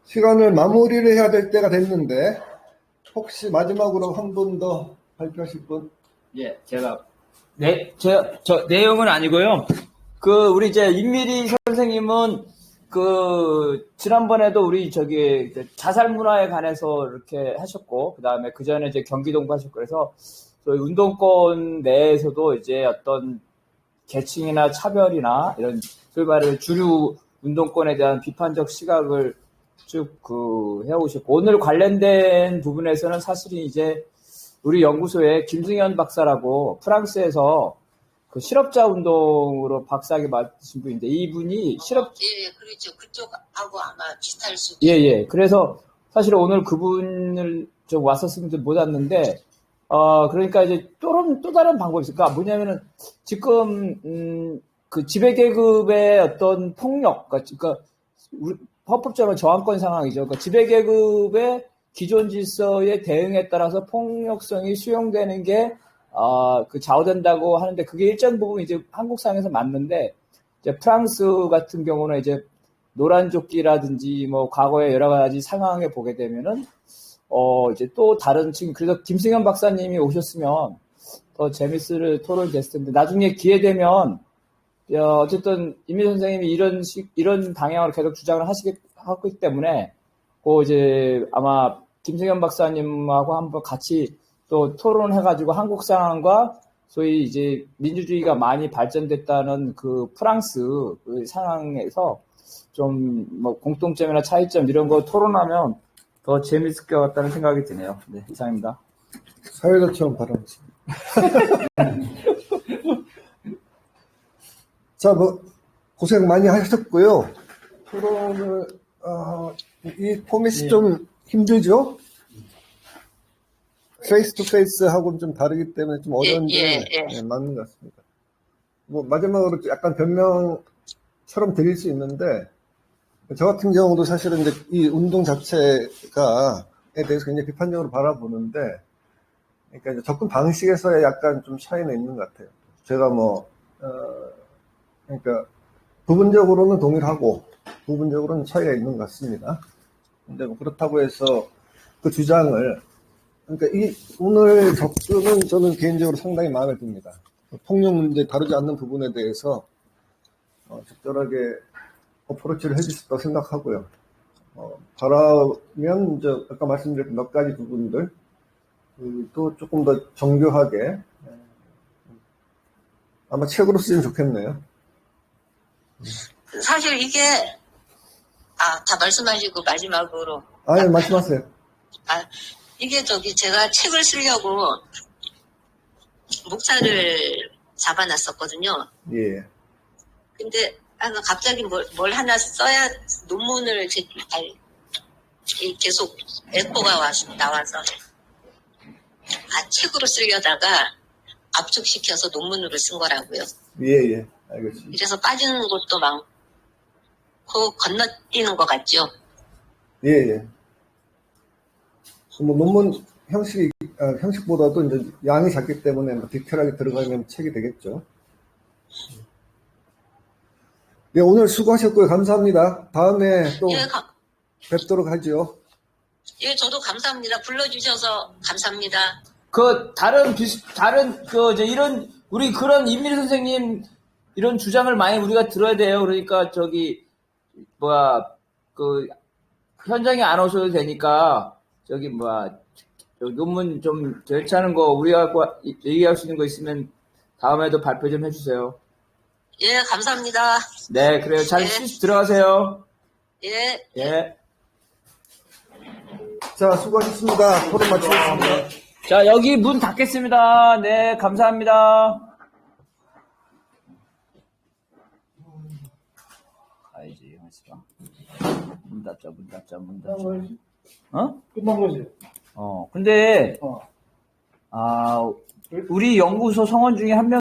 시간을 마무리를 해야 될 때가 됐는데 혹시 마지막으로 한 분 더 발표하실 분? 예, 제가 저 내용은 아니고요. 우리 이제 임미리 선생님은 지난번에도 우리 자살 문화에 관해서 이렇게 하셨고, 그 다음에 그 전에 이제 경기동부 하셨고, 그래서 저희 운동권 내에서도 이제 어떤 계층이나 차별이나 이런, 소위 말해 주류 운동권에 대한 비판적 시각을 쭉 해오셨고, 오늘 관련된 부분에서는 사실은 이제 우리 연구소에 김승현 박사라고 프랑스에서 실업자 운동으로 박사학위 맡으신 분인데, 이분이 예, 그렇죠. 그쪽하고 아마 비슷할 수도. 예. 그래서 사실 오늘 그분을 좀 왔었으면 못 왔는데, 그러니까 이제 또 다른 방법이 있어요. 그러니까 뭐냐면은 지금, 그 지배계급의 어떤 폭력, 그러니까 헌법적으로 저항권 상황이죠. 그러니까 지배계급의 기존 질서에 대응에 따라서 폭력성이 수용되는 게 좌우된다고 하는데, 그게 일정 부분 이제 한국 상에서 맞는데, 이제 프랑스 같은 경우는 이제 노란조끼라든지 뭐 과거의 여러 가지 상황에 보게 되면은, 이제 또 다른 지금 그래서 김승현 박사님이 오셨으면 더 재밌을 토론이 됐을 텐데, 나중에 기회 되면, 어쨌든 임미 선생님이 이런 방향으로 계속 주장을 하기 때문에, 이제 아마 김승현 박사님하고 한번 같이 또 토론해가지고 한국 상황과 소위 이제 민주주의가 많이 발전됐다는 그 프랑스 그 상황에서 좀 뭐 공통점이나 차이점 이런 거 토론하면 더 재밌을 것 같다는 생각이 드네요. 네, 이상입니다. 사회자처럼 발언하십니다. 자, 뭐 고생 많이 하셨고요. 토론을 이 포맷이 좀 힘들죠? 페이스 투 페이스 하고는 좀 다르기 때문에 좀 어려운데, 네, 맞는 것 같습니다. 뭐, 마지막으로 약간 변명처럼 드릴 수 있는데, 저 같은 경우도 사실은 이제 이 운동 자체에 대해서 굉장히 비판적으로 바라보는데, 그러니까 이제 접근 방식에서의 약간 좀 차이는 있는 것 같아요. 제가 그러니까 부분적으로는 동의를 하고, 부분적으로는 차이가 있는 것 같습니다. 근데 뭐 그렇다고 해서 그 주장을, 그러니까 오늘 접근은 저는 개인적으로 상당히 마음에 듭니다. 폭력 문제 다루지 않는 부분에 대해서 적절하게 어프로치를 해줄 수 있다고 생각하고요. 바라면 이제 아까 말씀드렸던 몇 가지 부분들 또 조금 더 정교하게 아마 책으로 쓰면 좋겠네요. 사실 이게 다 말씀하시고 마지막으로. 예, 말씀하세요. 이게 제가 책을 쓰려고 목차를 잡아놨었거든요. 예. 근데 갑자기 뭘 하나 써야 논문을 계속 에코가 나와서 책으로 쓰려다가 압축시켜서 논문으로 쓴 거라고요. 예, 알겠습니다. 그래서 빠지는 것도 많고 건너뛰는 것 같죠. 예. 뭐 논문 형식보다도 이제 양이 작기 때문에 디테일하게 들어가면 책이 되겠죠. 네, 오늘 수고하셨고요. 감사합니다. 다음에 또 뵙도록 하죠. 예, 저도 감사합니다. 불러주셔서 감사합니다. 우리 그런 임미리 선생님 이런 주장을 많이 우리가 들어야 돼요. 그러니까 현장에 안 오셔도 되니까 논문 좀 괜찮은 거 우리가 얘기할 수 있는 거 있으면 다음에도 발표 좀 해주세요. 예, 감사합니다. 네, 그래요. 잘 들어가세요. 예. 예. 자, 수고하셨습니다. 토론 마치겠습니다. 자, 여기 문 닫겠습니다. 네, 감사합니다. 가야지, 하시봐. 문 닫자. 어? 끝난 거지. 근데, 우리 연구소 성원 중에 한 명,